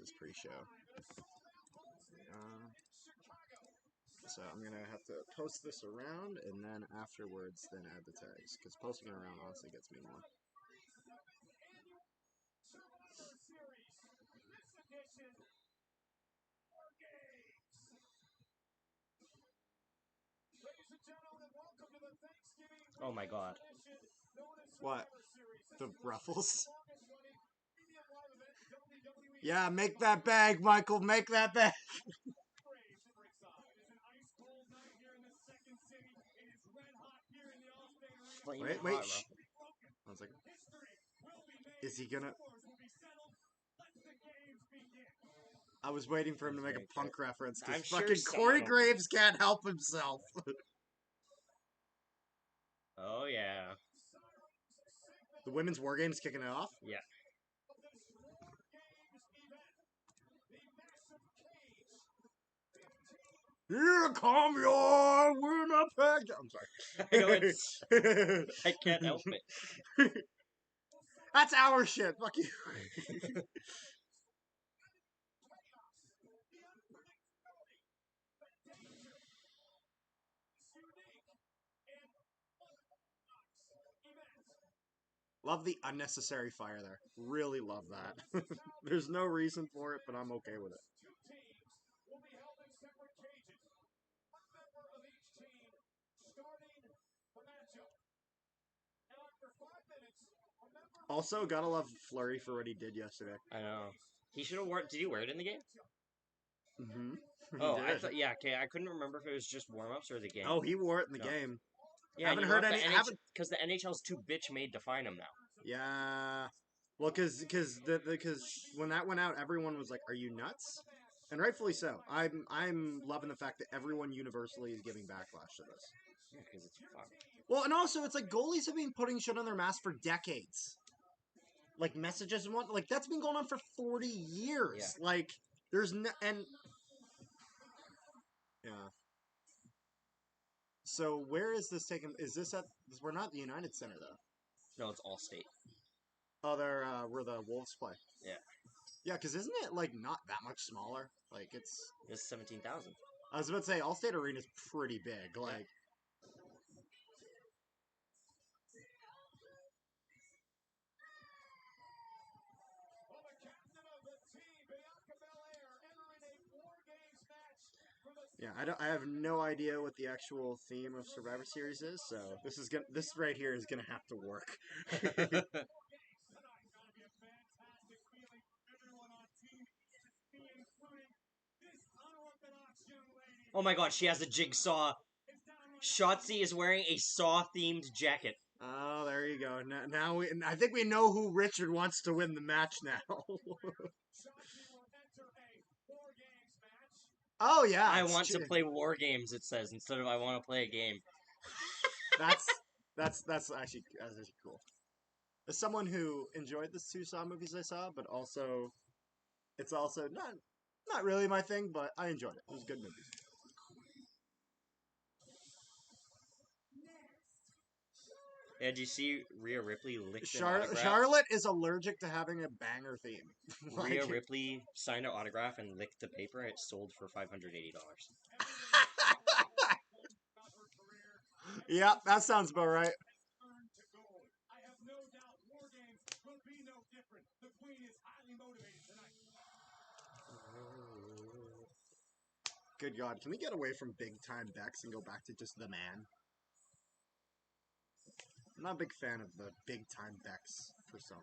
is pre-show. So I'm gonna have to post this around, and then afterwards, then add the tags, because posting it around honestly gets me more. Oh my god. What? The ruffles? Yeah, make that bag, Michael, make that bag! Wait, shh. 1 second. Is he gonna... I was waiting for him to make a Punk reference, because fucking Corey Graves can't help himself. Oh, yeah. The Women's War Games kicking it off? Yeah. Here come your Winnipeg! I'm sorry. I know it's... I can't help it. That's our shit. Fuck you. Love the unnecessary fire there. Really love that. There's no reason for it, but I'm okay with it. Also, gotta love Flurry for what he did yesterday. I know. He should have worn... Did he wear it in the game? Mm-hmm. Oh, I thought... Yeah, okay. I couldn't remember if it was just warm-ups or the game. Oh, he wore it in the game. Yeah, haven't heard any... Because the NHL's too bitch-made to find him now. Yeah. Well, because when that went out, everyone was like, "Are you nuts?" And rightfully so. I'm loving the fact that everyone universally is giving backlash to this. Yeah, because it's fucked. Well, and also it's like goalies have been putting shit on their mask for decades. Like messages and what, like that's been going on for 40 years. Yeah. Like there's no and yeah. So where is this taking? Is this at? We're not the United Center though. No, it's Allstate. Oh, they're where the Wolves play. Yeah. Yeah, because isn't it like not that much smaller? Like it's 17,000. I was about to say Allstate Arena is pretty big. Like. Yeah, I have no idea what the actual theme of Survivor Series is, so this right here is gonna have to work. Oh my god, she has a jigsaw. Shotzi is wearing a Saw-themed jacket. Oh, there you go. Now I think we know who Richard wants to win the match now. Oh yeah, I want to play War Games. It says instead of I want to play a game. that's actually cool. As someone who enjoyed the two Saw movies I saw, but also it's also not really my thing, but I enjoyed it. It was good movies. Yeah, did you see Rhea Ripley licked an autograph? Charlotte is allergic to having a banger theme. Rhea Ripley signed an autograph and licked the paper. It sold for $580. Yeah, that sounds about right. Good God, can we get away from big time Bex and go back to just the man? I'm not a big fan of the big time Bex persona.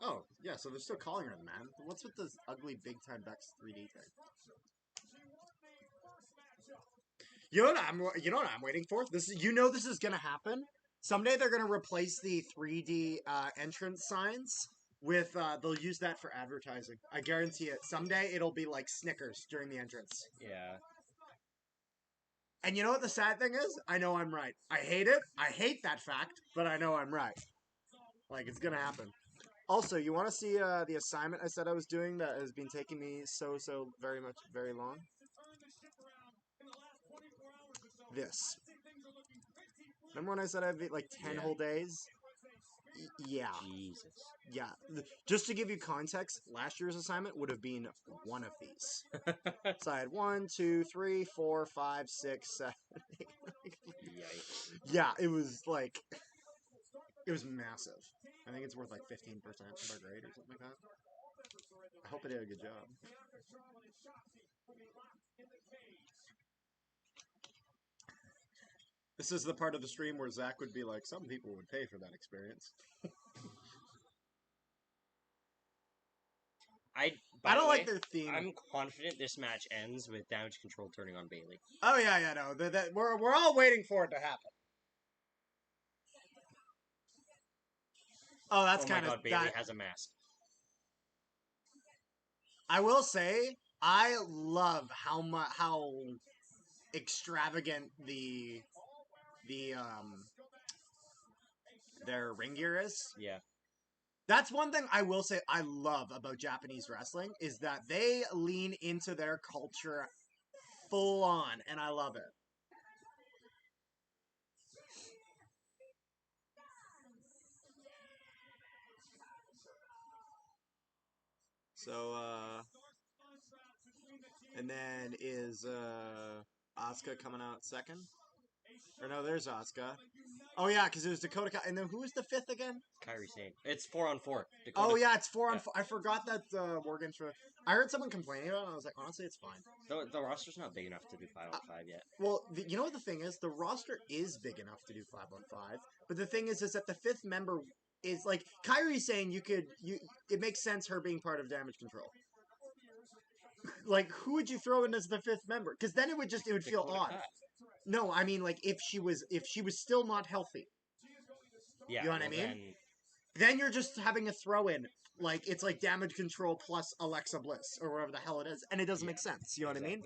Oh, yeah, so they're still calling her the man. What's with this ugly big time Bex 3D thing? You know what I'm waiting for? This is gonna happen. Someday they're gonna replace the 3D entrance signs with they'll use that for advertising. I guarantee it. Someday it'll be like Snickers during the entrance. Yeah. And you know what the sad thing is? I know I'm right. I hate it. I hate that fact, but I know I'm right. Like it's gonna happen. Also, you want to see the assignment I said I was doing that has been taking me so very long? This. Remember when I said I'd be like 10 whole days? Yeah. Jesus. Yeah. Just to give you context, last year's assignment would have been one of these. So I had 1, 2, 3, 4, 5, 6, 7, 8. Yikes. Yeah, it was like it was massive. I think it's worth like 15% of our grade or something like that. I hope I did a good job. This is the part of the stream where Zach would be like, some people would pay for that experience. I I don't the way, like their theme. I'm confident this match ends with Damage Control turning on Bailey. Oh yeah, no. We're all waiting for it to happen. Oh, that's kind of Bailey that. has a mask. I will say, I love how extravagant their ring gear is. Yeah. That's one thing I will say I love about Japanese wrestling is that they lean into their culture full on, and I love it. So, and then is Asuka coming out second? Or no, there's Asuka. Oh yeah, because it was Dakota. And then who was the fifth again? Kairi Sane. It's 4-on-4. Oh yeah, it's 4-on-4. I forgot that War Games were. I heard someone complaining about it, and I was like, honestly, it's fine. The roster's not big enough to do 5-on-5 yet. Well, you know what the thing is? The roster is big enough to do 5-on-5, but the thing is that the fifth member is like Kyrie's saying it makes sense her being part of Damage Control. Like, who would you throw in as the fifth member? Because then it would feel odd. No, I mean, like if she was still not healthy. Yeah, you know what I mean? Then you're just having a throw in. Like, it's like Damage Control plus Alexa Bliss, or whatever the hell it is. And it doesn't make sense. You know what I mean?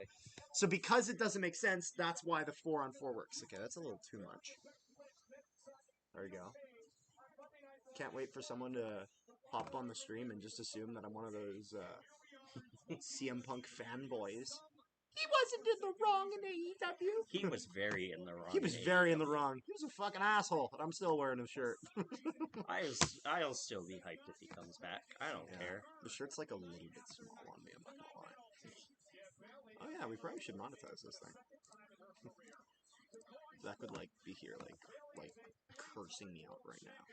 So because it doesn't make sense, that's why the 4-on-4 works. Okay, that's a little too much. There we go. Can't wait for someone to hop on the stream and just assume that I'm one of those CM Punk fanboys. He wasn't in the wrong in AEW. He was very in the wrong. He was very in the wrong. He was a fucking asshole, but I'm still wearing his shirt. I'll still be hyped if he comes back. I don't care. The shirt's like a little bit small on me, I'm not gonna lie. Oh yeah, we probably should monetize this thing. Zach would like be here like cursing me out right now.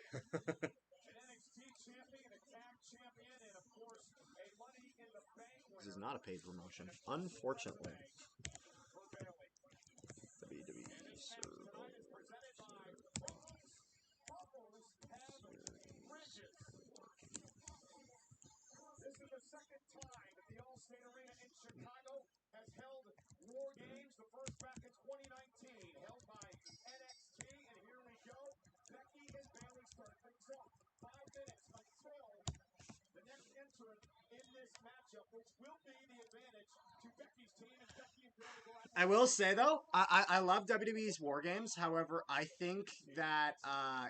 This is not a paid promotion, unfortunately. WWE Servo. This is the second time that the Allstate Arena in Chicago has held War Games. The first back in 2019, held by NXT, and here we go. Becky and Bayley start things off. 5 minutes until the next entrant in this matchup, which will be the advantage to Becky's team. And Becky and Bayley go out. I will say though, I love WWE's War Games. However, I think that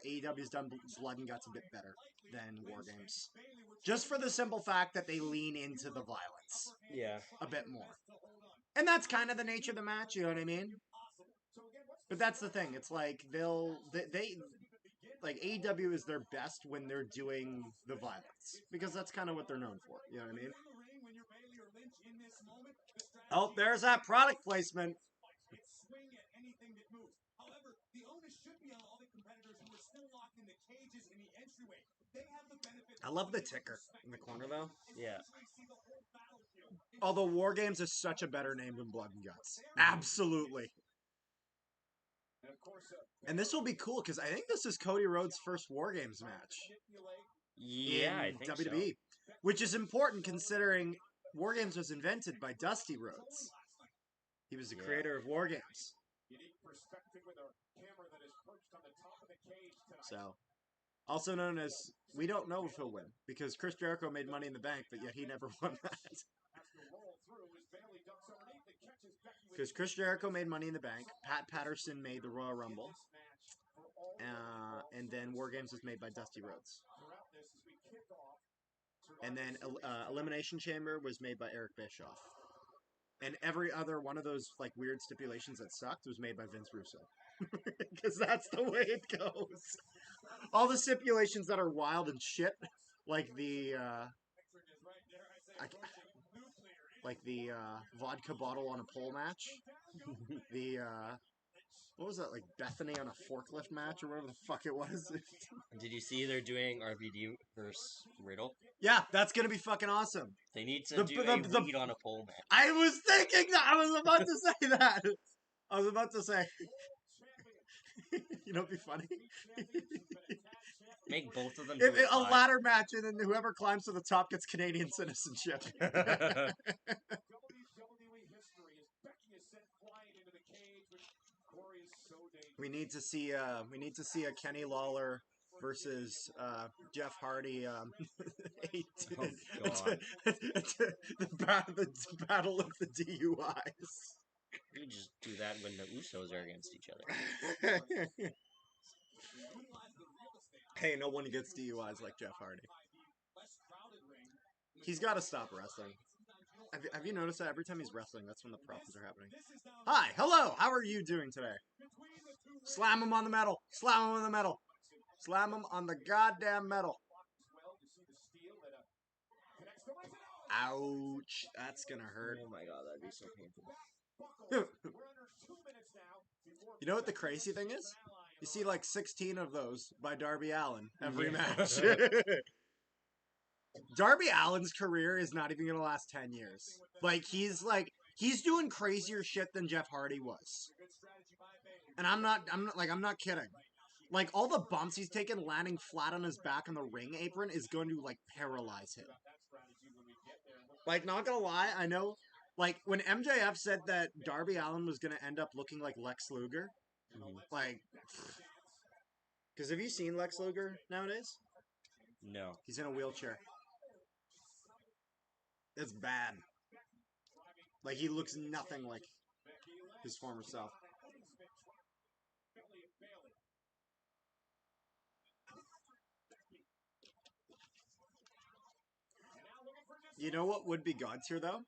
AEW's done Blood and Guts a bit better than War Games, just for the simple fact that they lean into the violence, a bit more, and that's kind of the nature of the match. You know what I mean? But that's the thing. It's like they like AEW is their best when they're doing the violence because that's kind of what they're known for. You know what I mean? Oh, there's that product placement. However, the onus should be on all the competitors who are still locked in the cages in the entryway. They have the benefit. I love the ticker in the corner though. Yeah. Although War Games is such a better name than Blood and Guts. Absolutely. And this will be cool because I think this is Cody Rhodes' first War Games match. Yeah, I think WWE, so. Which is important considering War Games was invented by Dusty Rhodes. He was the creator of War Games. So, also known as, we don't know if he'll win because Chris Jericho made Money in the Bank, but yet he never won that. Because Chris Jericho made Money in the Bank, Pat Patterson made the Royal Rumble, and then War Games was made by Dusty Rhodes. And then Elimination Chamber was made by Eric Bischoff. And every other one of those like weird stipulations that sucked was made by Vince Russo. Because that's the way it goes. All the stipulations that are wild and shit, like the vodka bottle on a pole match, the what was that, like Bethany on a forklift match or whatever the fuck it was. Did you see they're doing RVD versus Riddle? Yeah, that's gonna be fucking awesome. They need to do a weed on a pole match. I was thinking that. I was about to say that. I was about to say. You know, it'd be funny. Make both of them If, do it a live. ladder match, and then whoever climbs to the top gets Canadian citizenship. WWE history as Becky is sent flying into the cage, which Corey is so dangerous. We need to see a Kenny Lawler versus Jeff Hardy. God. The battle of the DUIs. You just do that when the Usos are against each other. Hey, no one gets DUIs like Jeff Hardy. He's got to stop wrestling. Have you noticed that every time he's wrestling, that's when the problems are happening? Hi, hello, how are you doing today? Slam him on the metal. Slam him on the metal. Slam him on the goddamn metal. Ouch, that's gonna hurt. Oh my god, that'd be so painful. You know what the crazy thing is? You see like 16 of those by Darby Allin every match. Darby Allin's career is not even gonna last 10 years. He's doing crazier shit than Jeff Hardy was. And I'm not kidding. Like, all the bumps he's taken landing flat on his back on the ring apron is going to, like, paralyze him. Like, not gonna lie, I know, like, when MJF said that Darby Allin was gonna end up looking like Lex Luger, like, because have you seen Lex Luger nowadays? No. He's in a wheelchair. It's bad. Like, he looks nothing like his former self. You know what would be God's here, though?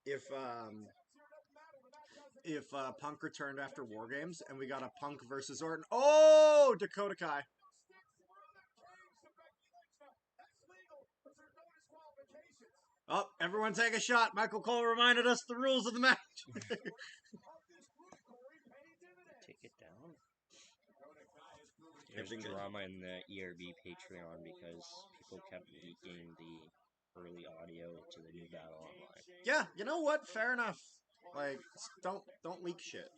If Punk returned after War Games and we got a Punk versus Orton. Oh, Dakota Kai. Oh, everyone take a shot. Michael Cole reminded us the rules of the match. Take it down. There's drama in the ERB Patreon because people kept leaking the early audio to the new battle online. Yeah, you know what? Fair enough. Like, don't leak shit.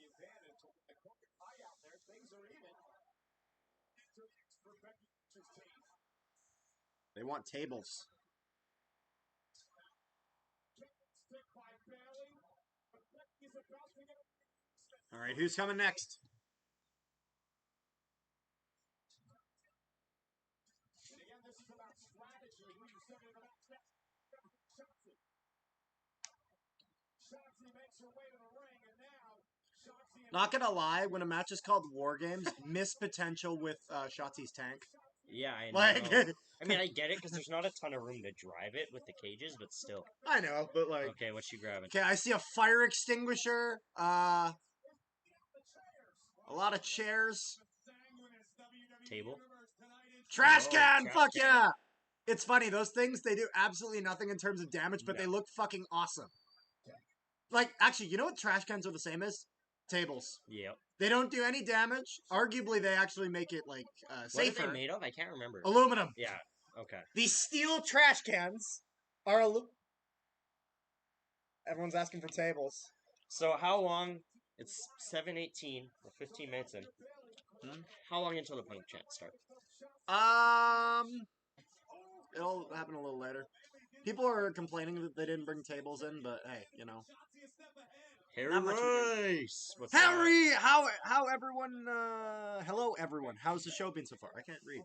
They want tables. All right, who's coming next? Not gonna lie, when a match is called War Games, miss potential with Shotzi's tank. Yeah, I know. Like, I mean, I get it because there's not a ton of room to drive it with the cages, but still. I know, but like. Okay, what you grabbing? Okay, I see a fire extinguisher. A lot of chairs. Table? Trash Oh, can! trash Fuck can. yeah! It's funny, those things, they do absolutely nothing in terms of damage, but they look fucking awesome. Like, actually, you know what trash cans are the same as? Tables. Yep. They don't do any damage. Arguably, they actually make it, like, safer. What are they made of? I can't remember. Aluminum. Yeah, okay. These steel trash cans are Everyone's asking for tables. So how long? It's 7:18. We're 15 minutes in. How long until the Punk chant starts? It'll happen a little later. People are complaining that they didn't bring tables in, but hey, you know. Harry Not much Rice! What's Harry, how everyone? Hello everyone. How's the show been so far? I can't read.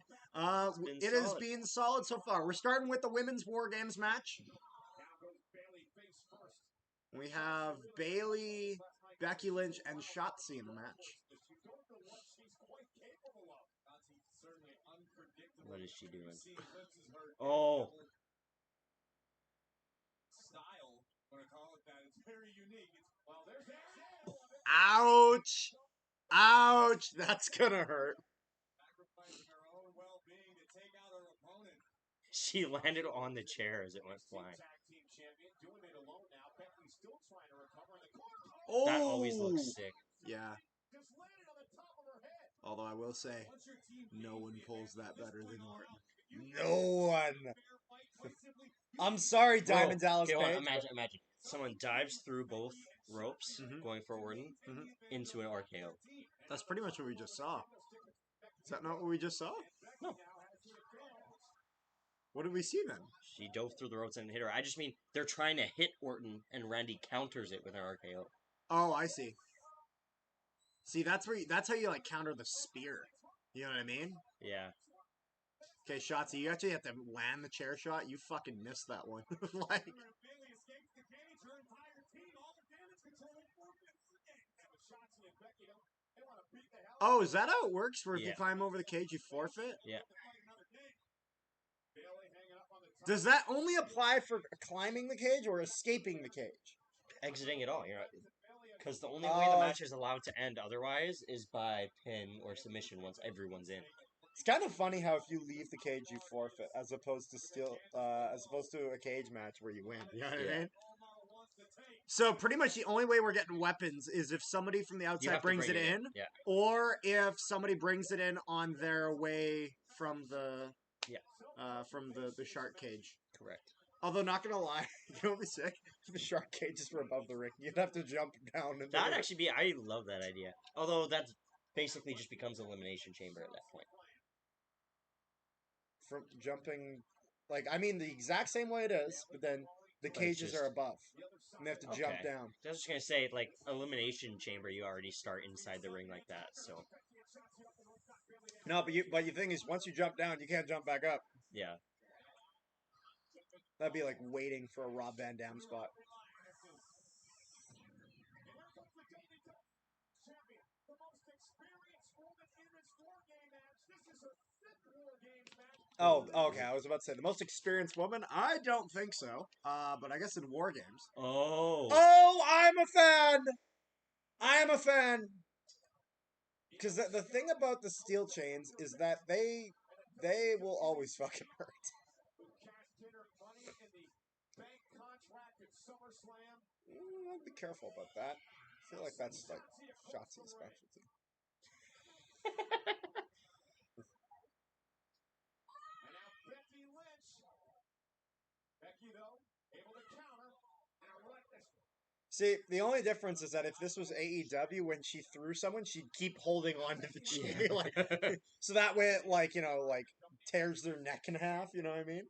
It has been solid so far. We're starting with the women's War Games match. We have Bayley, Becky Lynch, and Shotzi in the match. What is she doing? Oh! Ouch! Ouch! That's gonna hurt. Sacrificing her own well-being to take out her opponent. She landed on the chair as it went flying. Tag team champion doing it alone now. Becky's still trying to recover in the corner. Oh! That always looks sick. Yeah. Just landed on the top of her head. Although I will say, Once your team no gains one the pulls that advantage better at this than point Orton. on, No one. fair fight, quite simply, you I'm sorry, Bro, Diamond Dallas okay, hold on, Page. imagine. Someone dives through both ropes, Mhm. going for Orton, into an RKO. That's pretty much what we just saw. Is that not what we just saw? No. What did we see then? She dove through the ropes and hit her. I just mean they're trying to hit Orton, and Randy counters it with an RKO. Oh, I see. See, that's how you like counter the spear. You know what I mean? Yeah. Okay, Shotzi, you actually have to land the chair shot. You fucking missed that one. Like, oh, is that how it works? Where if you Yeah. climb over the cage, you forfeit? Yeah. Does that only apply for climbing the cage or escaping the cage? Exiting it all. Because the only way the match is allowed to end otherwise is by pin or submission once everyone's in. It's kind of funny how if you leave the cage, you forfeit, as opposed to a cage match where you win. You know what I Yeah. mean? So pretty much the only way we're getting weapons is if somebody from the outside have to brings bring it it in, Yeah. or if somebody brings it in on their way from the the shark cage. Correct. Although not gonna lie, you know what would be sick? If the shark cages were above the ring, you'd have to jump down. Into That'd the... actually be. I love that idea. Although that basically just becomes elimination chamber at that point. from jumping, like I mean the exact same way it is, but then the cages just- are above, and they have to jump down. I was just gonna say, like elimination chamber, you already start inside the ring like that. So No, but the thing is, once you jump down, you can't jump back up. yeah. That'd be like waiting for a Rob Van Dam spot. Oh, okay. I was about to say the most experienced woman. I don't think so. But I guess in War Games. Oh. Oh, I'm a fan. I am a fan. Because the thing about the steel chains is that they will always fucking hurt. I'd be careful about that. I feel like that's like Shotzi's specialty. See, the only difference is that if this was AEW, when she threw someone, she'd keep holding on to the chain, like, so that way it, like, you know, like, tears their neck in half, you know what I mean?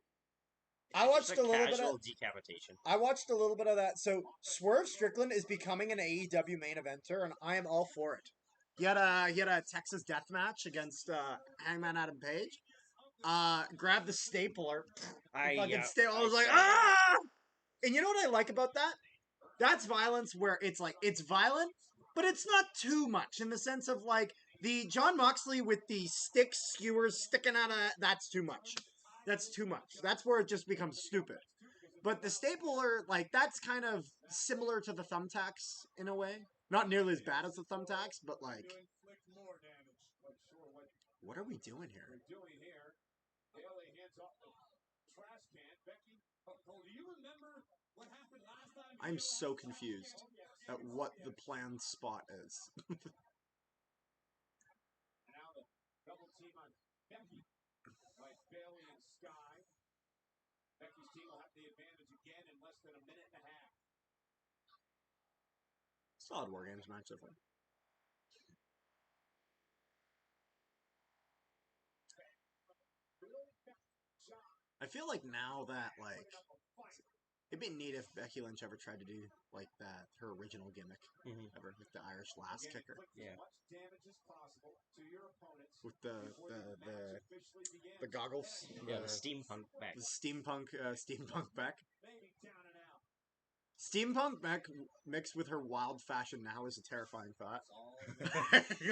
I watched a little bit of decapitation. I watched a little bit of that. So Swerve Strickland is becoming an AEW main eventer, and I am all for it. He had a Texas death match against Hangman Adam Page. Grabbed the stapler. I was like, ah! And you know what I like about that? That's violence where it's like, it's violent, but it's not too much in the sense of like the John Moxley with the stick skewers sticking out of that's too much. That's too much. That's where it just becomes stupid. But the stapler, like, that's kind of similar to the thumbtacks in a way. Not nearly as bad as the thumbtacks, but like, what are we doing here? I'm so confused at what the planned spot is. Becky's team will have the advantage again in less than a minute and a half. Solid War Games match so far. I feel like now that, like, it'd be neat if Becky Lynch ever tried to do, like, that, her original gimmick, ever, with the Irish lass kicker. Yeah. With the goggles. Yeah, the steampunk back. The steampunk back. Steampunk Beck mixed with her wild fashion now is a terrifying thought.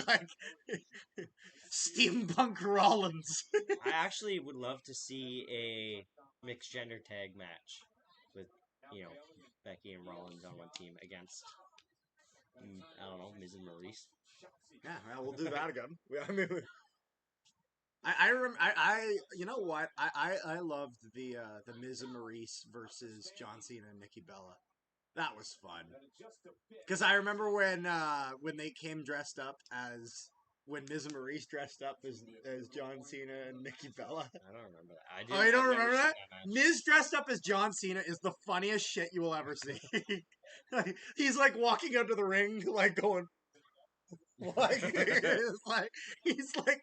Like, Steampunk Rollins. I actually would love to see a mixed gender tag match with, Becky and Rollins on one team against, I don't know, Miz and Maurice. Yeah, well, we'll do that again. I mean, I you know what? I loved the Miz and Maurice versus John Cena and Nikki Bella. That was fun. Because I remember when they came dressed up as when Miz and Maurice dressed up as John Cena and Nikki Bella. I don't remember that. I Oh, didn't. you don't I've never remember seen that? match. Miz dressed up as John Cena is the funniest shit you will ever see. He's like walking out to the ring, like going, like, he's like.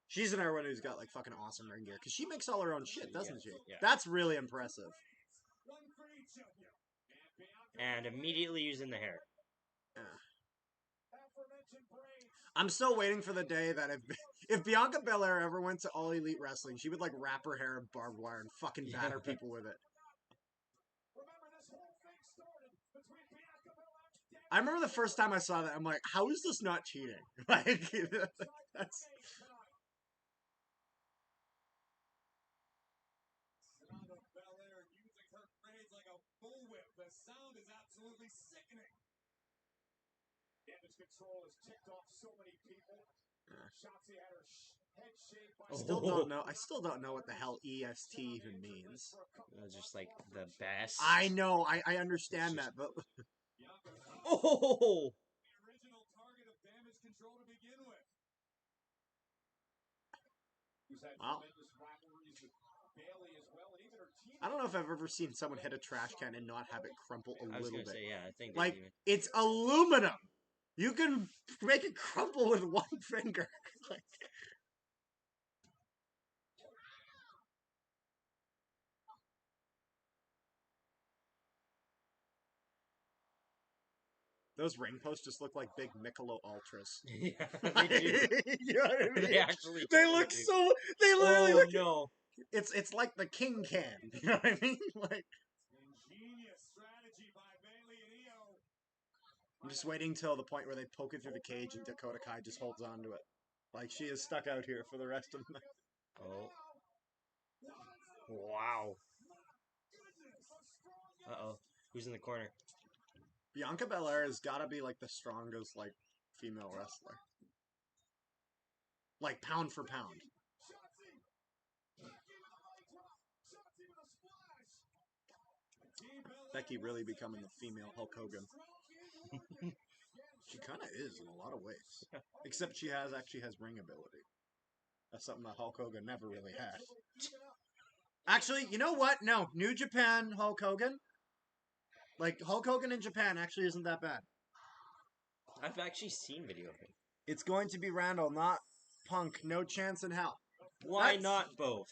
She's another one who's got like fucking awesome ring gear because she makes all her own shit, doesn't she? Yeah. That's really impressive. And immediately using the hair. Yeah. I'm still waiting for the day that if Bianca Belair ever went to All Elite Wrestling, she would like wrap her hair in barbed wire and fucking batter people with it. I remember the first time I saw that, I'm like, how is this not cheating? Like, that's. Belair using her braids like a bullwhip. The sound is absolutely sickening. Damage control has ticked off so many people. Shotzi had her head shaved by I still don't know what the hell EST even means. It's just like the best. I know, I understand that, but Oh! The original target of damage control to begin with. Wow. I don't know if I've ever seen someone hit a trash can and not have it crumple a I was little gonna bit. say, yeah, I think Like, even... it's aluminum! You can make it crumple with one finger. Like, those ring posts just look like big Michelob Ultras. Yeah, they do. You know what I mean? They actually They totally look do. so. They literally look. No. It's like the King can. You know what I mean? Like. Ingenious strategy by Bailey and Io. I'm just waiting till the point where they poke it through the cage and Dakota Kai just holds on to it. Like she is stuck out here for the rest of the night. Oh. Wow. Uh-oh. Who's in the corner? Bianca Belair has got to be like the strongest like female wrestler. Like pound for pound. Becky really becoming the female Hulk Hogan. She kind of is in a lot of ways. Except she actually has ring ability. That's something that Hulk Hogan never really had. Actually, you know what? No, New Japan Hulk Hogan. Like Hulk Hogan in Japan actually isn't that bad. I've actually seen video of it. It's going to be Randall, not Punk. No chance in hell. Why not both?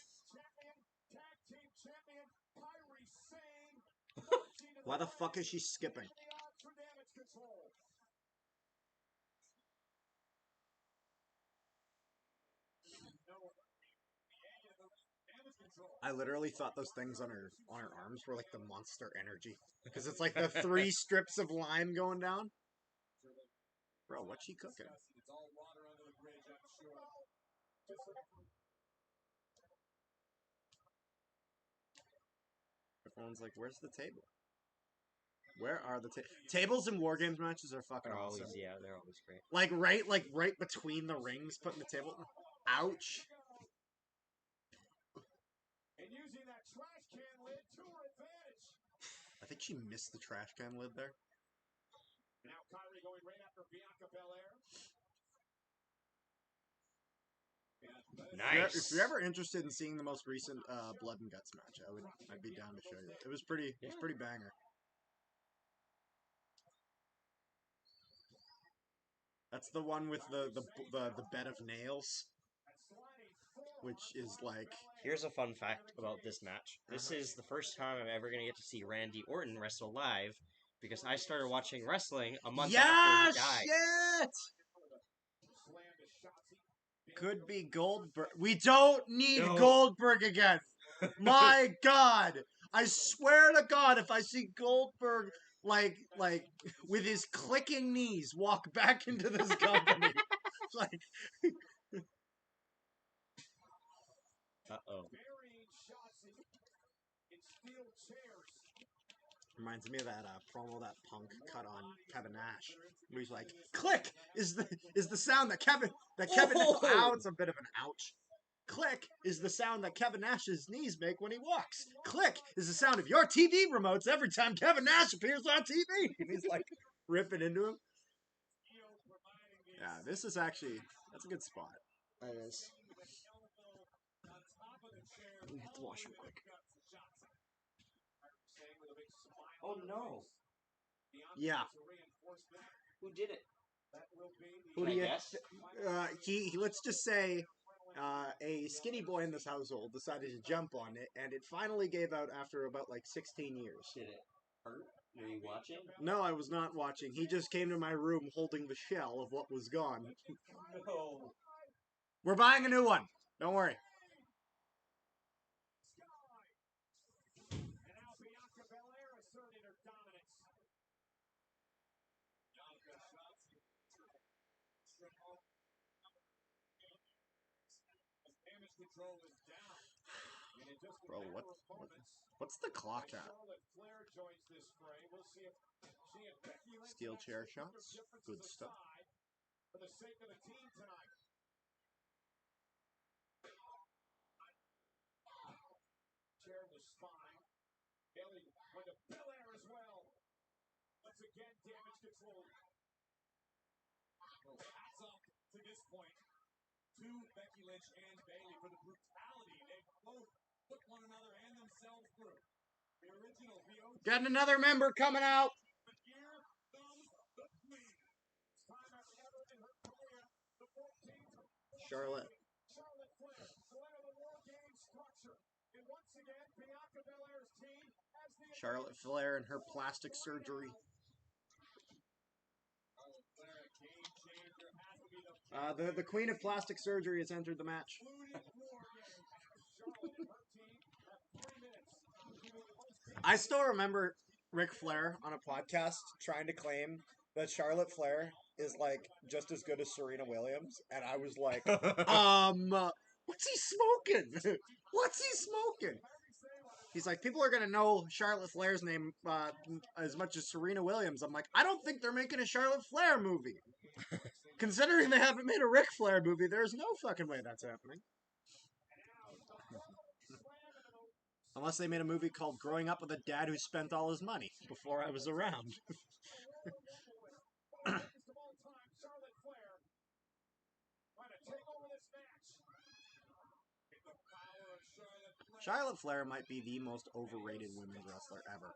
Why the fuck is she skipping? I literally thought those things on her arms were like the Monster Energy because it's like the 3 strips of lime going down. Bro, what's she cooking? Everyone's like, "Where's the table? Where are the tables in War Games matches are fucking awesome. Always, yeah, they're always great. Like right between the rings, putting the table. Ouch. And using that trash can lid to her advantage. I think she missed the trash can lid there. Now Kyrie going right after Bianca Belair. Nice. If you're ever interested in seeing the most recent Blood and Guts match, I'd be down to show you. It was pretty banger. That's the one with the bed of nails, which is like. Here's a fun fact about this match. This is the first time I'm ever going to get to see Randy Orton wrestle live because I started watching wrestling a month after he died. Shit! Could be Goldberg. We don't need Goldberg again. My God, I swear to God, if I see Goldberg like with his clicking knees walk back into this company, like. Uh-oh. Burying Shotzi in steel chairs. Reminds me of that promo that Punk cut on Kevin Nash, where he's like, "Click is the sound that Kevin Oh! Ow, it's a bit of an ouch. Click is the sound that Kevin Nash's knees make when he walks. Click is the sound of your TV remotes every time Kevin Nash appears on TV." And he's like ripping into him. Yeah, this is actually that's a good spot. That is. We have to wash real quick. Oh no! Yeah. Who did it? Who Can do I you? guess? He let's just say a skinny boy in this household decided to jump on it, and it finally gave out after about like 16 years. Did it hurt? Were you watching? No, I was not watching. He just came to my room holding the shell of what was gone. No. We're buying a new one. Don't worry. And now Bianca Belair asserting her dominance. Damage control is down. And in just a Bro, matter what, of moments, what's the clock at? Charlotte Flair joins this fray. We'll see if she and Becky Lynch Steel can chair keep their shots. differences Good stuff. aside for the sake of the team tonight. Chair in the spine. Bailey going to Belair as well. Once again, damage control. Hats off to this point to Becky Lynch and Bailey for the brutality they both put one another and themselves through. The original VO. Getting another member coming out. But here comes the queen. Time as ever in her career, the 14th. Charlotte. Charlotte Flair, one of the War Games structure. And once again, Bianca Belair's team has the Charlotte Flair and her plastic surgery. The queen of plastic surgery has entered the match. I still remember Ric Flair on a podcast trying to claim that Charlotte Flair is like just as good as Serena Williams, and I was like, what's he smoking? What's he smoking? He's like, people are gonna know Charlotte Flair's name as much as Serena Williams. I'm like, I don't think they're making a Charlotte Flair movie. Considering they haven't made a Ric Flair movie, there's no fucking way that's happening. Unless they made a movie called Growing Up with a Dad Who Spent All His Money before I was around. Charlotte Flair might be the most overrated women's wrestler ever.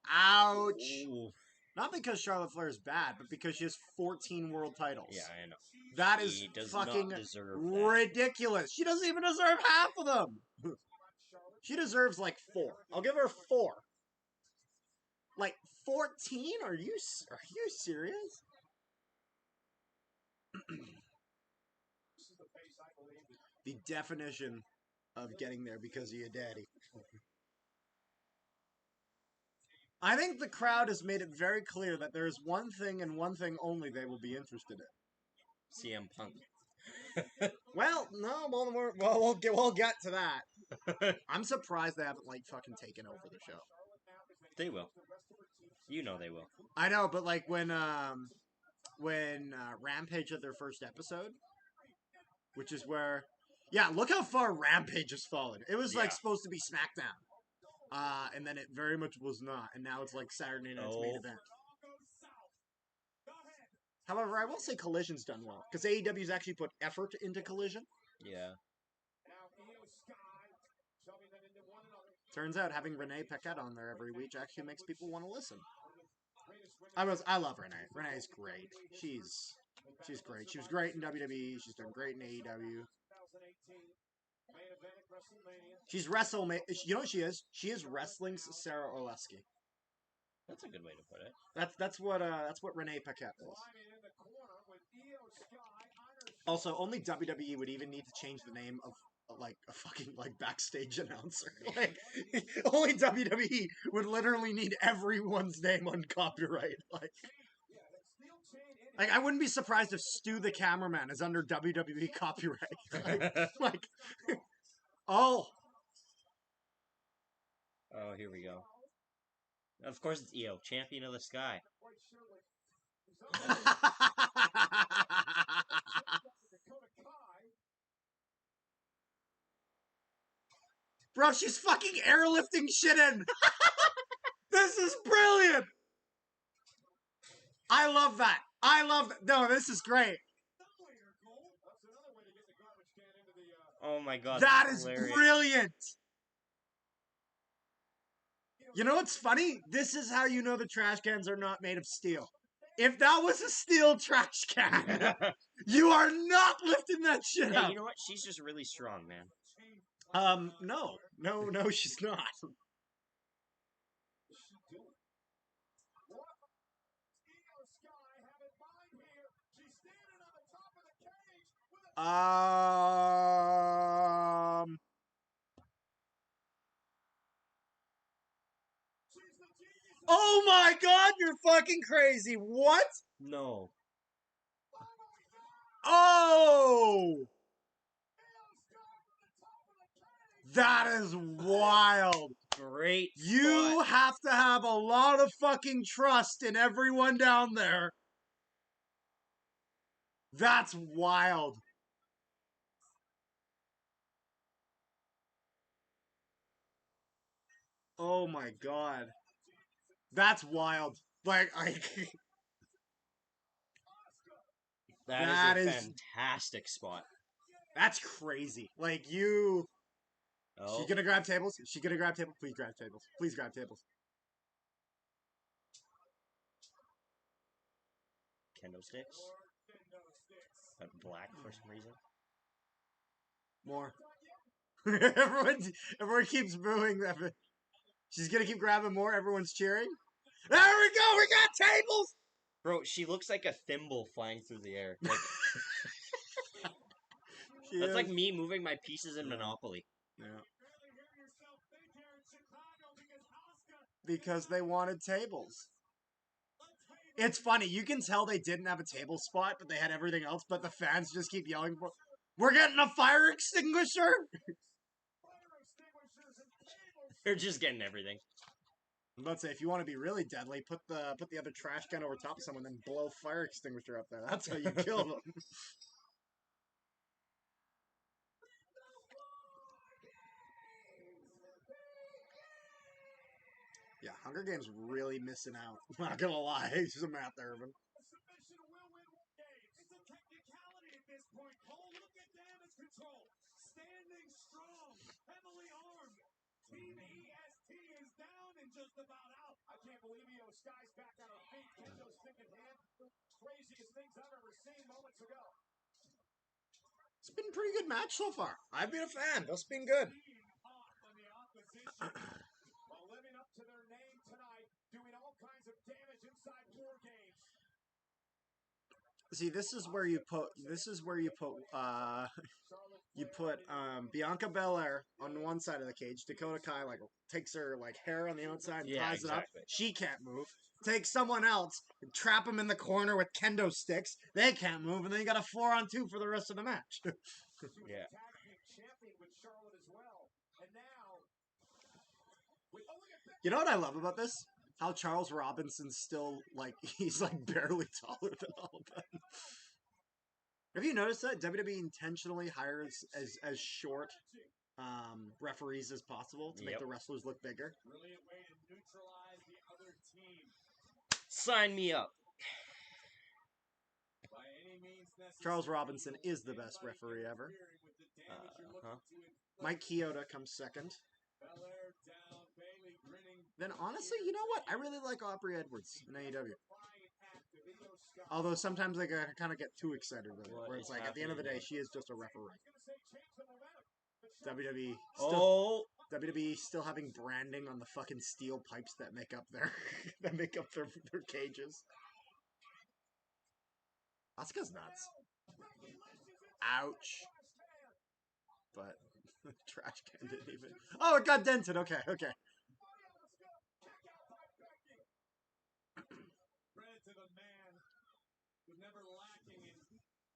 Ouch! Ooh. Not because Charlotte Flair is bad, but because she has 14 world titles. Yeah, I know. That is She does fucking not deserve ridiculous. She doesn't even deserve half of them. She deserves like 4. I'll give her 4. Like 14? Are you serious? The definition of getting there because of your daddy. I think the crowd has made it very clear that there is one thing and one thing only they will be interested in. CM Punk. Well, no, we'll get to that. I'm surprised they haven't like fucking taken over the show. They will. You know they will. I know, but like when Rampage had their first episode, which is where, yeah, look how far Rampage has fallen. It was like supposed to be SmackDown. And then it very much was not, and now it's like Saturday Night's main event. However, I will say Collision's done well, because AEW's actually put effort into Collision. Yeah. Turns out having Renee Paquette on there every week actually makes people want to listen. I love Renee. Renee's great. She's great. She was great in WWE. She's done great in AEW. She's WrestleMania. You know what she is? She is wrestling's Sarah Oleski. That's a good way to put it. That's what Renee Paquette is. Also, only WWE would even need to change the name of like a fucking like backstage announcer. Like only WWE would literally need everyone's name on copyright. Like I wouldn't be surprised if Stu the cameraman is under WWE copyright. Like oh. Oh, here we go. Of course, it's Io, champion of the sky. Quite surely. Dakota Kai. Bro, she's fucking airlifting shit in. This is brilliant. I love that. I love that. No, this is great. That's another way to get the garbage can into the. Oh my god, That that's is hilarious. brilliant. You know what's funny? This is how you know the trash cans are not made of steel. If that was a steel trash can, you are not lifting that shit Hey, up. you know what? She's just really strong, man. No, she's not. What? Io Sky have in mind here. She's standing on the top of the cage with a. She's the genius. Oh my god, you're fucking crazy. What? No. Oh! Io Sky from the top of the cage. That is wild. Great You spot. have to have a lot of fucking trust in everyone down there. That's wild. Oh my god. That's wild. Like, That That is a is- fantastic spot. that's crazy. Like, you... Oh, She gonna grab tables? She gonna grab tables? Please grab tables. Please grab tables. kendo sticks. But black for some reason. More. everyone keeps booing them. She's gonna keep grabbing more. Everyone's cheering. There we go. We got tables. Bro, she looks like a thimble flying through the air. Like, She that's is. like me moving my pieces in Monopoly. Yeah. Because they wanted tables. It's funny. You can tell they didn't have a table spot, but they had everything else. But the fans just keep yelling for. We're getting a fire extinguisher. They're just getting everything. I'm about to say, if you want to be really deadly, put the other trash can over top of someone, then blow fire extinguisher up there. That's how you kill them. Yeah, Hunger Games really missing out. I'm not gonna lie, Samantha Irvin. Submission will win one game. It's a technicality at this point. Cole, look at damage control. Standing strong, heavily armed. Team EST is down and just about out. I can't believe Io Sky's back on her feet. Kendo's stick in hand. Craziest things I've ever seen moments ago. It's been a pretty good match so far. I've been a fan. It's been good. Being hot on the opposition. While living up to their name tonight, doing all kinds of damage inside war games. See, this is where you put Bianca Belair on one side of the cage. Dakota Kai like takes her like hair on the outside and Yeah, ties exactly. it up. She can't move. Take someone else, trap them in the corner with kendo sticks. They can't move, and then you got a 4-on-2 for the rest of the match. She was Yeah. a tag team champion with Charlotte as well. And now You know what I love about this? How Charles Robinson's still like he's like barely taller than all of them. Have you noticed that WWE intentionally hires as short referees as possible to make Yep. the wrestlers look bigger? brilliant way to neutralize the other team. Sign me up. By any means necessary. Charles Robinson is the best referee ever. Mike Chioda comes second. Belair down, Bayley grinning. Then honestly, you know what? I really like Aubrey Edwards in AEW. Although sometimes I kind of get too excited with it, What where it's is like at the end of the day, happening? she is just a referee. WWE Oh, WWE still having branding on the fucking steel pipes that make up their their cages. Asuka's nuts. Ouch. But trash can didn't even. Oh, it got dented. Okay. Credit to the man who's never lacking in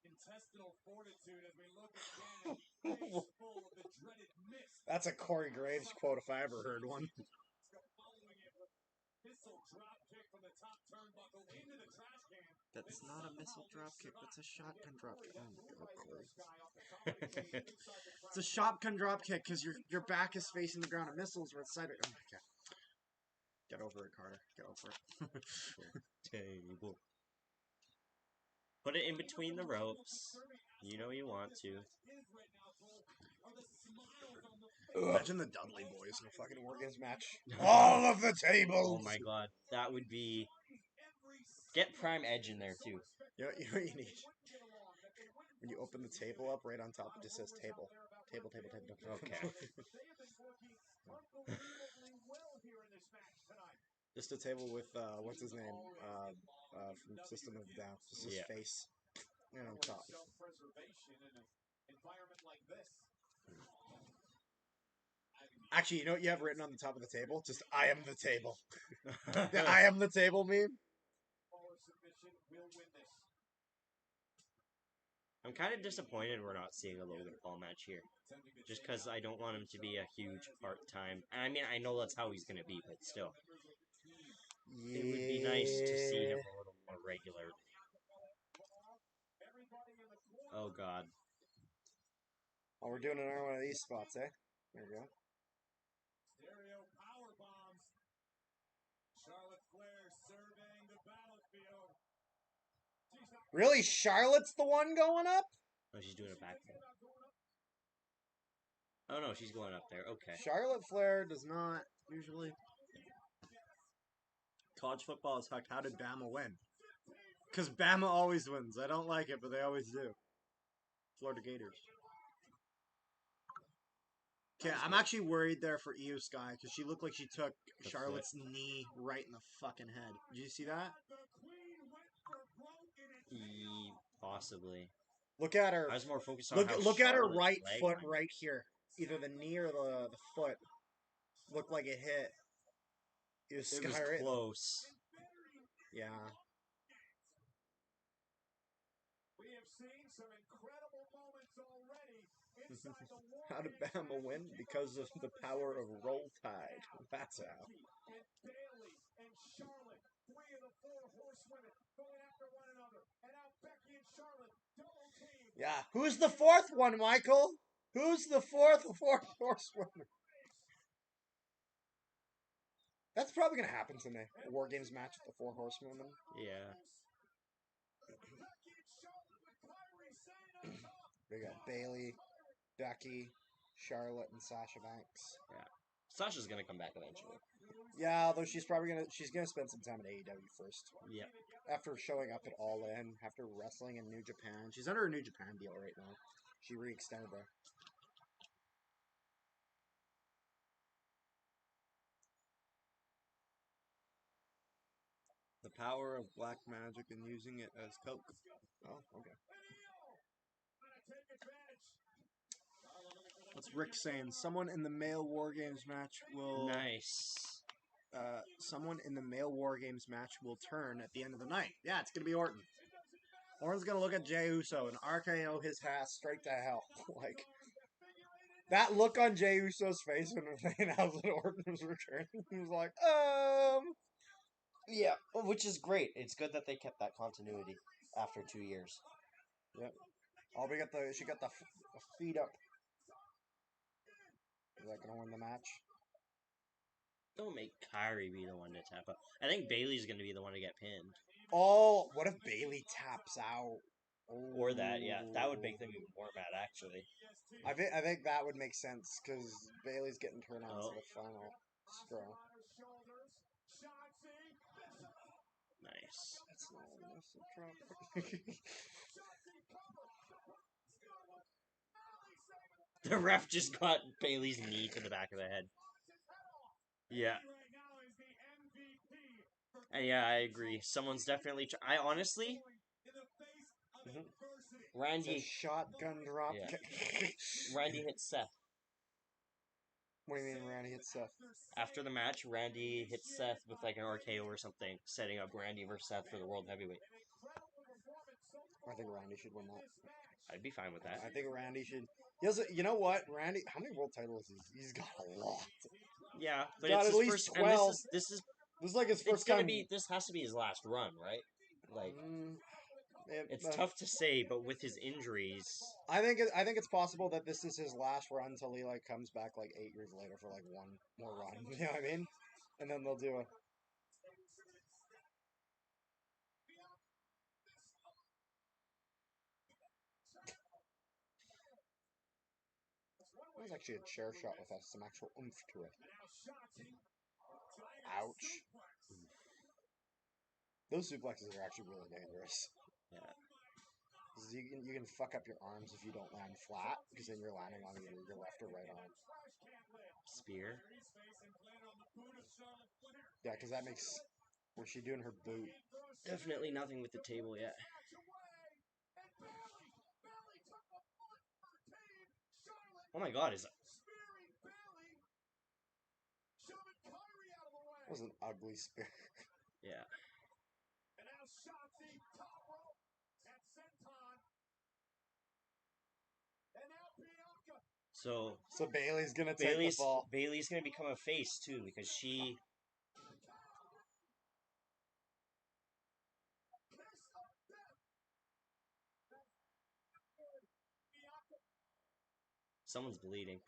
intestinal fortitude as we look again at face full of the dreaded mist. That's a Corey Graves quote if I ever heard one. Following it with his That's not a missile dropkick. That's a shotgun dropkick. Oh my god, Corey. It's a shotgun dropkick because your back is facing the ground and missiles are inside it. Oh my god. Get over it, Carter. Get over it. Table. Put it in between the ropes. You know you want to. Imagine the Dudley Boys in a fucking War Games match. All of the tables! Oh my god, that would be... Get Prime Edge in there too. You know what you need? When you open the table up, right on top it just says table. Table, table, table, table. Okay. Just a table with, what's his name? From System of a Down. Just his face. And on top. Actually, you know what you have written on the top of the table? Just, I am the table. The I am the table meme? I'm kind of disappointed we're not seeing a Logan Paul match here. Just because I don't want him to be a huge part-time... And I mean, I know that's how he's going to be, but still. Yeah. It would be nice to see him a little more regularly. Oh, God. Oh, we're doing another one of these spots, eh? There we go. Stereo power bombs. Charlotte Flair surveying the battlefield. Really? Charlotte's the one going up? Oh, she's doing a backflip. Oh, no, she's going up there. Okay. Charlotte Flair does not usually... College football is fucked. How did Bama win? Because Bama always wins. I don't like it, but they always do. Florida Gators. Okay, I'm actually worried there for Io Sky because she looked like she took Charlotte's knee right in the fucking head. Did you see that? Possibly. Look at her. I was more focused on how look at her Charlotte's right leg foot went. right here. Either the knee or the foot. Looked like it hit. Io It Sky was right. close. Yeah. We have seen some incredible moments already inside the War How did Games Bama win? Because of the power of Roll Tide. That's how. And Bayley and Charlotte, three of the four horsewomen going after one another. And now Becky and Charlotte, double team. Yeah. Who's the fourth one, Michael? Who's the fourth horsewoman? That's probably going to happen tonight. A War Games match with the four horsewomen. Yeah. We got Bayley, Becky, Charlotte, and Sasha Banks. Yeah. Sasha's gonna come back eventually. Yeah, although she's gonna spend some time at AEW first. Yeah. After showing up at All In, after wrestling in New Japan. She's under a New Japan deal right now. She re-extended there. The power of black magic and using it as coke. Oh, okay. What's Rick saying? Someone in the male War Games match will... Nice. Someone in the male War Games match will turn at the end of the night. Yeah, it's going to be Orton. Orton's going to look at Jey Uso and RKO his ass straight to hell. Like, that look on Jey Uso's face when they announced that Orton was returning, he was like, Yeah, which is great. It's good that they kept that continuity after 2 years. Yep. She got the feet up. Is that going to win the match? Don't make Kyrie be the one to tap out. I think Bailey's going to be the one to get pinned. Oh, what if Bailey taps out? Oh. Or that, yeah. That would make them even more mad, actually. I think that would make sense, because Bailey's getting turned on to the final straw. Nice. That's not a massive drop. The ref just got Bailey's knee to the back of the head. Yeah. And yeah, I agree. Someone's definitely... I honestly... Randy... It's a shotgun drop. Yeah. Randy hit Seth. What do you mean Randy hit Seth? After the match, Randy hit Seth with like an RKO or something, setting up Randy versus Seth for the World Heavyweight. I think Randy should win that. I'd be fine with that. I think Randy should... You know what? Randy... How many world titles he's got? A lot. Yeah, but got it's at his least first... 12. And this is This is like his It's first gonna time. be. This has to be his last run, right? Like, it's uh, tough to say, but with his injuries, I think it's possible that this is his last run until he like comes back like 8 years later for like one more run. You know what I mean? And then they'll do a. That was actually a chair shot with some actual oomph to it. Ouch. Those suplexes are actually really dangerous. yeah. 'Cause you can fuck up your arms if you don't land flat, because then you're landing on either your left or right arm. Spear. Yeah, because that makes. Where's she doing her boot? Definitely nothing with the table yet. Oh my God! Is That was an ugly spear. yeah. And now Shotzi, top rope, and senton. And now Bianca. So So Bailey's gonna take the fall. Bailey's gonna become a face too because she. Someone's bleeding.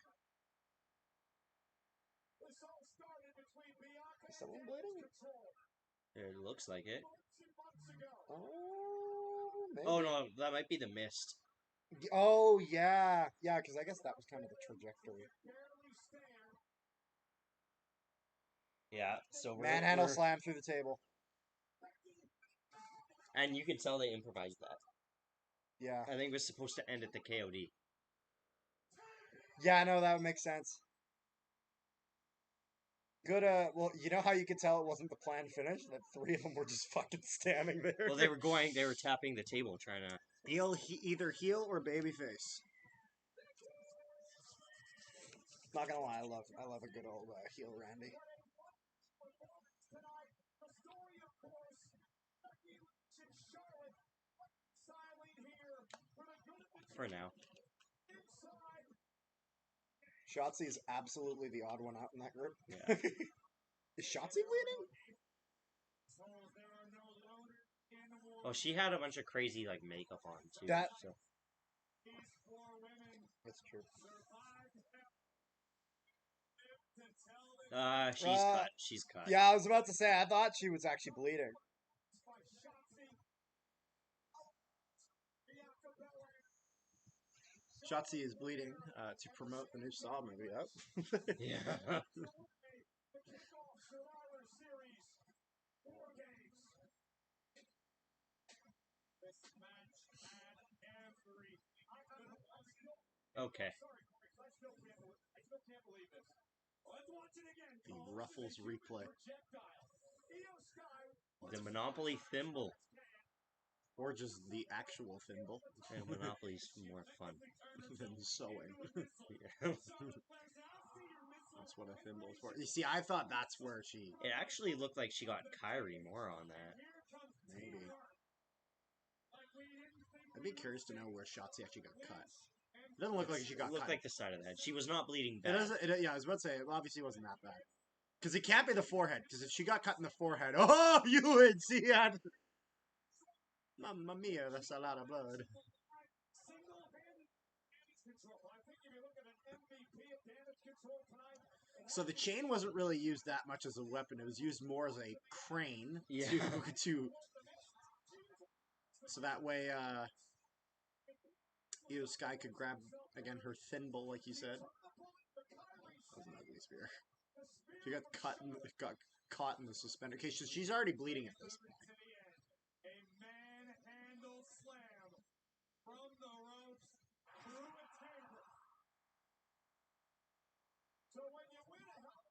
This all started between Bianca Is someone and bleeding? Control. It looks like it. Months ago. Oh, maybe. Oh no, that might be the mist. Oh yeah, because I guess that was kind of the trajectory. Barely stand. Yeah. So Manhandle slam through the table. and you can tell they improvised that. Yeah. I think it was supposed to end at the KOD. Yeah, no, that would make sense. Good, well, you know how you could tell it wasn't the planned finish? That three of them were just fucking standing there. Well, they were tapping the table trying to. Either heel or babyface. Not gonna lie, I love a good old heel Randy. For now. Shotzi is absolutely the odd one out in that group. Yeah. Is Shotzi bleeding? Oh, she had a bunch of crazy like makeup on too. So. That's true. She's cut. She's cut. Yeah, I was about to say, I thought she was actually bleeding. Shotzi is bleeding to promote the new Saw movie. Yep. Yeah. Okay. The Ruffles replay. The Monopoly thimble. Or just the actual thimble. And Monopoly's more fun than sewing. Yeah. That's what a thimble is for. You see, I thought that's where she... It actually looked like she got Kyrie more on that. Maybe. I'd be curious to know where Shotzi actually got cut. It doesn't look like she got cut. It looked like the side of the head. She was not bleeding It bad. doesn't. Yeah, I was about to say, it obviously wasn't that bad. Because it can't be the forehead. Because if she got cut in the forehead, oh, you would see that. Mamma mia, that's a lot of blood. So the chain wasn't really used that much as a weapon. It was used more as a crane to so that way Io Sky could grab again her thimble, like you said. That was an ugly spear. She got caught in the suspender. Okay, she's already bleeding at this point. A manhandle slam from the ropes through a table. So when you win a hell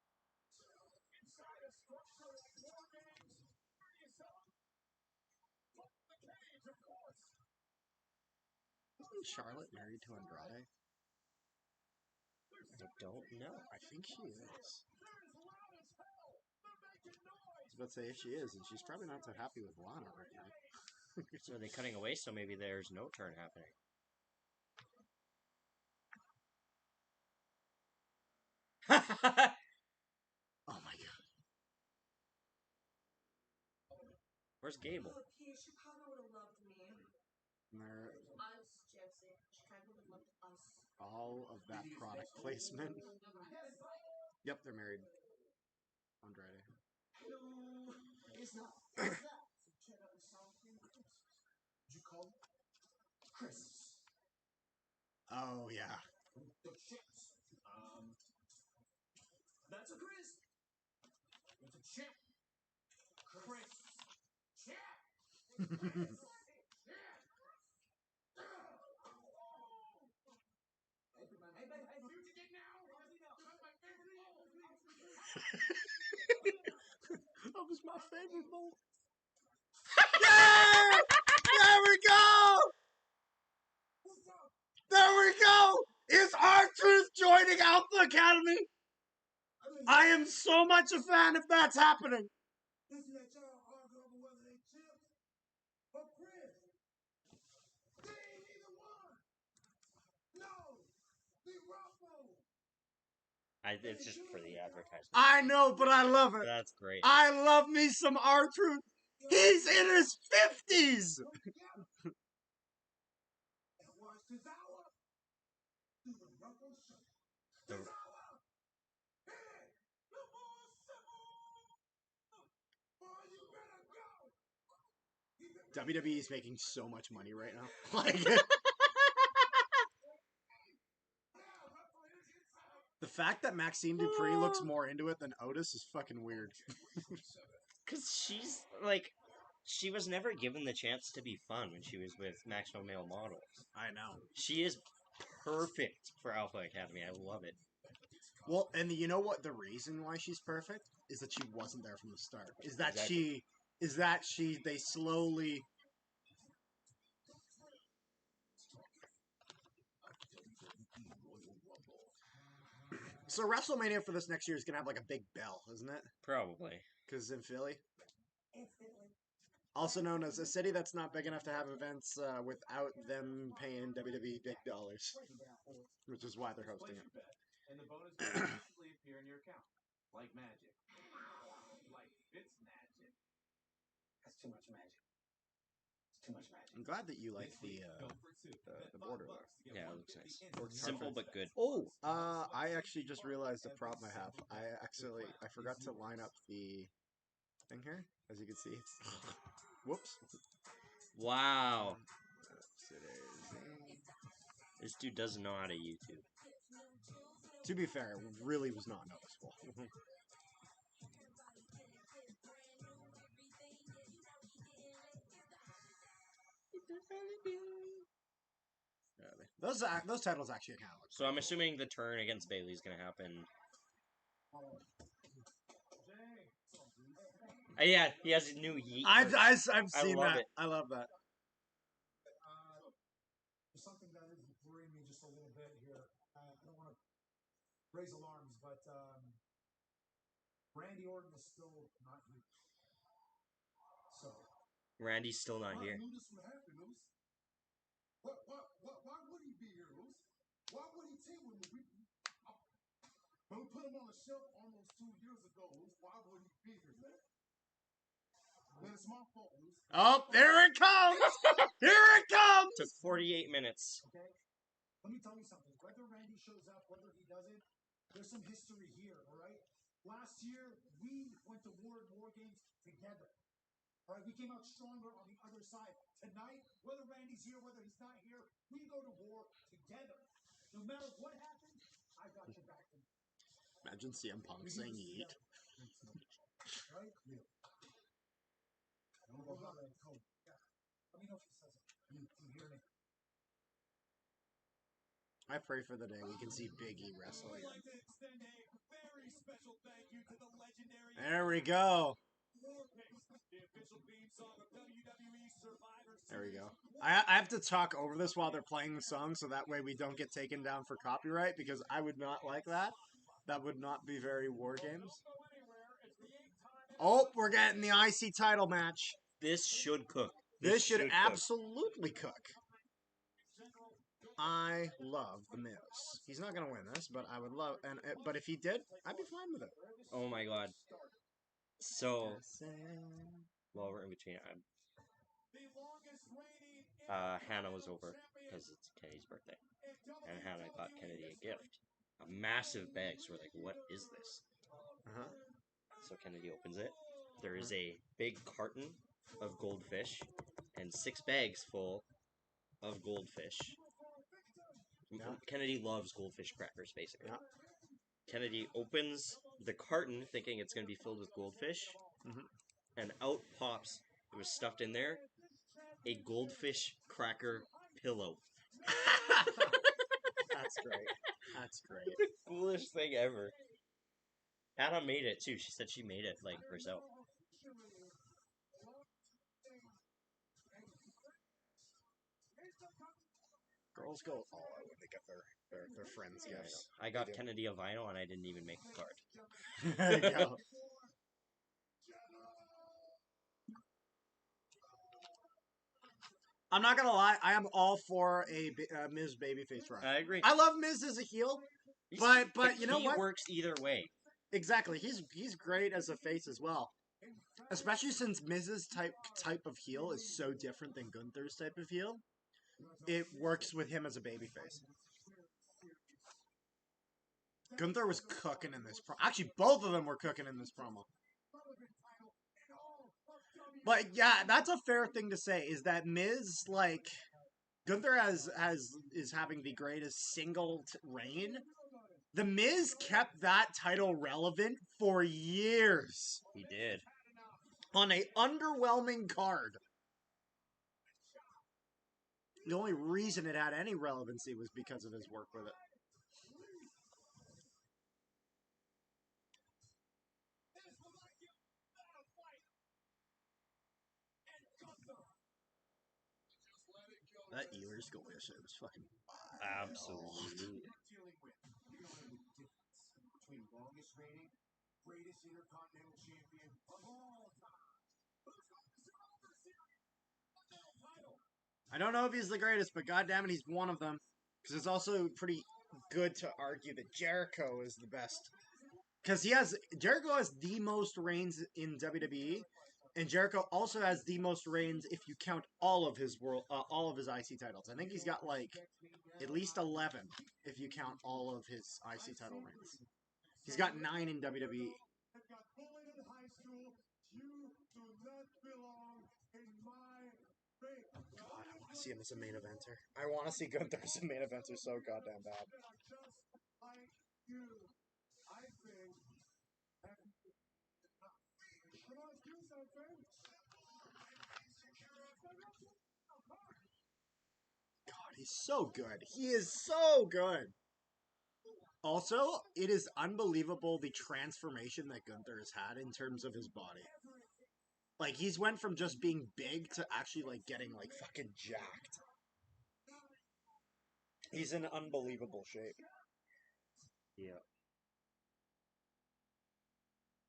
inside a structure like War Games, where do you sell them? From the cage, of course. Isn't Charlotte married to Andrade? I don't know. I think she is. I was about to say if she is, and she's probably not so happy with Lana right now. So are they cutting away? So maybe there's no turn happening. Oh my god. Where's Gable? Look, Chicago would have loved me. Us, Jesse. Chicago would have loved us. All of that product placement. Yep, they're married. Andrade. Hello. It's not. What's that? Some cheddar and sour cream crisps. Did you call them crisps? Oh, yeah. The chips. That's a crisp. It's a chip. Crisp. Chip. Hey, you to get now? That's my favorite bowl. That was my favorite bowl. Yeah! There we go! There we go! Is R-Truth joining Alpha Academy? I am so much a fan if that's happening. Listen that y'all argue over whether they chips or crisps. They ain't either one. No. The Ruffle. It's just for the advertisement. I know, but I love it. That's great. I love me some R-Truth. He's in his 50s. That was Tozawa. To the Ruffle show. The- Tozawa. Hey, no more simple. Boy, you better go. WWE is making so much money right now. Like, the fact that Maxine Dupree looks more into it than Otis is fucking weird. Because she's, like, she was never given the chance to be fun when she was with Maximum Male Models. I know. She is perfect for Alpha Academy. I love it. Well, and you know what? The reason why she's perfect is that she wasn't there from the start. They slowly. So WrestleMania for this next year is gonna have like a big bell, isn't it? Probably. Because in Philly, Instantly. also known as a city that's not big enough to have events without them paying WWE big dollars, which is why they're hosting it. And the bonus will instantly appear in your account. Like magic. Like it's magic. That's too much magic. It's too much magic. I'm glad that you like the border though. Yeah, it looks nice. Simple but good. Oh, I actually just realized a problem I have. I forgot to line up the thing here. As you can see, whoops. Wow. This dude doesn't know how to YouTube. To be fair, it really was not noticeable. Those titles actually kind of look. So I'm assuming the turn against Bailey is going to happen. Yeah, he has a new yeet. I've seen love that. it. I love that. There's something that is worrying me just a little bit here. I don't want to raise alarms, but Randy Orton is still not here. So Randy's still not here. I knew this would happen, Luce. Why would he be here, Luce? Why would he take with me? When we put him on the shelf almost 2 years ago, Luce, why would he be here, man? Man, it's my fault, Luce. Oh, there it comes! Here it comes! Took 48 minutes. Okay? Let me tell you something. Whether Randy shows up, whether he doesn't, there's some history here, all right? Last year, we went to war games together. All right, we came out stronger on the other side. Tonight, whether Randy's here, whether he's not here, we go to war together. No matter what happens, I got your back. Imagine CM Punk saying yeet. Right? Yeah. Let me know if he says it. You hear me? I pray for the day we can see Big E wrestle again. I'd like to extend a very special thank you to the legendary. There we go. The official theme song of WWE Survivor Series. There we go. I have to talk over this while they're playing the song so that way we don't get taken down for copyright because I would not like that. That would not be very War Games. Oh, we're getting the IC title match. This should cook. This should absolutely cook. I love The Miz. He's not gonna win this, but I would love. But if he did, I'd be fine with it. Oh my god. So Well, we're in between. Hannah was over because it's Kennedy's birthday, and Hannah got Kennedy a gift, a massive bag. So we're like, "What is this?" Uh-huh. So Kennedy opens it. There is a big carton of goldfish and 6 bags full of goldfish. Yeah. Kennedy loves goldfish crackers, basically. Yeah. Kennedy opens the carton thinking it's going to be filled with goldfish, Mhm. and out pops, it was stuffed in there, a goldfish cracker pillow. That's great. That's great. The coolest thing ever. Hannah made it too. She said she made it like herself. Girls go all out when they get their friends' gifts. I got They do. Kennedy a vinyl and I didn't even make the card. There you go. I'm not gonna lie, I am all for a Miz babyface run. I agree. I love Miz as a heel, but you know he what? works either way. Exactly, he's great as a face as well. Especially since Miz's type of heel is so different than Gunther's type of heel, it works with him as a babyface. Gunther was cooking in this promo. Actually, both of them were cooking in this promo. But yeah, that's a fair thing to say. Is that Miz like Gunther is having the greatest single reign? The Miz kept that title relevant for years He did. on a underwhelming card. The only reason it had any relevancy was because of his work with it. That Ehlers goal yesterday was fucking wild. Absolutely. Between longest reigning, greatest intercontinental champion of all time. I don't know if he's the greatest, but goddammit, he's one of them. Because it's also pretty good to argue that Jericho is the best. Because Jericho has the most reigns in WWE, and Jericho also has the most reigns if you count all of his IC titles. I think he's got like at least 11 if you count all of his IC title reigns. He's got 9 in WWE. God, I want to see him as a main eventer. I want to see Gunther as a main eventer so goddamn bad. God, he's so good. He is so good. Also, it is unbelievable the transformation that Gunther has had in terms of his body. Like, he's went from just being big to actually, like, getting, like, fucking jacked. He's in unbelievable shape. Yeah.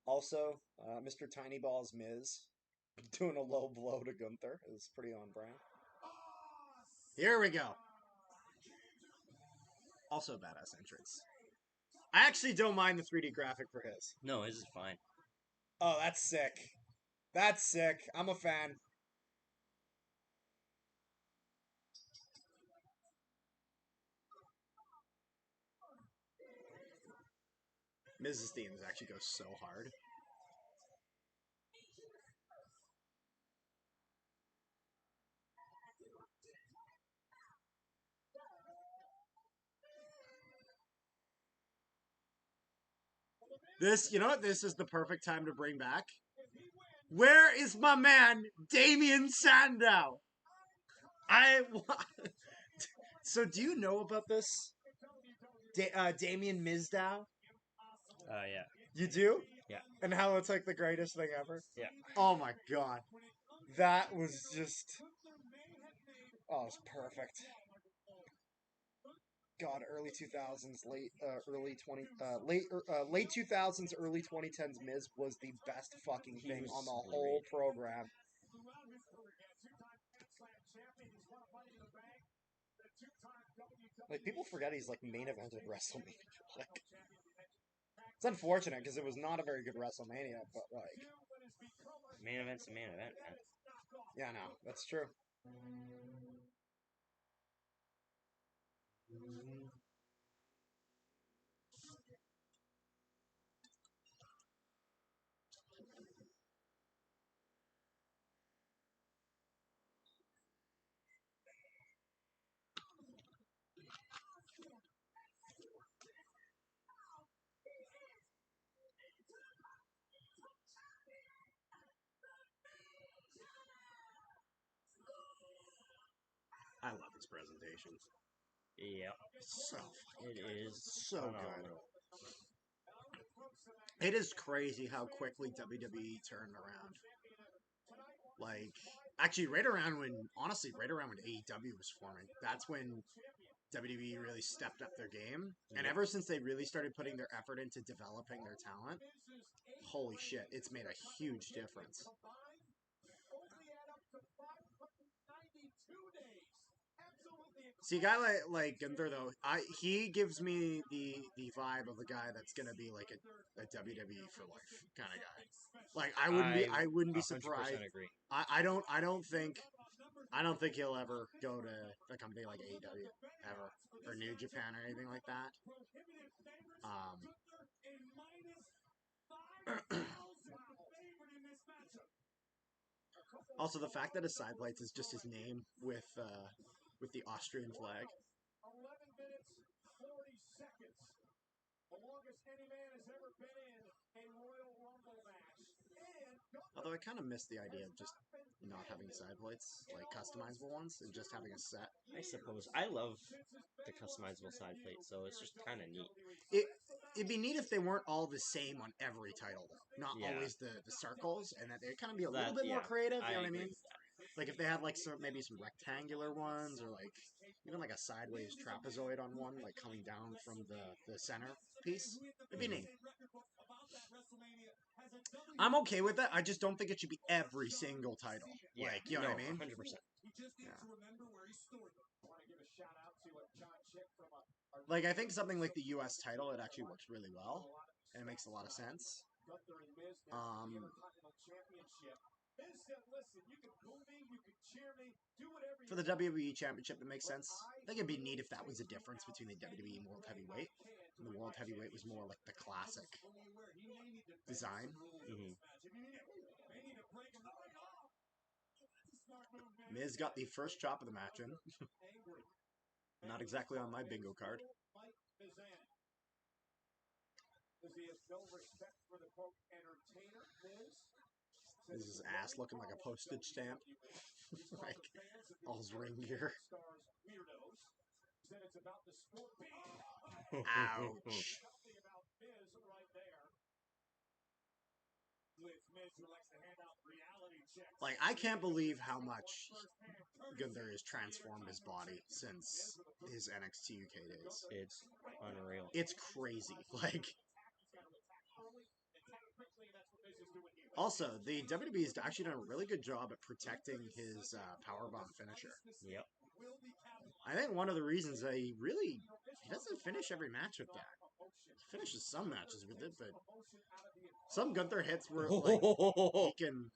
Also, Mr. Tiny Balls Miz doing a low blow to Gunther is pretty on brand. Here we go. Also badass entrance. I actually don't mind the 3D graphic for his. No, his is fine. Oh, that's sick. That's sick. I'm a fan. Miz's themes actually go so hard. This, you know what? This is the perfect time to bring back. Where is my man, Damien Sandow? So, do you know about this? Damien Mizdow? Yeah. You do? Yeah. And how it's like the greatest thing ever? Yeah. Oh my god. That was just... Oh, it's perfect. God, early 2000s, late 2000s, early 2010s Miz was the best fucking thing on the whole program. Like, people forget he's like main evented WrestleMania. Like, it's unfortunate because it was not a very good WrestleMania, but like, Main event's a main event, man. Yeah, no, that's true. I love his presentations. Yep. So It is so phenomenal. good. It is crazy how quickly WWE turned around. Like, actually, right around when AEW was forming, that's when WWE really stepped up their game. And Yep. ever since they really started putting their effort into developing their talent, holy shit, it's made a huge difference. See, a guy like Gunther though, he gives me the vibe of a guy that's gonna be like a WWE for life kind of guy. Like I wouldn't be 100% surprised. agree. I don't think he'll ever go to a company like AEW ever or New Japan or anything like that. Also, the fact that his side lights is just his name with the Austrian flag. 11 minutes, 40 seconds. The longest any man has ever been in a Royal Rumble match. Although I kind of miss the idea of just not having side plates, like customizable ones, and just having a set. I suppose. I love the customizable side plate, so it's just kind of neat. It'd be neat if they weren't all the same on every title, though. Not Yeah. always the circles, and that they'd kind of be a little bit more creative. You know what I mean? Like if they had like maybe some rectangular ones, or like even like a sideways trapezoid on one, like coming down from the center piece. It'd be neat. I'm okay with that. I just don't think it should be every single title. Yeah. Like, you know what I mean? 100%. Yeah. Like, I think something like the U.S. title, it actually works really well, and it makes a lot of sense. For the WWE Championship, it makes sense. I think it'd be neat if that was the difference between the WWE and World Heavyweight. And the World Heavyweight was more like the classic design. Mm-hmm. Miz got the first chop of the match in. Not exactly on my bingo card. This is ass looking like a postage stamp. Like, all his ring gear. Ouch. Like, I can't believe how much Gunther has transformed his body since his NXT UK days. It's unreal. It's crazy. Like, also, the WWE has actually done a really good job at protecting his powerbomb finisher. Yep. I think one of the reasons that he doesn't finish every match with that. He finishes some matches with it, but some Gunther hits were like he can.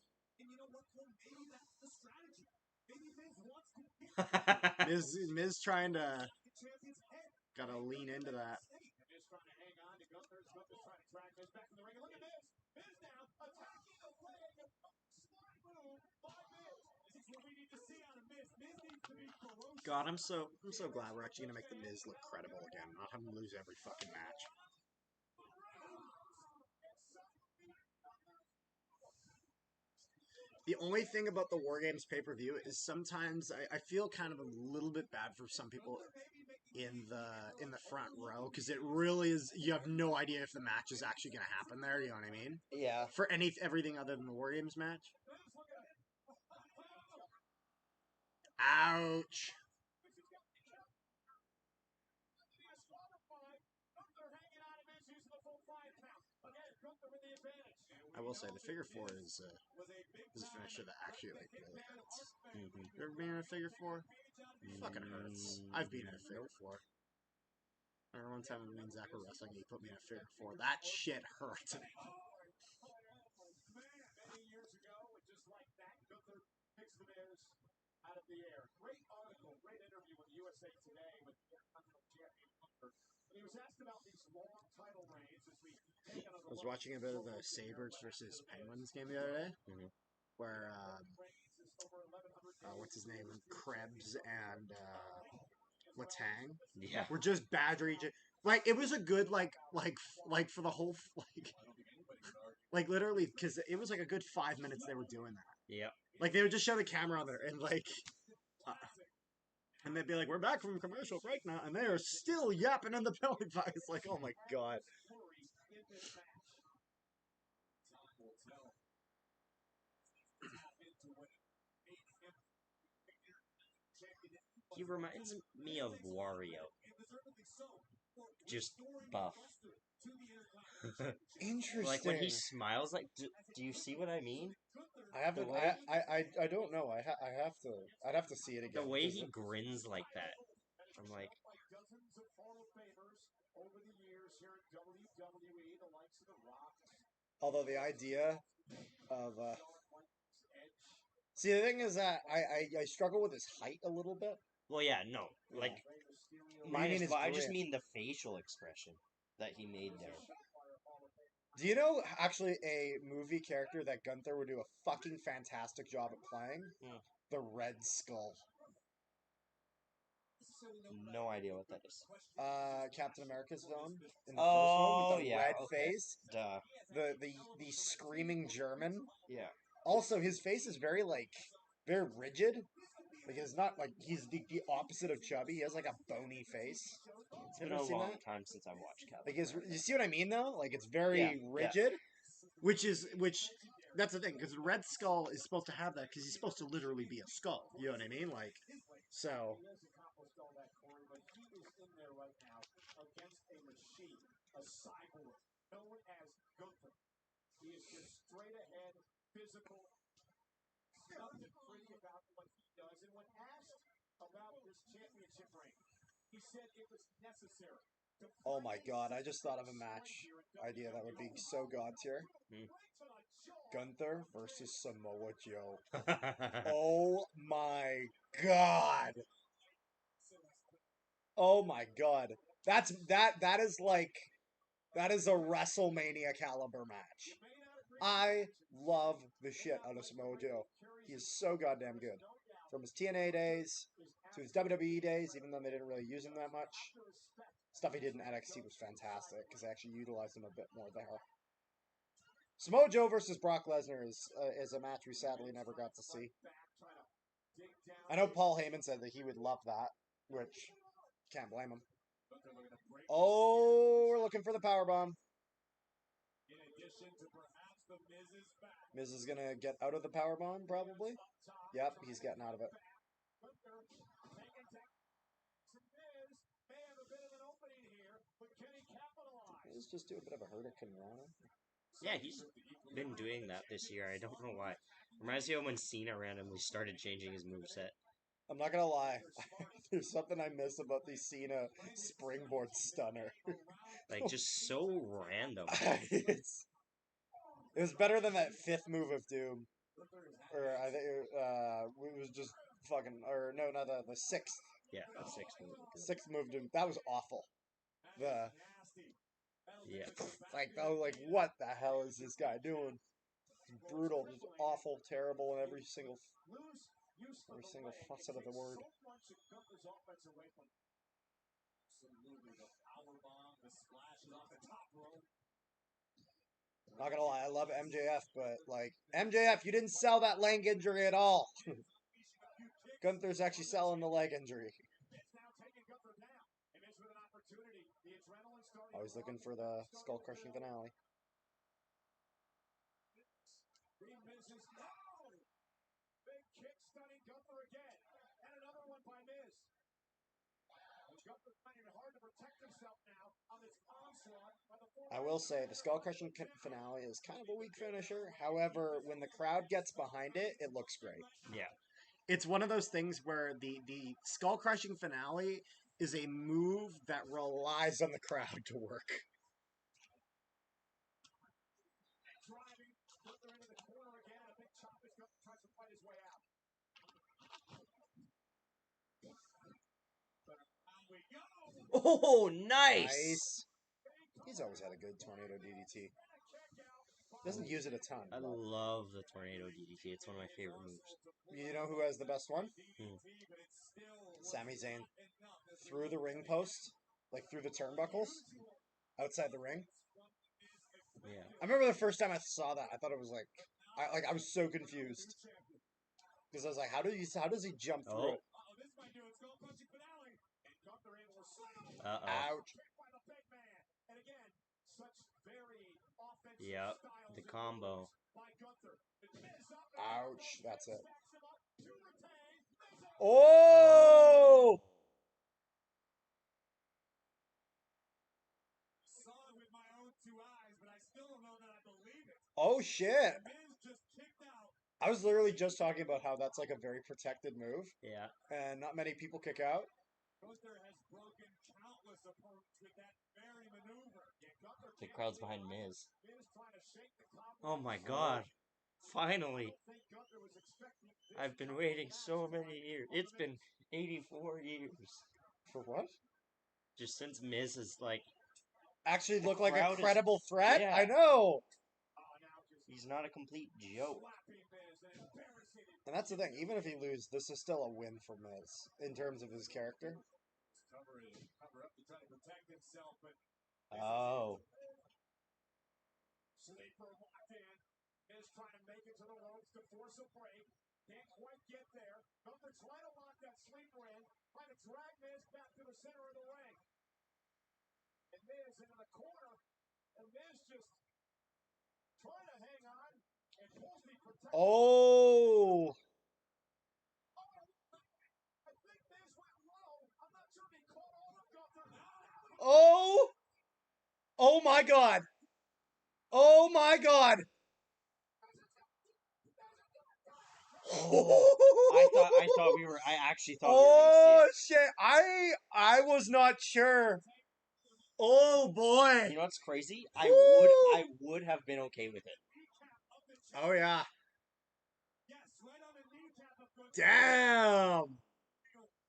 Miz trying to gotta lean into that. God, I'm so glad we're actually gonna make the Miz look credible again, not have him lose every fucking match. The only thing about the War Games pay-per-view is sometimes I feel kind of a little bit bad for some people in the front row because it really is, you have no idea if the match is actually going to happen there. You know what I mean? Yeah. For everything other than the War Games match. Ouch. I will say the figure four is a finisher that actually like really hurts. Mm-hmm. You ever been in a figure four? Fucking hurts. I've been in a figure four. I remember one time when me and Zach were wrestling, he put me in a figure four. That shit hurt. out of the air. Great article, great interview with USA Today with the Intercontinental Champion Gunther. And he was asked about these long title reigns as we take another I was look. watching a bit of the Sabres versus Penguins game the other day, where what's his name, Krebs and Letang, Yeah. were just badgering. Like it was a good like for the whole like literally because it was like a good 5 minutes they were doing that. Yep. Like they would just show the camera on there and like. And they'd be like, "We're back from commercial break now," and they are still yapping in the penalty box. It's like, oh my god. He reminds me of Wario. Just buff. Interesting. Like when he smiles, like, do you see what I mean? I haven't. I don't know. I have to. I'd have to see it again. The way he grins like that. I'm like, dozens of Hall of Famers over the years here at WWE, the likes of The Rock. Although the idea of see, the thing is that I struggle with his height a little bit. well, yeah, no, like, I just mean the facial expression that he made there. Do you know actually a movie character that Gunther would do a fucking fantastic job at playing? Hmm. The Red Skull. No idea what that is. Captain America's villain in the first one with the red face. Duh. The screaming German. Yeah. Also, his face is very very rigid. Like it's not like he's the opposite of chubby. He has like a bony face. It's been a long time since I've watched Captain. Like you see what I mean though? Like it's very rigid. Yeah. Which that's the thing, because the Red Skull is supposed to have that because he's supposed to literally be a skull. You know what I mean? Like, so. He has accomplished all that, Corey, but he is in there right now against a machine, a cyborg, known as Gunther. He is just straight ahead, physical, nothing pretty about what he does. And when asked about this championship reign, he said it was necessary. Oh my god, I just thought of a match idea that would be so god tier. Gunther versus Samoa Joe. Oh my god. Oh my god. That is a WrestleMania caliber match. I love the shit out of Samoa Joe. He is so goddamn good. From his TNA days to his WWE days, even though they didn't really use him that much. Stuff he did in NXT was fantastic because they actually utilized him a bit more there. Samoa Joe versus Brock Lesnar is a match we sadly never got to see. I know Paul Heyman said that he would love that, which can't blame him. Oh, we're looking for the powerbomb. Miz is gonna get out of the powerbomb, probably. Yep, he's getting out of it. Let's just do a bit of a Hurricane Rana. Yeah, he's been doing that this year. I don't know why. Reminds me of when Cena randomly started changing his moveset. I'm not gonna lie. There's something I miss about the Cena springboard stunner. Like, just so random. It was better than that fifth move of Doom. Or I think it was just fucking... Or no, not the sixth. Yeah, the sixth move. Sixth move Doom. That was awful. Yeah. Like what the hell is this guy doing? It's brutal, just awful, terrible in every single facet of the word. Not gonna lie, I love MJF, but like MJF, you didn't sell that leg injury at all. Gunther's actually selling the leg injury. Always looking for the skull crushing finale. Big kick stunning Gunther again. And another one by Miz. Gunther finding it hard to protect himself now on this onslaught by the I will say the skull crushing finale is kind of a weak finisher. However, when the crowd gets behind it, it looks great. Yeah. It's one of those things where the skull crushing finale is a move that relies on the crowd to work. Driving Gunther into the corner again. A big chop as Gunther tries to fight his way out. Oh, nice! He's always had a good tornado DDT. Doesn't use it a ton. I but- love the tornado DDT. It's one of my favorite moves. You know who has the best one? Hmm. Sami Zayn. Through the ring post, like through the turnbuckles, outside the ring. Yeah. I remember the first time I saw that, I thought it was like, I was so confused because I was like, how does he jump through Oh. it? Uh-oh. Ouch! Yep. The combo. Ouch! That's it. Oh! Saw it with my own 2 eyes, but I still don't know that I believe it. Oh shit! Miz just kicked out. I was literally just talking about how that's like a very protected move, Yeah. and not many people kick out. Gunther has broken countless opponents with that very maneuver. The crowd's behind Miz. Miz trying to shake the cobwebs. Oh my god. Finally. I think Gunther was expecting this. I've been waiting so many years. It's been 84 years. For what? Just since Miz is like, Actually The look like a crowd is- credible threat? Yeah. I know! he's not a complete joke. Slapping Miz and embarrassing him. And that's the thing, even if he loses, this is still a win for Miz, in terms of his character. Cover up to try to protect himself, but Oh. Sleeper locked in. Miz trying to make it to the ropes to force a break. Can't quite get there. Gunther trying to lock that sleeper in. Trying to drag Miz back to the center of the ring. And Miz into the corner. And Miz just trying to hang on. And pulls the protector. Oh! I think Miz went low. I'm not sure if he caught all of Gunther. Oh! Oh my god! Oh my god! I actually thought we were Oh gonna shit! I was not sure. Oh boy! see it. You know what's crazy? Woo! I would have been okay with it. Oh yeah! Yes, right on the kneecap of Gunther. Damn!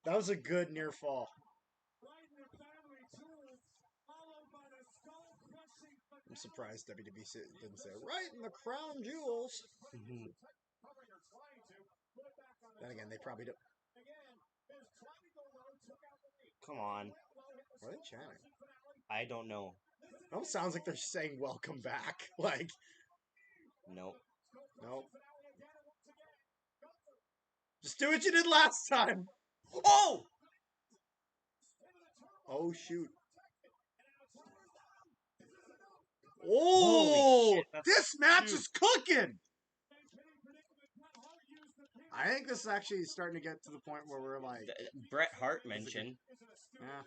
That was a good near fall. Right in the family jewels, followed by the skull-crushing. I'm surprised WWE didn't say right in the crown jewels. Covering or trying to put it back on the Then again, they probably don't. Again, Miz trying to go low, took out the lead. Come on. What are they chanting? I don't know. It almost sounds like they're saying "Welcome back." Like, Nope. no, just do what you did last time. Oh! Oh shoot! Oh! Holy shit, that's This match huge. is cooking. I think this is actually starting to get to the point where we're like, Bret Hart mentioned. yeah.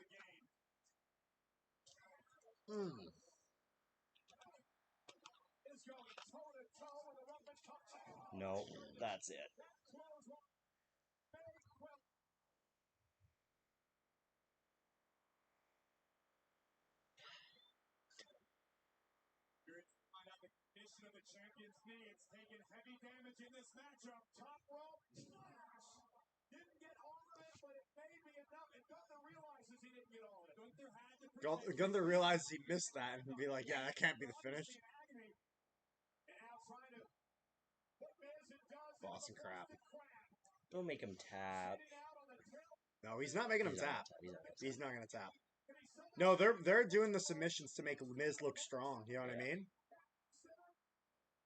Mm. No, that's it. Of the champion's knee, it's taken heavy damage in this matchup. Top rope splash. Didn't get all of it, but it may be enough. And Gunther realizes he didn't get all of it. Gunther had to protect Gunther realizes he missed that and be like, yeah, that can't be the finish. agony. And now trying to put Miz and does Boston crap. Don't make him tap. sitting out on the tail. No, he's not making him He's not tap. gonna tap. He's not gonna tap. No, they're doing the submissions to make Miz look strong. You know what I mean?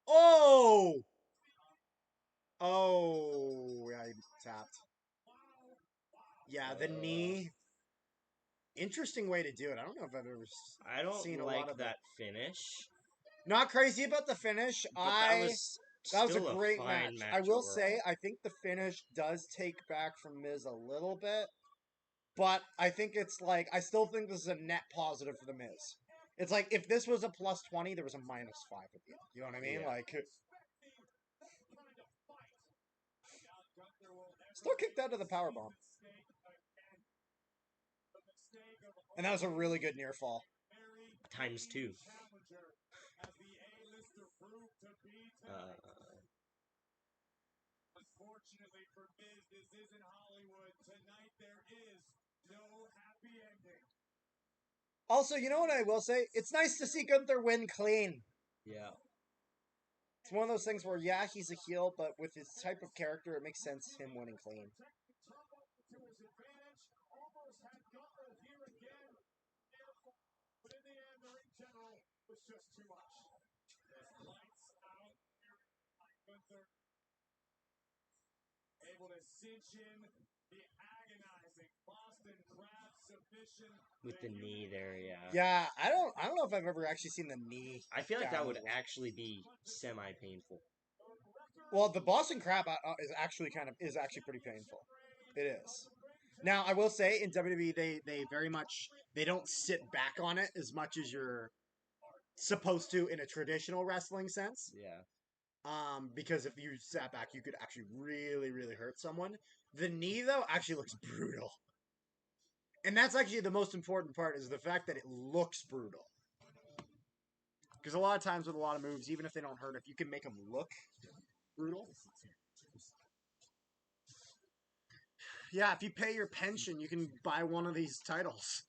Oh! Oh, yeah, he tapped. Yeah, the knee. Interesting way to do it. I don't know if I've ever I don't seen a lot like of that it. finish. Not crazy about the finish. But that was a great fine match. I will overall. say, I think the finish does take back from Miz a little bit. But I think it's like, I still think this is a net positive for the Miz. It's like, if this was a plus 20, there was a minus 5 at the end. You know what I mean? Yeah. Like, still kicked out of the powerbomb. And that was a really good near fall. Times 2. Unfortunately for Miz, this isn't Hollywood. Tonight there is no happy ending. Also, you know what I will say? It's nice to see Gunther win clean. Yeah. It's one of those things where, yeah, he's a heel, but with his type of character, it makes sense him winning clean. To his advantage, almost had Gunther here again. But in the end, the ring general was just too much. Lights out by Gunther. Able to cinch in the agonizing Boston Crab submission. With the knee there, yeah. Yeah, I don't know if I've ever actually seen the knee. I feel like down that would as well. actually be semi-painful. Well, the Boston Crab is actually pretty painful. It is. Now, I will say in WWE they very much they don't sit back on it as much as you're supposed to in a traditional wrestling sense. Yeah. Because if you sat back, you could actually really, really hurt someone. The knee, though, actually looks brutal. And that's actually the most important part, is the fact that it looks brutal. Because a lot of times with a lot of moves, even if they don't hurt, if you can make them look brutal. Yeah, if you pay your pension, you can buy one of these titles.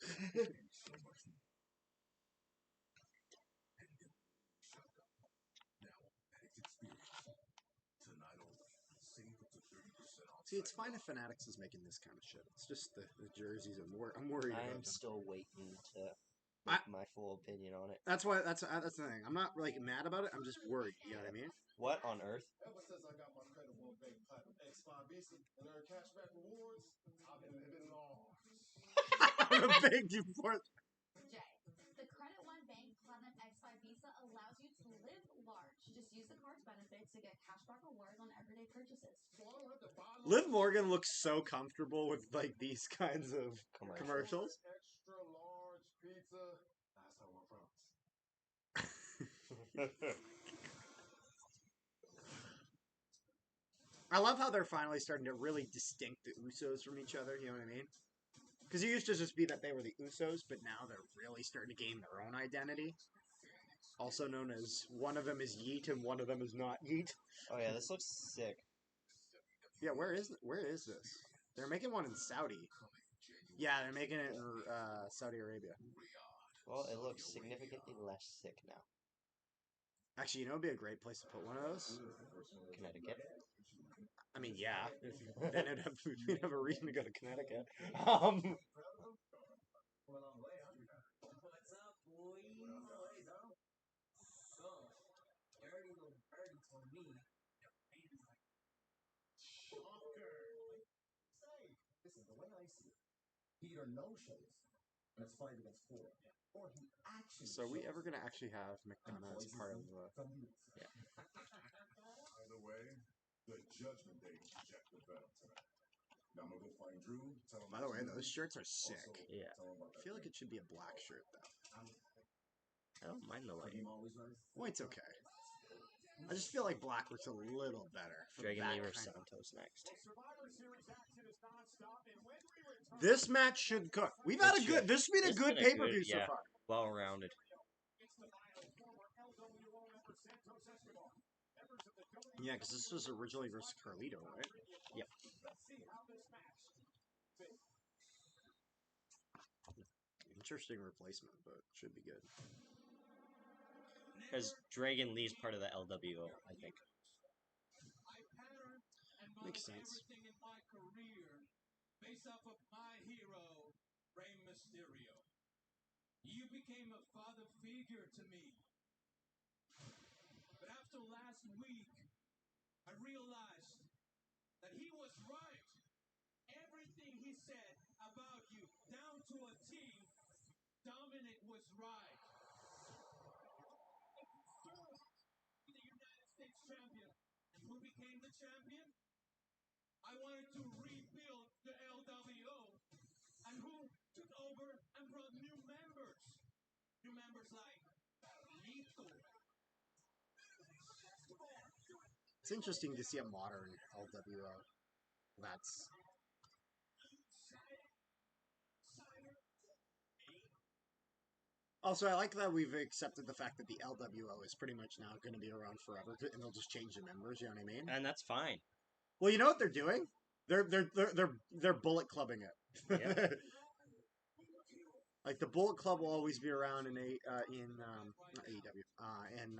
See, it's fine if Fanatics is making this kind of shit. It's just the jerseys. I'm worried about I'm them. still waiting to make my full opinion on it. That's why. That's the thing. I'm not like mad about it. I'm just worried. You know what I mean? What on earth? Ever since I got my credible bank platinum X5 Visa and earned cashback rewards, I've been living large. I'm a big for Jay, the Credit One Bank Platinum X5 Visa allows you to live large. Just use the card's benefits to get cashback rewards on everyday purchases. So I don't have to buy Liv Morgan looks so comfortable with like these kinds of commercials. extra large pizza. That's how I promise. I love how they're finally starting to really distinct the Usos from each other. You know what I mean? Because it used to just be that they were the Usos, but now they're really starting to gain their own identity. Also known as one of them is Yeet and one of them is not Yeet. Oh yeah, this looks sick. Yeah, where is this? They're making one in Saudi. Yeah, they're making it in Saudi Arabia. Well, it looks significantly less sick now. Actually, you know, it'd be a great place to put one of those. Connecticut. I mean, yeah. Then we'd have a reason to go to Connecticut. What's up, boys? So, dirty little birdie told me your pain is like Shocker. Say, listen, the way I see it, he either no shows and it's 5 against 4, or he actually. So, are we shows ever gonna actually have McDonough as part of the? Yeah. Either way, the Judgment Day project the battle tonight. Now I'm gonna go find Drew. Tell him. By the way, those shirts are sick. Yeah. I feel like it should be a black shirt though. I don't mind the white. White's okay. I just feel like black looks a little better. Dragon Lee versus Santos next. This match should cook. We've had a good. This has been a good pay-per-view so far. Well-rounded. Yeah, because this was originally versus Carlito, right? Yep. Interesting replacement, but should be good. Because Dragon Lee's part of the LWO, I think. Makes sense. everything in my career based off of my hero, Rey Mysterio. You became a father figure to me. But after last week, I realized that he was right. Everything he said about you, down to a T, Dominic was right. The United States champion. And who became the champion? I wanted to rebuild the LWO. And who took over and brought new members? New members like Lito. It's interesting to see a modern LWO. That's also, I like that we've accepted the fact that the LWO is pretty much now going to be around forever, and they'll just change the members. You know what I mean? And that's fine. Well, you know what they're doing? They're bullet clubbing it. Yeah. Like the Bullet Club will always be around in not AEW, in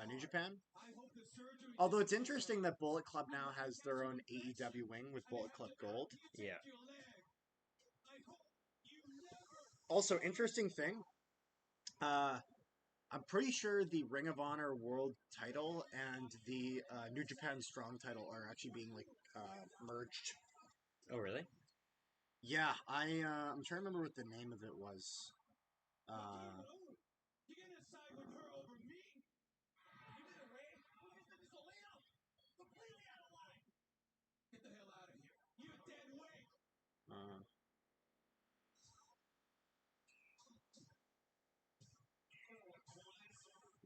New Japan. Although it's interesting that Bullet Club now has their own AEW wing with Bullet Club Gold. Yeah. Also, interesting thing. I'm pretty sure the Ring of Honor World Title and the New Japan Strong Title are actually being merged. Oh, really? Yeah, I'm trying to remember what the name of it was. You're gonna side with her over me? Give it away? It's a layup. Completely out of line. Get the hell out of here. You're dead weight.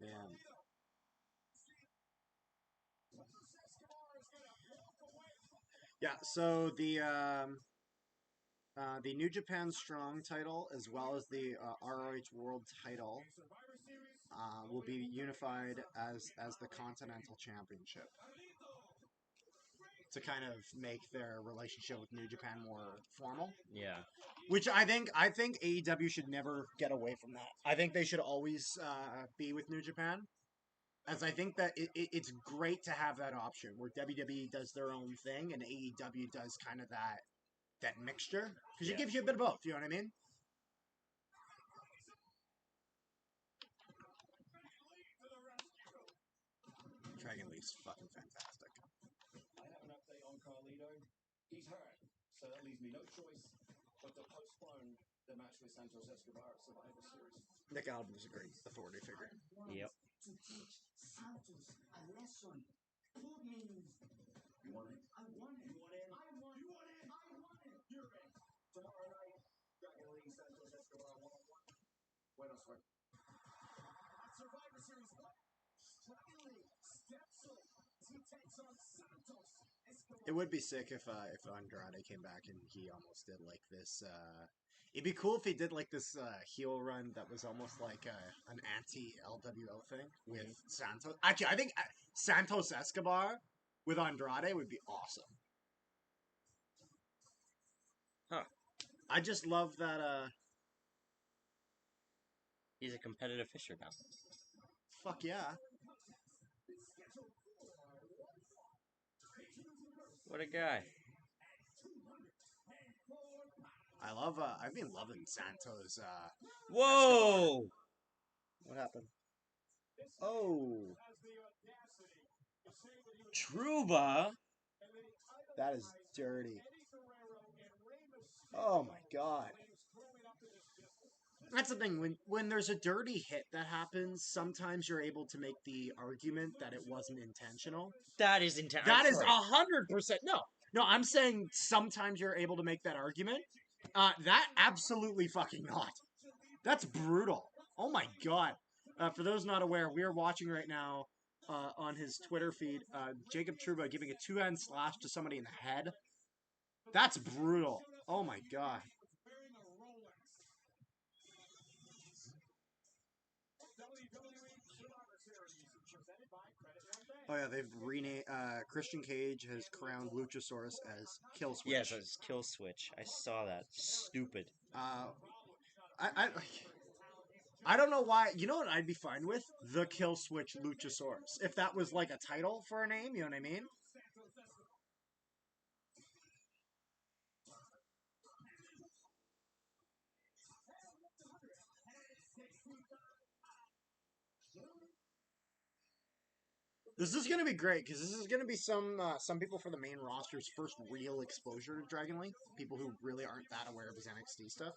Yeah. Yeah, so the New Japan Strong title as well as the ROH World title will be unified as the Continental Championship to kind of make their relationship with New Japan more formal. Yeah. Which I think AEW should never get away from that. I think they should always be with New Japan. As I think that it's great to have that option where WWE does their own thing and AEW does kind of that mixture. Because it gives you a bit of both, you know what I mean? Dragon Lee's fucking fantastic. I have an update on Carlito. He's hurt, so that leaves me no choice but to postpone the match with Santos Escobar at Survivor Series. Nick Aldis is a great authority figure. Yep. To teach Santos a lesson. Food means. You want it? I want it. You want in? I want it. You want in? I want it. You're in. Tomorrow night, Dragon Lee Santos Escobar 1-on-1. Buena suerte. At Survivor Series 1, Dragon Lee steps up as he takes on Santos Escobar. It would be sick if Andrade came back and he almost did like this. It'd be cool if he did like this heel run that was almost like an anti-LWO thing with Santos. Actually, I think Santos Escobar with Andrade would be awesome. Huh. I just love that. He's a competitive fisher now. Fuck yeah. What a guy. I love. I've been loving Santos. Whoa! What happened? Oh, Truba? that is dirty. Oh my god. That's the thing. When there's a dirty hit that happens, sometimes you're able to make the argument that it wasn't intentional. That is intense. That is 100%. No, I'm saying sometimes you're able to make that argument. That absolutely fucking not. That's brutal. Oh my god. For those not aware, we are watching right now on his Twitter feed Jacob Truba giving a two-hand slash to somebody in the head. That's brutal. Oh my god. Oh yeah, they've renamed Christian Cage has crowned Luchasaurus as Kill Switch. Yes, it's Kill Switch. I saw that. Stupid. I don't know why. You know what I'd be fine with? The Kill Switch Luchasaurus. If that was like a title for a name, you know what I mean? This is gonna be great because this is gonna be some people for the main roster's first real exposure to Dragon Lee. People who really aren't that aware of his NXT stuff.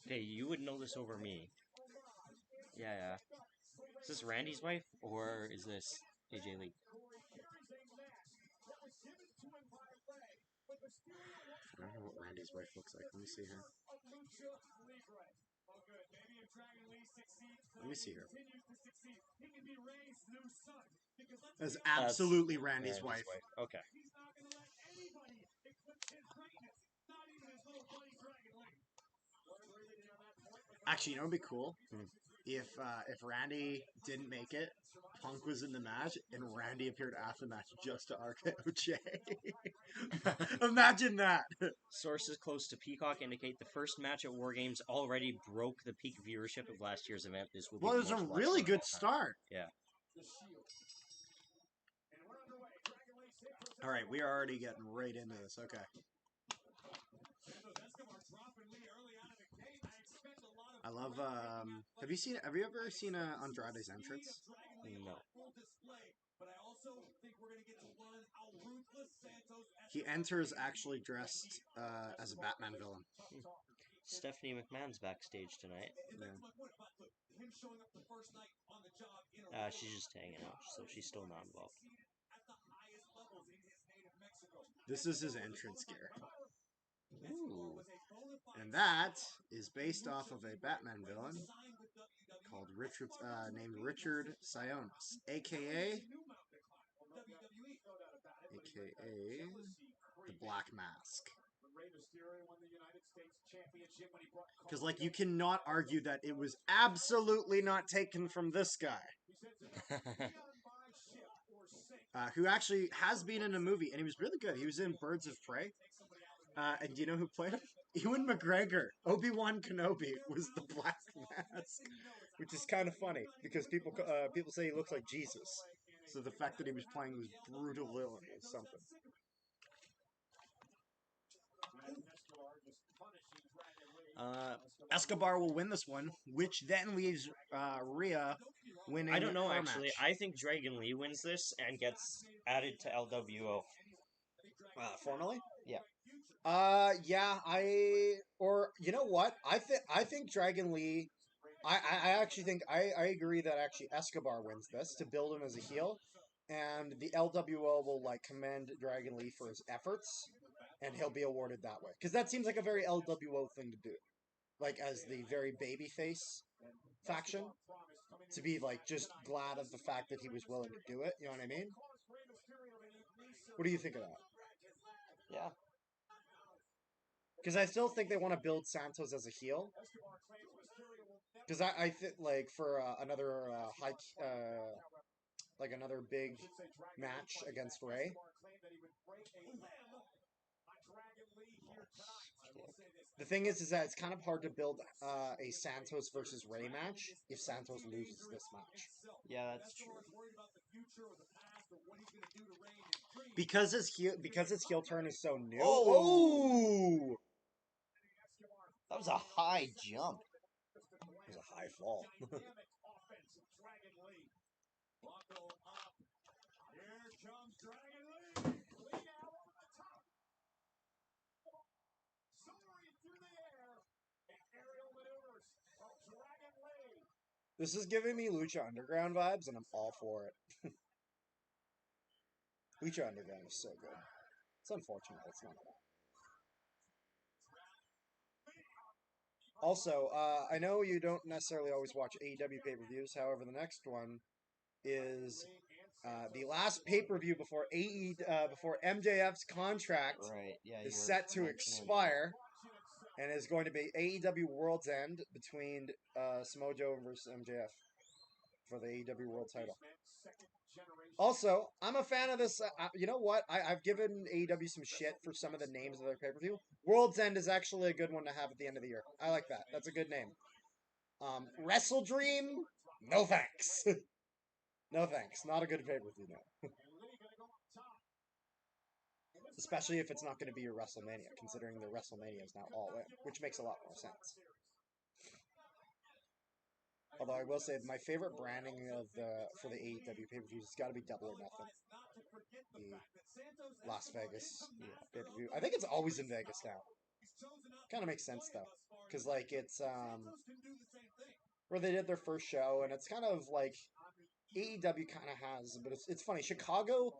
Okay, you would know this over me. Yeah. Is this Randy's wife or is this AJ Lee? I don't know what Randy's wife looks like. Let me see her. Let me see her. That's absolutely Randy's wife. Okay. Actually, you know what would be cool? if Randy didn't make it, Punk was in the match, and Randy appeared after the match just to RKO Jay. Imagine that. Sources close to Peacock indicate the first match at War Games already broke the peak viewership of last year's event. This will be Well, it was the a most watched really show of good all time. start. Yeah. All right, we are already getting right into this. Okay. I love. Have you ever seen Andrade's entrance? No. He enters actually dressed as a Batman villain. Stephanie McMahon's backstage tonight. She's just hanging out, so she's still not involved. This is his entrance gear. Ooh. And that is based off of a Batman villain called named Richard Sionis, aka the Black Mask. Because, like, you cannot argue that it was absolutely not taken from this guy. Who actually has been in a movie, and he was really good. He was in Birds of Prey. And do you know who played him? Ewan McGregor. Obi-Wan Kenobi was the Black Mask. Which is kind of funny, because people say he looks like Jesus. So the fact that he was playing this brutal villain is something. Escobar will win this one, which then leaves Rhea winning. I don't know, her actually. match. I think Dragon Lee wins this and gets added to LWO. Formally? Yeah. Yeah, you know what? I think Dragon Lee. I actually think I agree that actually Escobar wins this to build him as a heel, and the LWO will like commend Dragon Lee for his efforts, and he'll be awarded that way because that seems like a very LWO thing to do, like as the very babyface faction, to be like just glad of the fact that he was willing to do it. You know what I mean? What do you think of that? Yeah. Because I still think they want to build Santos as a heel. Because I think like for another another big match against Ray. The thing is that it's kind of hard to build a Santos versus Ray match if Santos loses this match. Yeah, that's true. Because his heel turn is so new. Oh! That was a high jump. It was a high fall. This is giving me Lucha Underground vibes, and I'm all for it. Lucha Underground is so good. It's unfortunate it's not. Also, I know you don't necessarily always watch AEW pay-per-views. However, the next one is the last pay-per-view before before MJF's contract is set to expire, and is going to be AEW World's End between Samoa Joe versus MJF for the AEW World title. Also, I'm a fan of this. You know what? I've given AEW some shit for some of the names of their pay-per-view. World's End is actually a good one to have at the end of the year. I like that. That's a good name. Wrestle Dream? No thanks. No thanks. Not a good pay-per-view now. Especially if it's not going to be your WrestleMania, considering the WrestleMania is now all in, which makes a lot more sense. Although I will say my favorite branding for the AEW pay-per-views has got to be Double or Nothing. The Las Vegas pay-per-view. I think it's always in Vegas now. Kind of makes sense though, because like it's where they did their first show, and it's kind of like AEW kind of has, but it's funny. Chicago.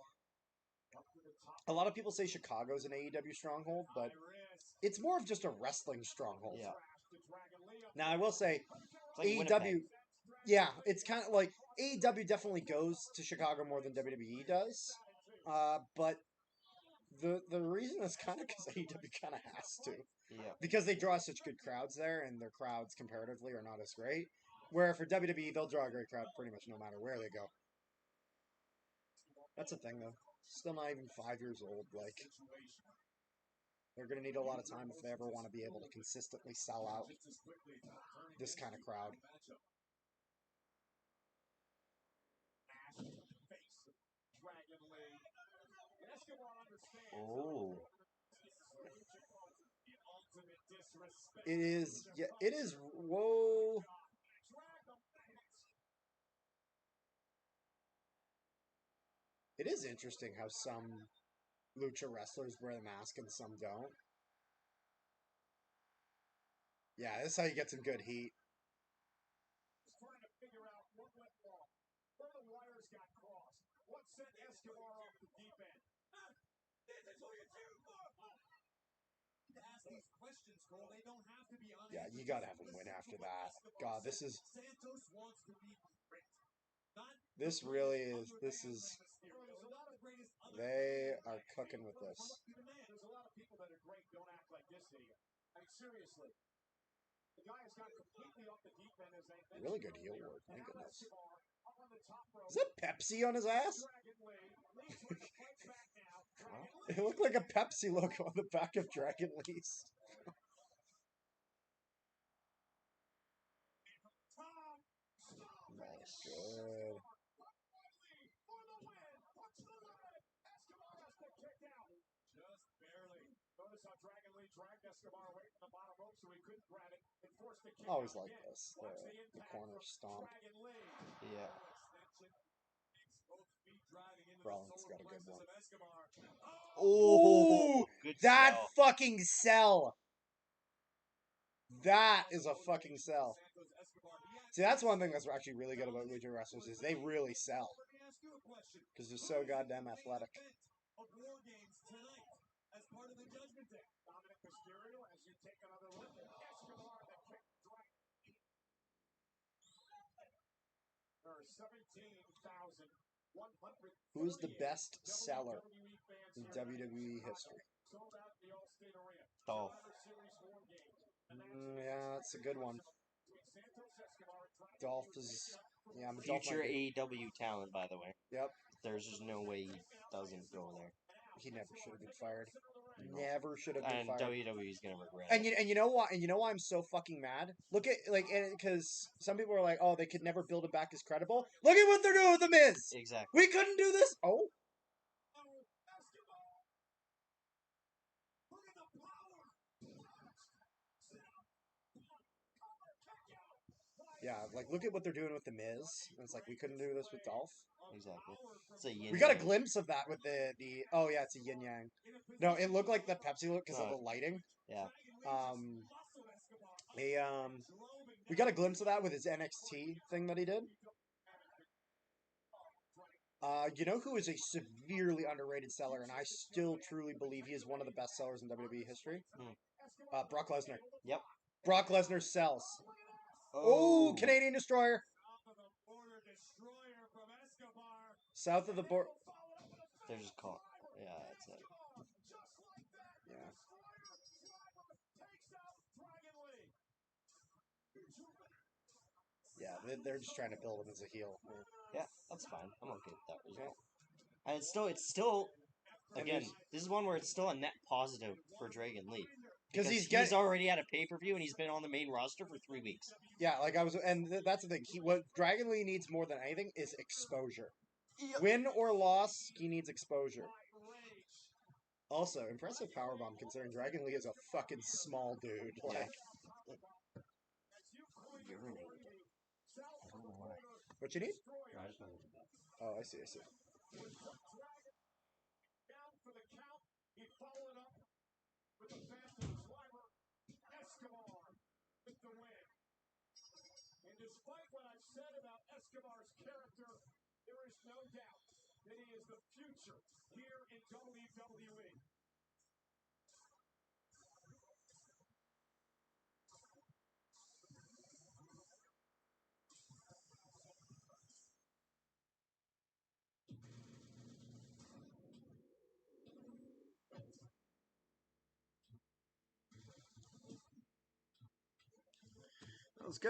A lot of people say Chicago's an AEW stronghold, but it's more of just a wrestling stronghold. Yeah. Now, I will say, like AEW, Winnipeg. Yeah, it's kind of like, AEW definitely goes to Chicago more than WWE does, but the reason is kind of because AEW kind of has to. Yeah. Because they draw such good crowds there, and their crowds comparatively are not as great. Where for WWE, they'll draw a great crowd pretty much no matter where they go. That's the thing, though. Still not even 5 years old. Like, they're going to need a lot of time if they ever want to be able to consistently sell out this kind of crowd. Oh. It is, yeah, it is, whoa. It is interesting how some lucha wrestlers wear the mask and some don't. Yeah, this is how you get some good heat. Trying to figure out what went wrong. Where the wires got crossed. What sent Escobar off the deep end? This is who you're cheering for! To ask these questions, Cole, they don't have to be honest. Yeah, you gotta have him win after that. God, this is... Santos wants to be great. This really is... This is... They are cooking with this. There's a lot of people that are great don't act like this here. I mean, seriously. The guy has gone completely off the deep end as they... Really good heel work, my goodness. Is that Pepsi on his ass? It looked like a Pepsi logo on the back of Dragon Lee's. Nice. Good. Just barely. Notice how Dragon Lee dragged Escobar away from the bottom rope so he couldn't grab it and forced the kick. Always like this. The corner stomp. Yeah. Rollins got a good one. Oh, good that sell. fucking sell. That is a fucking sell. See, that's one thing that's actually really good about lucha wrestlers is they really sell. Because they're so goddamn athletic. As part of the Judgment Day. Dominic Mysterio, as you take another look at Escobar, the kick strike. There are 17,100. Who's the best seller in WWE history? Dolph. Yeah, that's a good one. Dolph is... Yeah, I'm a Future Dolph AEW talent, by the way. Yep. There's just no way he doesn't go there. He never should have been fired. Never should have been And fired. WWE's gonna regret And it. you know why? And you know why I'm so fucking mad? Look at because some people are like, oh, they could never build him back as credible. Look at what they're doing with the Miz. Exactly. We couldn't do this. Oh. Yeah, like look at what they're doing with the Miz. And it's like we couldn't do this with Dolph. Exactly. It's a yin We got a yang. glimpse of that with the oh yeah, it's a yin yang. No, it looked like the Pepsi look because of the lighting. Yeah. We got a glimpse of that with his NXT thing that he did. You know who is a severely underrated seller, and I still truly believe he is one of the best sellers in WWE history? Brock Lesnar. Yep. Brock Lesnar sells. Oh, Canadian Destroyer. South of the border. They're just caught. Yeah, that's it. Yeah. Yeah, they're just trying to build him as a heel. Yeah, that's fine. I'm okay with that result. And it's still. Again, this is one where it's still a net positive for Dragon Lee. Because he's already at a pay-per-view and he's been on the main roster for 3 weeks. Yeah, that's the thing. What Dragon Lee needs more than anything is exposure. Yep. Win or loss, he needs exposure. Also, impressive powerbomb considering Dragon Lee is a fucking small dude. Like, I don't know why. What you need? No, I just wanted to Oh, I see. Down for the count. He followed up with the Phantom Slimer. Escobar with the win. And despite what I've said about Escobar's character, there is no doubt that he is the future here in WWE.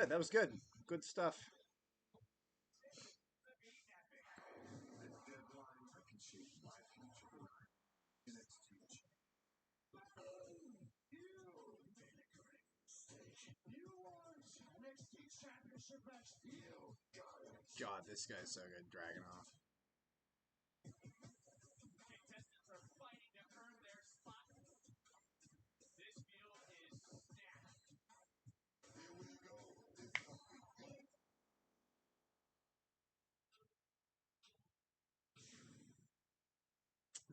That was good. Good stuff. God, this guy's so good, dragging off. Contestants are fighting to earn their spot. This field is stacked.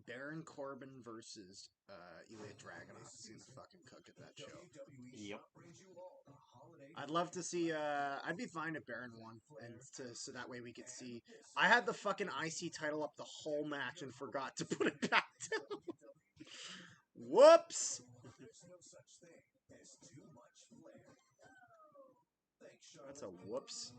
Baron Corbin versus Ilya Dragunov. Seems fucking cook at that show. Yep. I'd love to see. I'd be fine if Baron won, and so that way we could see. I had the fucking IC title up the whole match and forgot to put it back down. Whoops. That's a whoops.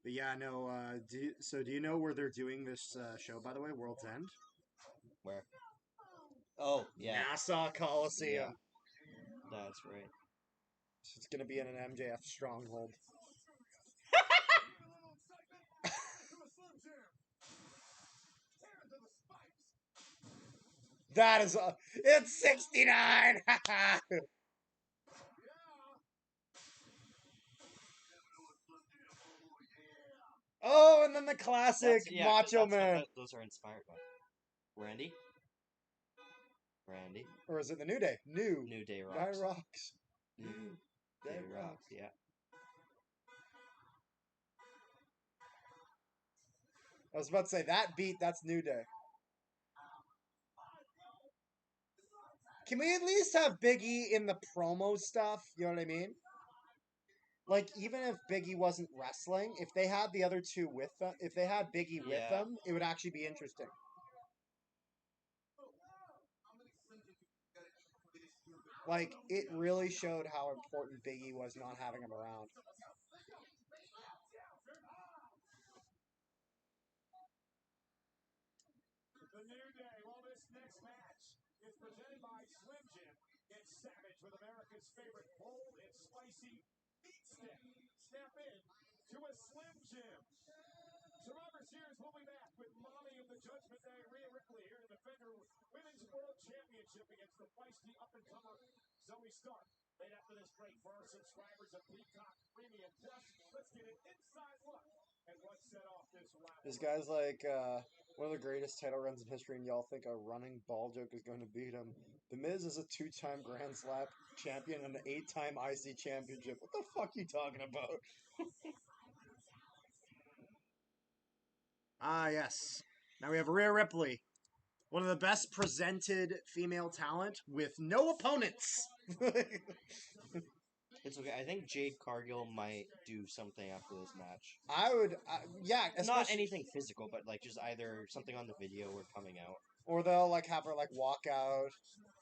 But yeah, no. Do you know where they're doing this show? By the way, World's End. Where? Oh, yeah. Nassau Coliseum. That's right. So it's gonna be in an MJF stronghold. That is it's 69. Oh, and then the classic Macho Man. Those are inspired by Randy. Or is it the New Day? New Day Rocks. Guy Rocks. New Day Rocks. Yeah. I was about to say that beat. That's New Day. Can we at least have Big E in the promo stuff? You know what I mean? Like, even if Big E wasn't wrestling, if they had the other two with them, if they had Big E with them, it would actually be interesting. Like, it really showed how important Big E was not having him around. The New Day. Well, this next match is presented by Slim Jim. Get savage with America's favorite bold and spicy meat stick. Step in to a Slim Jim. Survivor Series will be back with Mommy of the Judgment Day, Rhea Ripley, here to defend her Women's World Championship against the feisty up-and-comer Zoey Stark. Right after this break for our subscribers of Peacock Premium Plus, let's get an inside look at what set off this rivalry. This guy's like one of the greatest title runs in history, and y'all think a running ball joke is going to beat him. The Miz is a 2-time Grand Slam champion and an 8-time IC championship. What the fuck are you talking about? Ah, yes. Now we have Rhea Ripley, one of the best presented female talent with no opponents. It's okay. I think Jade Cargill might do something after this match. I would, yeah. Not anything physical, but like just either something on the video or coming out. Or they'll like have her like walk out,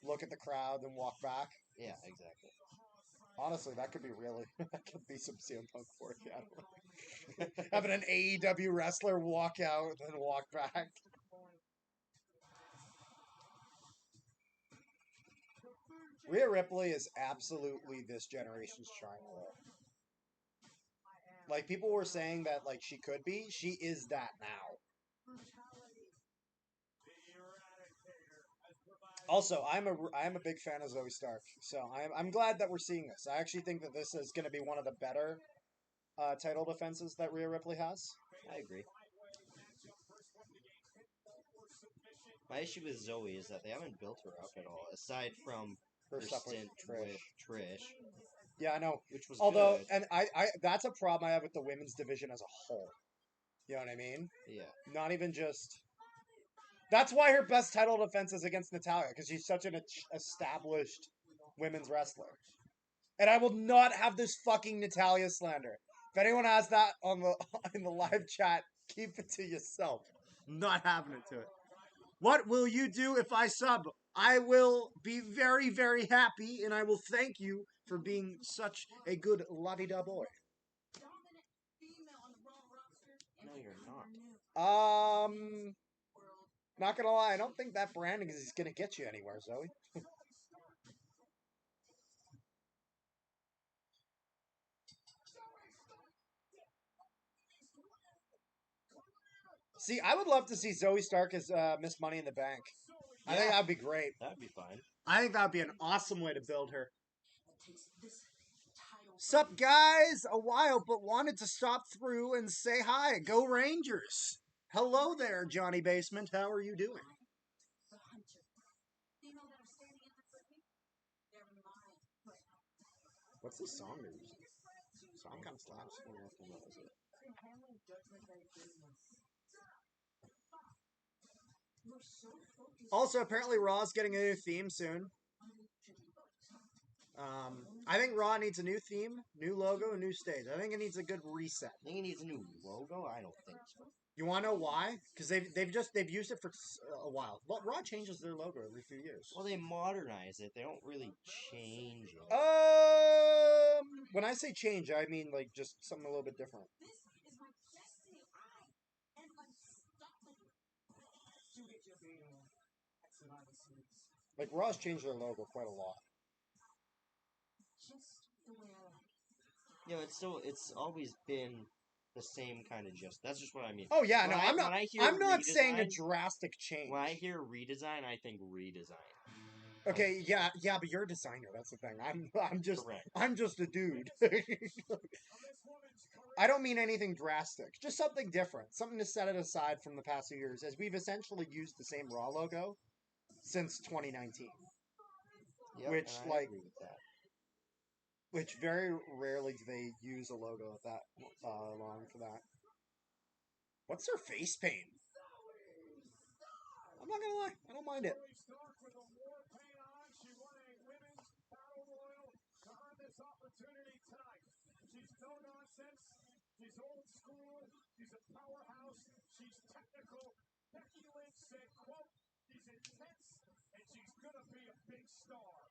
look at the crowd, then walk back. Yeah, exactly. Honestly, that could be really, that could be some CM Punk for you. Having an AEW wrestler walk out and walk back. Rhea Ripley is absolutely this generation's China. Like, people were saying that, like, she could be. She is that now. Also, I am a big fan of Zoey Stark, so I'm glad that we're seeing this. I actually think that this is going to be one of the better title defenses that Rhea Ripley has. I agree. My issue with Zoey is that they haven't built her up at all, aside from her stint with Trish. Yeah, I know. Which was good. And I that's a problem I have with the women's division as a whole. You know what I mean? Yeah. Not even just. That's why her best title defense is against Natalya, because she's such an established women's wrestler. And I will not have this fucking Natalya slander. If anyone has that on the in the live chat, keep it to yourself. I'm not having it to it. What will you do if I sub? I will be very, very happy, and I will thank you for being such a good la-di-da boy. No, you're not. Not gonna lie, I don't think that branding is gonna get you anywhere, Zoe. See, I would love to see Zoe Stark as Miss Money in the Bank. I think that'd be great. That'd be fine. I think that'd be an awesome way to build her. Sup, guys? A while, but wanted to stop through and say hi. Go Rangers! Hello there, Johnny Basement. How are you doing? What's the song they're using? Song kind of slaps. Also, apparently Raw's getting a new theme soon. I think Raw needs a new theme, new logo, a new stage. I think it needs a good reset. I think it needs a new logo. I don't think so. You want to know why? Because they've used it for a while. But Raw changes their logo every few years. Well, they modernize it. They don't really change it. When I say change, I mean like just something a little bit different. Like Raw's changed their logo quite a lot. Yeah, it's always been the same kind of gist. That's just what I mean. Oh yeah, no, I'm not. I'm not saying a redesign, drastic change. When I hear redesign, I think redesign. Okay, yeah, but you're a designer. That's the thing. Correct. I'm just a dude. I don't mean anything drastic. Just something different. Something to set it aside from the past few years, as we've essentially used the same Raw logo since 2019. Yep, Which and I like, agree with that. which very rarely do they use a logo that long for that. What's her face paint? I'm not gonna lie, I don't mind it. She's no nonsense. She's old school. She's a powerhouse. She's technical. Becky Lynch said, quote, she's intense and she's going to be a big star.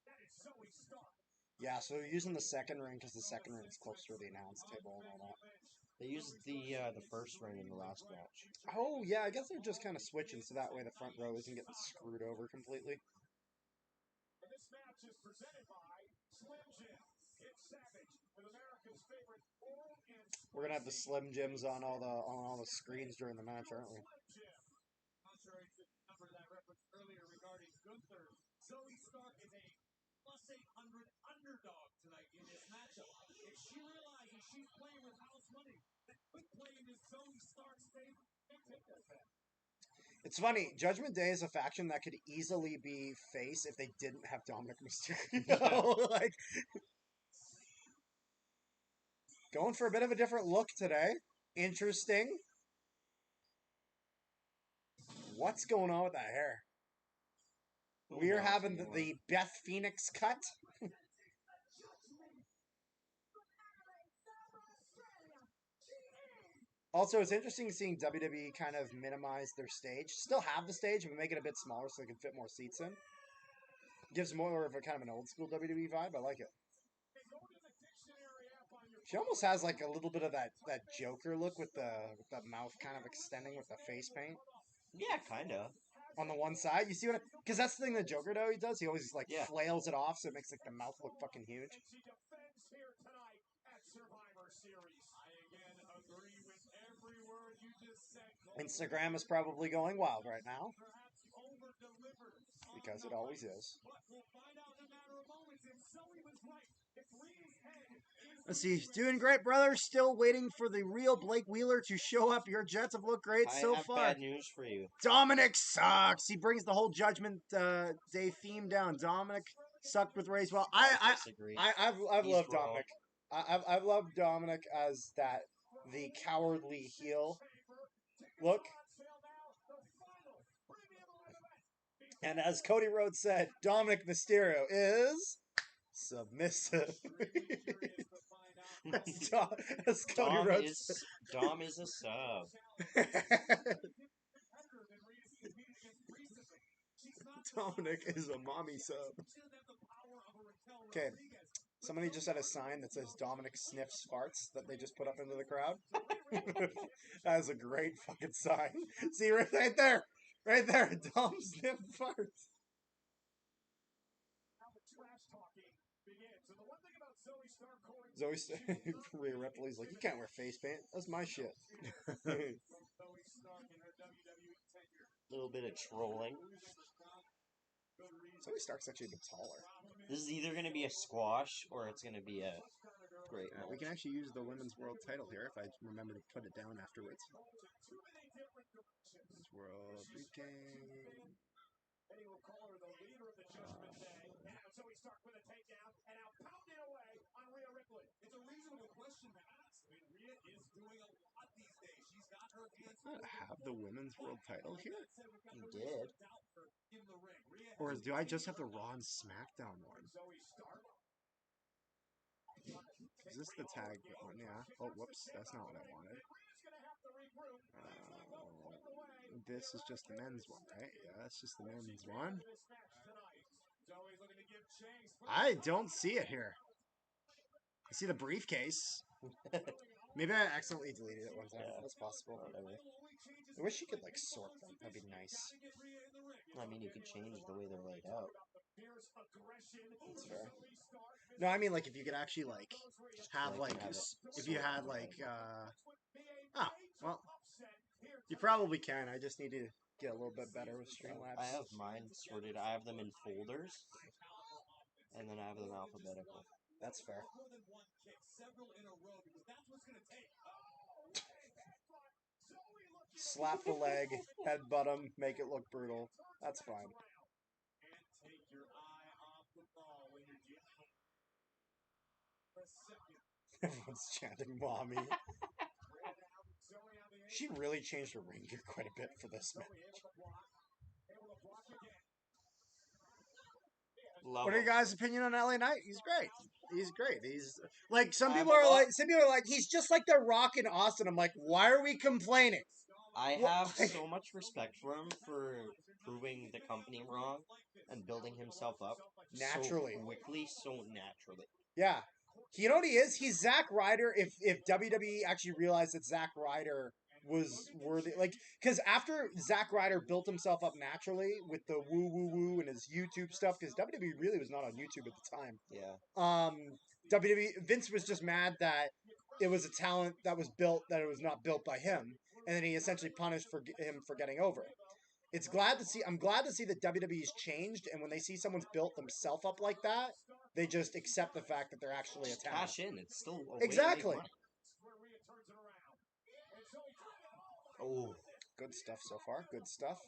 That is Zoey Stark. Yeah, so they're using the second ring because the second ring is closer to the announce table and all that. They used the first ring in the last match. Oh, yeah, I guess they're just kind of switching so that way the front row isn't getting screwed over completely. And this match is presented by Slim Jim. It's Savage with America's favorite oral and We're gonna have the Slim Jims on all the screens during the match, aren't we? Contrary to the number that I referenced earlier regarding Gunther, Zoey Stark is a plus 800 underdog tonight in this matchup. If she realizes she's playing with house money, then quit playing this Zoey Stark's favor and take that back. It's funny, Judgment Day is a faction that could easily be face if they didn't have Dominic Mysterio. Like, going for a bit of a different look today. Interesting. What's going on with that hair? We are having the Beth Phoenix cut. Also, it's interesting seeing WWE kind of minimize their stage. Still have the stage, but make it a bit smaller so they can fit more seats in. Gives more of a kind of an old school WWE vibe. I like it. She almost has like a little bit of that Joker look with the mouth kind of extending with the face paint. Yeah, kind of. On the one side, you see what? Because that's the thing that Joker though he does. He always like flails it off, so it makes like the mouth look fucking huge. Instagram is probably going wild right now. Because it always is. Let's see. Doing great, brother. Still waiting for the real Blake Wheeler to show up. Your Jets have looked great so far. I have bad news for you. Dominic sucks. He brings the whole Judgment Day theme down. Dominic sucked with Ray's well. I've loved Dominic. I've loved Dominic as the cowardly heel look. And as Cody Rhodes said, Dominic Mysterio is submissive. as Cody Rhodes Dom is a sub. Dominic is a mommy sub. Okay. Somebody just had a sign that says Dominic sniffs farts that they just put up into the crowd. That is a great fucking sign. See right there. Right there, Dom sniff farts. Now the trash talking begins. So the one thing about Zoey Stark, Corey, Zoey Rhea Ripley's like, you can't wear face paint. That's my shit. Zoey Stark in her WWE tenure. A little bit of trolling. Zoey Stark's actually a bit taller. This is either going to be a squash or it's going to be a great match. We can actually use the women's world title here if I remember to put it down afterwards. Women's world became. And he will call her the leader of the Judgment Day. And now Zoey Stark with a takedown, and now pounding away on Rhea Ripley. It's a reasonable question to ask. I mean, Rhea is doing a lot these days. She's got her hands. I have the women's world title here? You did. Or do I just have the Raw and SmackDown one? Zoey Stark. Is this the tag one? Yeah. Oh, whoops. That's not what I wanted. This is just the men's one, right? Yeah, that's just the men's one. I don't see it here. I see the briefcase. Maybe I accidentally deleted it one time. Yeah. That's possible. Whatever. I wish you could, like, sort them. That'd be nice. I mean, you could change the way they're laid out. That's fair. No, I mean, like, if you could actually, like, have, like, if you had, like, well, you probably can. I just need to get a little bit better with Streamlabs. I have mine sorted. I have them in folders, and then I have them alphabetical. That's fair. Slap the leg, headbutt him, make it look brutal. That's fine. Everyone's chanting mommy. She really changed her ring gear quite a bit for this match. What are your guys' opinion on LA Knight? He's great. He's great. He's like some people are like he's just like The Rock in Austin. I'm like, why are we complaining? I have so much respect for him for proving the company wrong and building himself up Naturally. so quickly, so naturally. Yeah. You know what he is? He's Zack Ryder if WWE actually realized that Zack Ryder was worthy. Like, because after Zack Ryder built himself up naturally with the woo woo woo and his YouTube stuff, because WWE really was not on YouTube at the time. Yeah. WWE, Vince was just mad that it was a talent that was built, that it was not built by him. And then he essentially punished him for getting over it. I'm glad to see that WWE's changed, and when they see someone's built themselves up like that, they just accept the fact that they're actually a talent. Cash in. It's still a exactly. Oh, good stuff so far. Good stuff.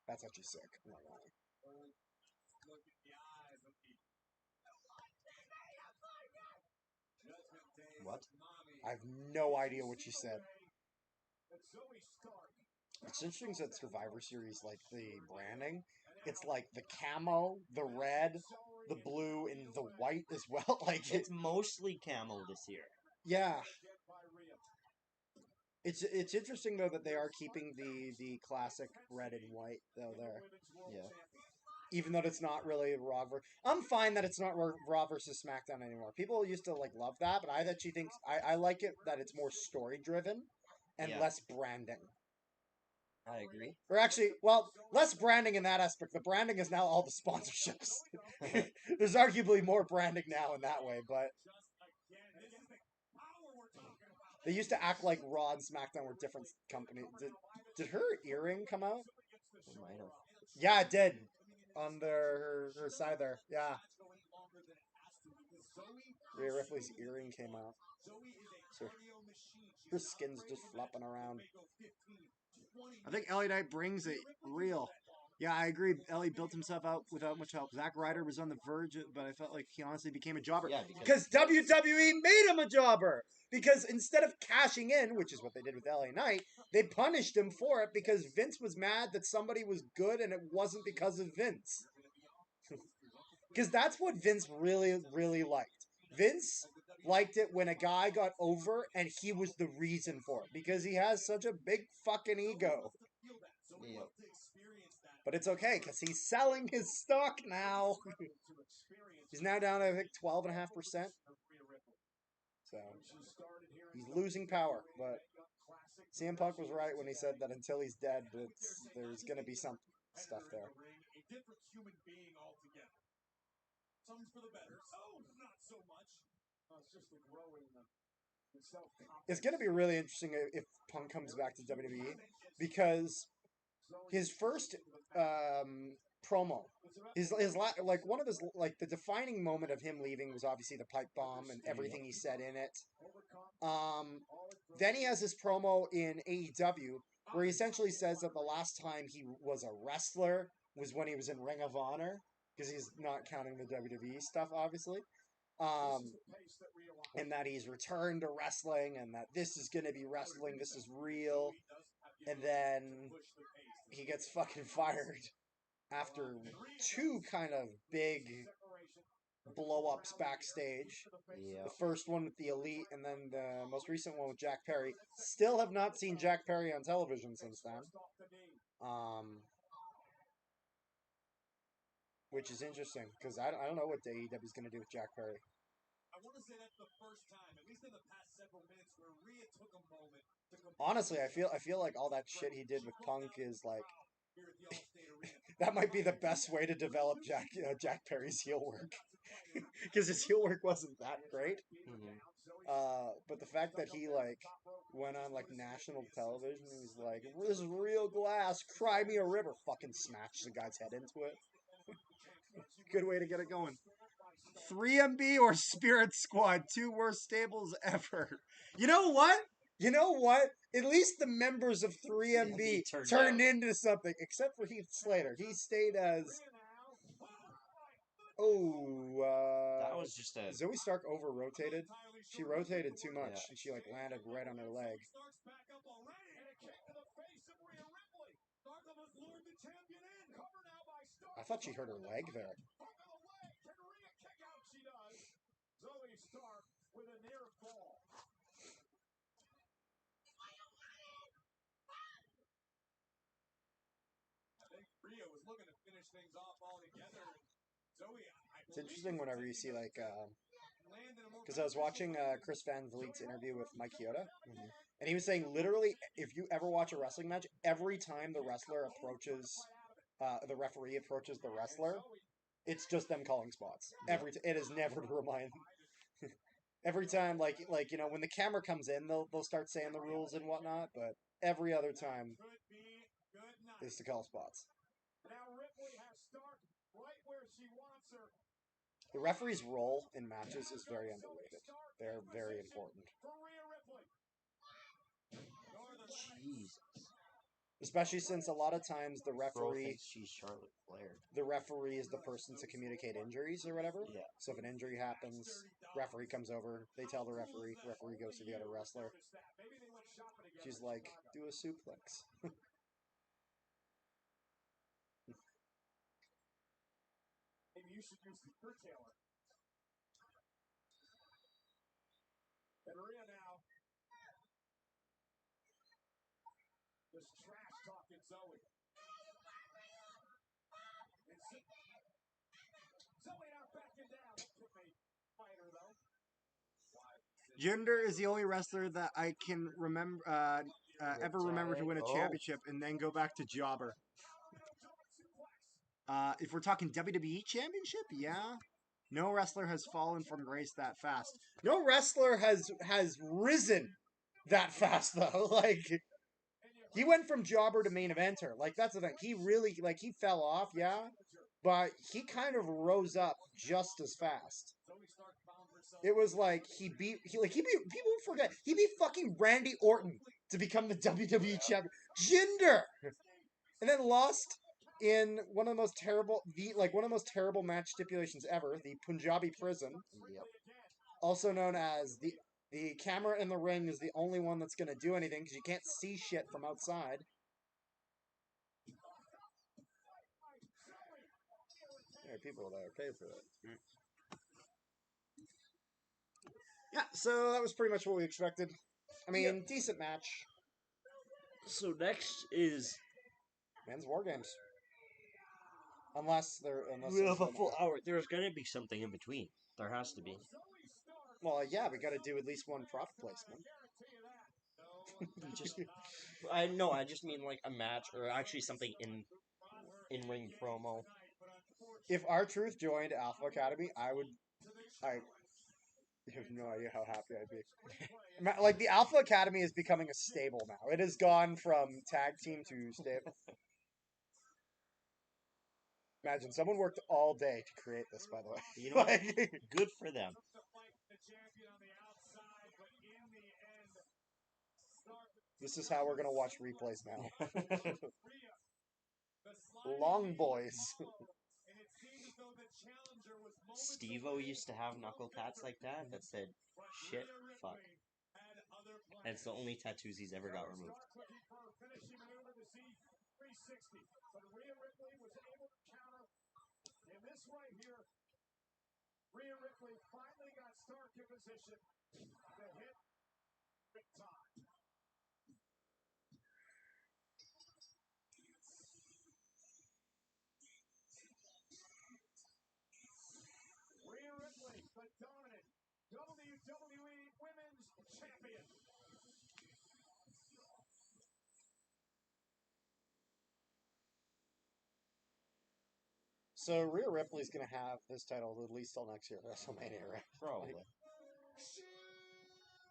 That's actually sick. I'm not lying. What? I have no idea what you said. It's interesting that Survivor Series, like the branding, it's like the camo, the red, the blue, and the white as well. Like it's mostly camo this year. Yeah. It's interesting though that they are keeping the classic red and white though there. Yeah. Even though it's not really Raw versus... I'm fine that it's not Raw versus SmackDown anymore. People used to like love that, but I actually think I like it that it's more story driven and less branding. I agree. Or actually, well, less branding in that aspect. The branding is now all the sponsorships. There's arguably more branding now in that way, but they used to act like Raw and SmackDown were different companies. Did her earring come out? It might have. Yeah, it did. On her side there. Yeah. Rhea Ripley's earring came out. So her skin's just flopping around. I think LA Knight brings it real. Yeah, I agree. Ellie built himself out without much help. Zack Ryder was on the verge, but I felt like he honestly became a jobber. Yeah, because WWE made him a jobber. Because instead of cashing in, which is what they did with LA Knight, they punished him for it because Vince was mad that somebody was good and it wasn't because of Vince. Because that's what Vince really, really liked. Vince liked it when a guy got over and he was the reason for it. Because he has such a big fucking ego. Yeah. But it's okay, because he's selling his stock now. He's now down to, I think, 12.5%. So, he's losing power, but CM Punk was right when he said that until he's dead, there's going to be some stuff there. A different human being altogether. Some for the better, some not so much. It's just a growing self-confidence. It's going to be really interesting if Punk comes back to WWE because his first promo, like one of his like the defining moment of him leaving was obviously the pipe bomb and everything he said in it. Then he has this promo in AEW where he essentially says that the last time he was a wrestler was when he was in Ring of Honor, because he's not counting the WWE stuff, obviously. And that he's returned to wrestling, and that this is going to be wrestling, this is real. And then he gets fucking fired after two kind of big blow-ups backstage. Yeah. The first one with the Elite, and then the most recent one with Jack Perry. Still have not seen Jack Perry on television since then. Which is interesting, because I don't know what AEW is going to do with Jack Perry. I want to say that's the first time, at least in the past several minutes, where Rhea took a moment to honestly, I feel like all that shit he did with Punk is like that might be the best way to develop Jack Perry's heel work, because his heel work wasn't that great. Mm-hmm. But the fact that he like went on like national television and was like, "This is real glass, cry me a river," fucking smashed the guy's head into it. Good way to get it going. 3MB or Spirit Squad, two worst stables ever. You know what? At least the members of 3MB turned into something, except for Heath Slater. He stayed as... that was just a... Zoey Stark over-rotated. She rotated too much, and she like landed right on her leg. I thought she hurt her leg there. Zoey Stark with a near fall. I think Rhea was looking to finish things off altogether. Zoey, it's interesting whenever you see like, because I was watching Chris Van Vliet's interview with Mike Chioda, and he was saying literally, if you ever watch a wrestling match, every time the wrestler approaches, the referee approaches the wrestler, it's just them calling spots. It is never to remind. Every time, like when the camera comes in, they'll start saying the rules and whatnot, but every other time is to call spots. Now Ripley has Stark right where she wants her. The referee's role in matches is very underrated. They're very important. Jesus. Especially since a lot of times the referee... she's Charlotte Flair. The referee is the person to communicate injuries or whatever. Yeah. So if an injury happens, referee comes over, they tell the referee goes to the other wrestler. She's like, do a suplex. Maybe you should use the curtailer. And Rhea now. This trash talking Zoey. Zoey not backing down. Fighter though. Jinder is the only wrestler that I can remember ever remember to win a championship and then go back to jobber. If we're talking WWE championship, yeah. No wrestler has fallen from grace that fast. No wrestler has risen that fast though. Like, he went from jobber to main eventer. Like, that's the thing. He really, like, he fell off, yeah, but he kind of rose up just as fast. It was like he beat people forget he beat fucking Randy Orton to become the WWE champion. Jinder, and then lost in one of the most terrible match stipulations ever, the Punjabi Prison. Yep. Also known as the camera in the ring is the only one that's going to do anything because you can't see shit from outside. There are people that are paid for that. Yeah, so that was pretty much what we expected. I mean, decent match. So next is Men's War Games. Unless we have a full hour. There's gonna be something in between. There has to be. Well, yeah, we got to do at least one product placement. Just, I just mean like a match or actually something in ring promo. If R-Truth joined Alpha Academy, I have no idea how happy I'd be. Like, the Alpha Academy is becoming a stable now. It has gone from tag team to stable. Imagine, someone worked all day to create this, by the way. You know what? Good for them. This is how we're going to watch replays now. Long boys. Steve-O used to have knuckle tats like that said, shit, fuck. And it's the only tattoos he's ever got removed. But Rhea Ripley was able to counter. And this right here, Rhea Ripley finally got Stark in position to hit big time. Rhea Ripley, the dominant WWE Women's Champion. So Rhea Ripley's going to have this title at least till next year, WrestleMania, right? Probably.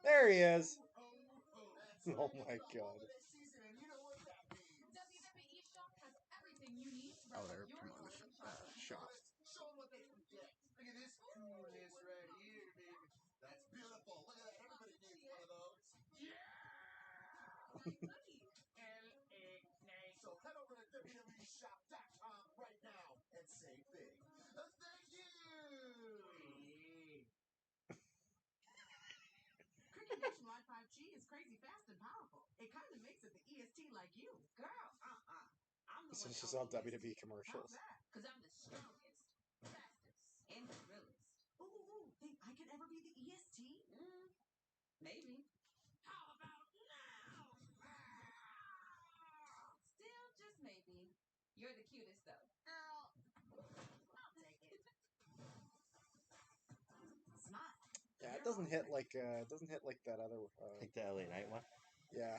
There he is. Oh my god. WWE Shop has everything you need to Oh, wrap they're up your promoting holiday shop. Show them what they can get. Look at this coolness right here, baby. That's beautiful. Look at that. Everybody needs one of those. Yeah! So head over to WWEshop.com right now and save big. Thank you! Cricket Nation Live 5G is crazy fast and powerful. It kind of makes it the EST like you. Girl, I'm the This one is just all out the WWE EST. commercials. How's that? Because I'm the strongest, fastest, and the realest. Ooh, think I could ever be the EST? Maybe. How about now? Still, just maybe. You're the cutest, though. Girl, I'll take it. Smile. Yeah, it doesn't hit like that other. Like the LA Knight one. Yeah.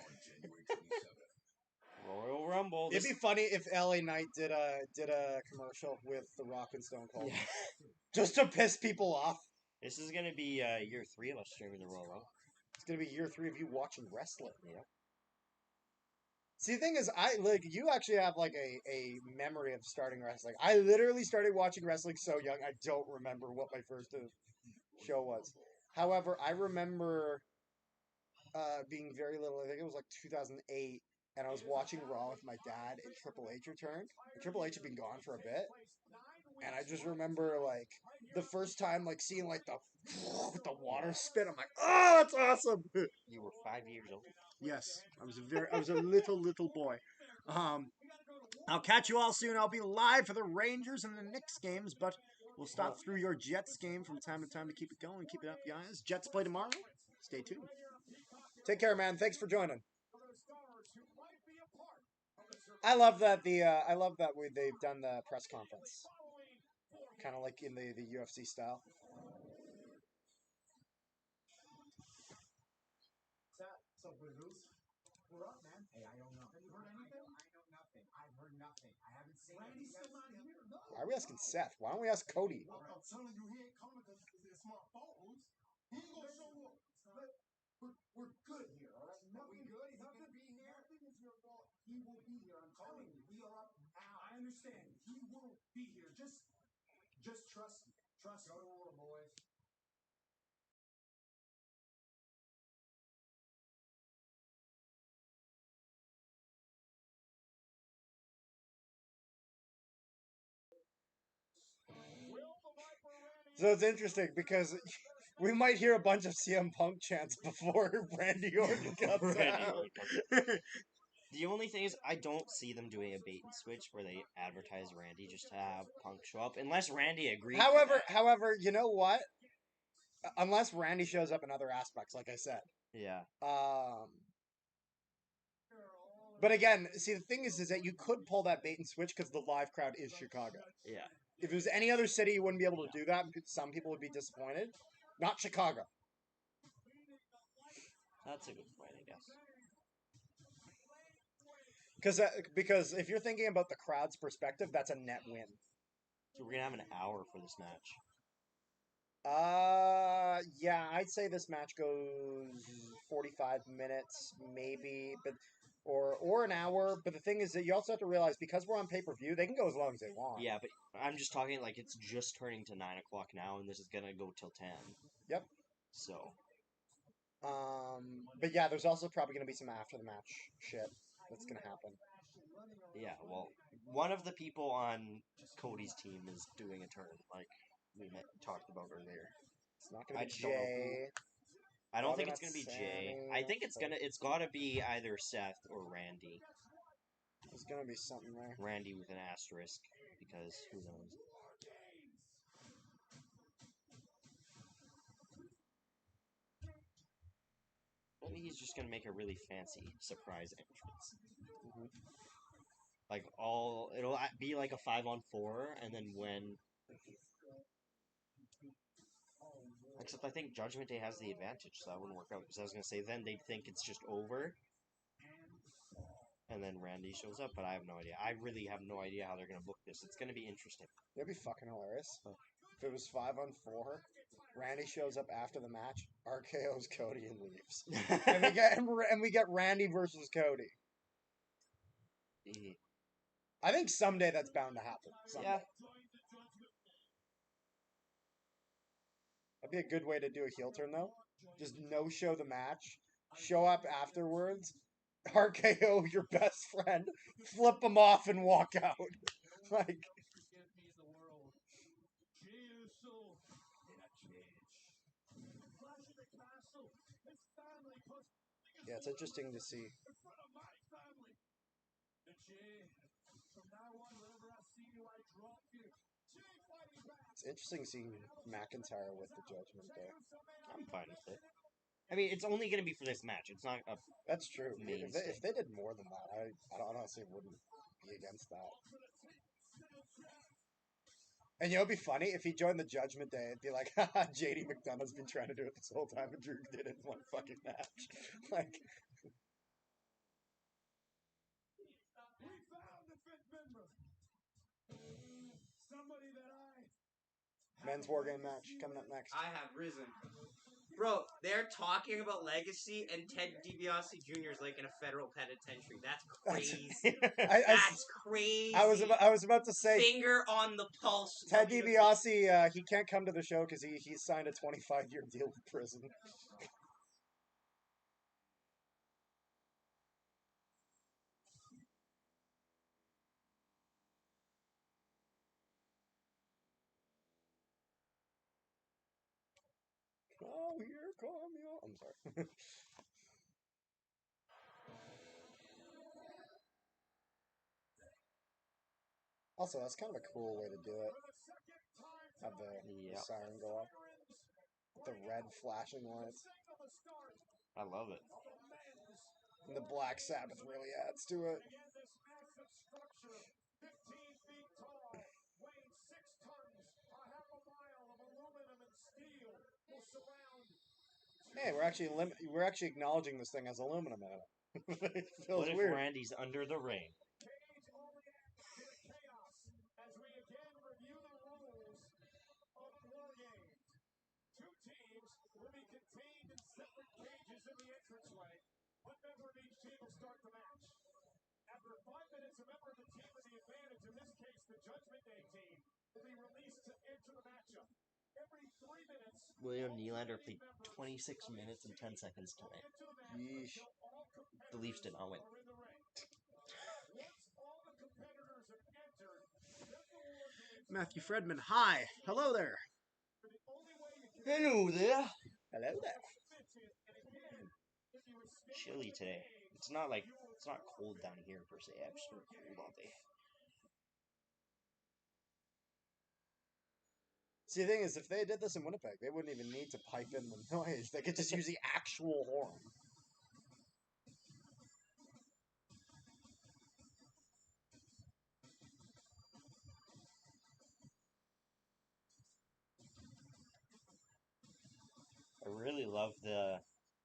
Royal Rumble. It'd be funny if LA Knight did a commercial with The Rock and Stone Cold, Yeah. just to piss people off. This is gonna be year 3 of us streaming the Royal Rumble. It's gonna be year 3 of you watching wrestling. Yeah. See, the thing is, you actually have like a memory of starting wrestling. I literally started watching wrestling so young, I don't remember what my first show was. However, I remember being very little. I think it was like 2008, and I was watching Raw with my dad, and Triple H returned. And Triple H had been gone for a bit, and I just remember like the first time like seeing like the water spit. I'm like, oh, that's awesome. You were 5 years old. Yes, I was a little boy. I'll catch you all soon. I'll be live for the Rangers and the Knicks games, but we'll stop through your Jets game from time to time to keep it going. Keep it up, guys. Jets play tomorrow. Stay tuned. Take care, man. Thanks for joining. I love that they've done the press conference, kind of like in the UFC style. So, Blues, we're up, man. Hey, I don't know. Have you heard anything? I know nothing. I've heard nothing. I haven't seen Randy's still not here. No. Why are we asking Seth? Why don't we ask Cody? I'm telling you, he ain't coming because it's my phones. He ain't gonna show up. We're good here, all right? Nothing good. He's not gonna be here. Nothing is your fault. He will be here. I'm telling you. We are up now. I understand. He will be here. Just trust me. Trust me. Go to war, boys. So it's interesting because we might hear a bunch of CM Punk chants before Randy Orton comes out. The only thing is, I don't see them doing a bait and switch where they advertise Randy just to have Punk show up, unless Randy agrees. However, you know what? Unless Randy shows up in other aspects, like I said. Yeah. But again, see, the thing is that you could pull that bait and switch because the live crowd is Chicago. Yeah. If it was any other city, you wouldn't be able to do that. Some people would be disappointed. Not Chicago. That's a good point, I guess. Because if you're thinking about the crowd's perspective, that's a net win. So we're gonna have an hour for this match. Yeah, I'd say this match goes 45 minutes, maybe, but or an hour. But the thing is that you also have to realize because we're on pay-per-view, they can go as long as they want. Yeah, but I'm just talking like it's just turning to 9 o'clock now, and this is gonna go till 10. Yep. So. But yeah, there's also probably gonna be some after the match shit that's gonna happen. Yeah, well, one of the people on Cody's team is doing a turn, like we talked about earlier. It's not gonna be just don't know Jay. I don't think Probably it's gonna be not Jay. Sammy, I think it's gotta be either Seth or Randy. There's gonna be something there. Randy with an asterisk, because who knows? Maybe he's just gonna make a really fancy surprise entrance. Mm-hmm. Like it'll be like a 5-on-4, and then when. Except I think Judgment Day has the advantage, so that wouldn't work out. Because I was gonna say then they'd think it's just over, and then Randy shows up, but I have no idea. I really have no idea how they're gonna book this. It's gonna be interesting. It'd be fucking hilarious. If it was 5-on-4, Randy shows up after the match, RKO's Cody and leaves, and we get Randy versus Cody. Yeah. I think someday that's bound to happen. Someday. Yeah. That'd be a good way to do a heel turn, though. Just no-show the match, show up afterwards, RKO your best friend, flip him off, and walk out. Like. Yeah, it's interesting to see. It's interesting seeing McIntyre with the Judgment Day. I'm fine with it. I mean, it's only going to be for this match. It's not a. That's true. If they did more than that, I honestly wouldn't be against that. And you know, it'd be funny if he joined the Judgment Day. It'd be like, haha, JD McDonough's been trying to do it this whole time, and Drew did it in one fucking match. Like. We found the fifth member. Somebody that Men's War Game match coming up next. I have risen. Bro, they're talking about legacy, and Ted DiBiase Jr. is like in a federal penitentiary. That's crazy. That's crazy. I was about to say, finger on the pulse. Ted DiBiase, he can't come to the show because he signed a 25-year deal with prison. Oh, here come you. I'm sorry. Also, that's kind of a cool way to do it. Have the siren go off. With the red flashing lights. I love it. And the Black Sabbath really adds to it. Hey, we're actually acknowledging this thing as aluminum in it. What if weird. Randy's under the ring? As we again review the rules of War Games. Two teams will be contained in separate cages in the entranceway. One member of each team will start the match. After 5 minutes, a member of the team with the advantage, in this case the Judgment Day team, will be released to enter the matchup. Every 3 minutes, William Nylander played 26 minutes and 10 seconds tonight. Yeesh. The Leafs did not win. Matthew Fredman, hi. Hello there. Hello there. Hello there. Chilly today. It's not cold down here per se. I've just been cold all day. See, the thing is, if they did this in Winnipeg, they wouldn't even need to pipe in the noise. They could just use the actual horn. I really love the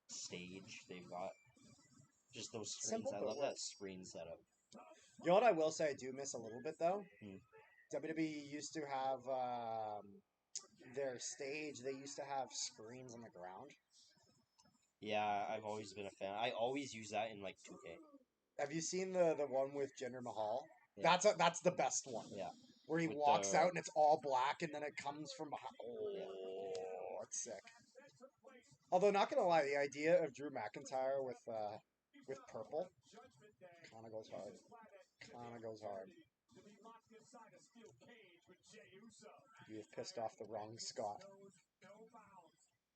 stage they've got. Just those screens. Simple, I love that screen setup. You know what I will say I do miss a little bit though? WWE used to have their stage. They used to have screens on the ground. Yeah, I've always been a fan. I always use that in like 2K. Have you seen the one with Jinder Mahal? Yeah. That's the best one. Yeah. Where he With walks the- out and it's all black and then it comes from behind. Oh, Yeah. it's sick. Although not gonna lie, the idea of Drew McIntyre with purple kind of goes hard. Kind of goes hard. You have pissed off the wrong Scott.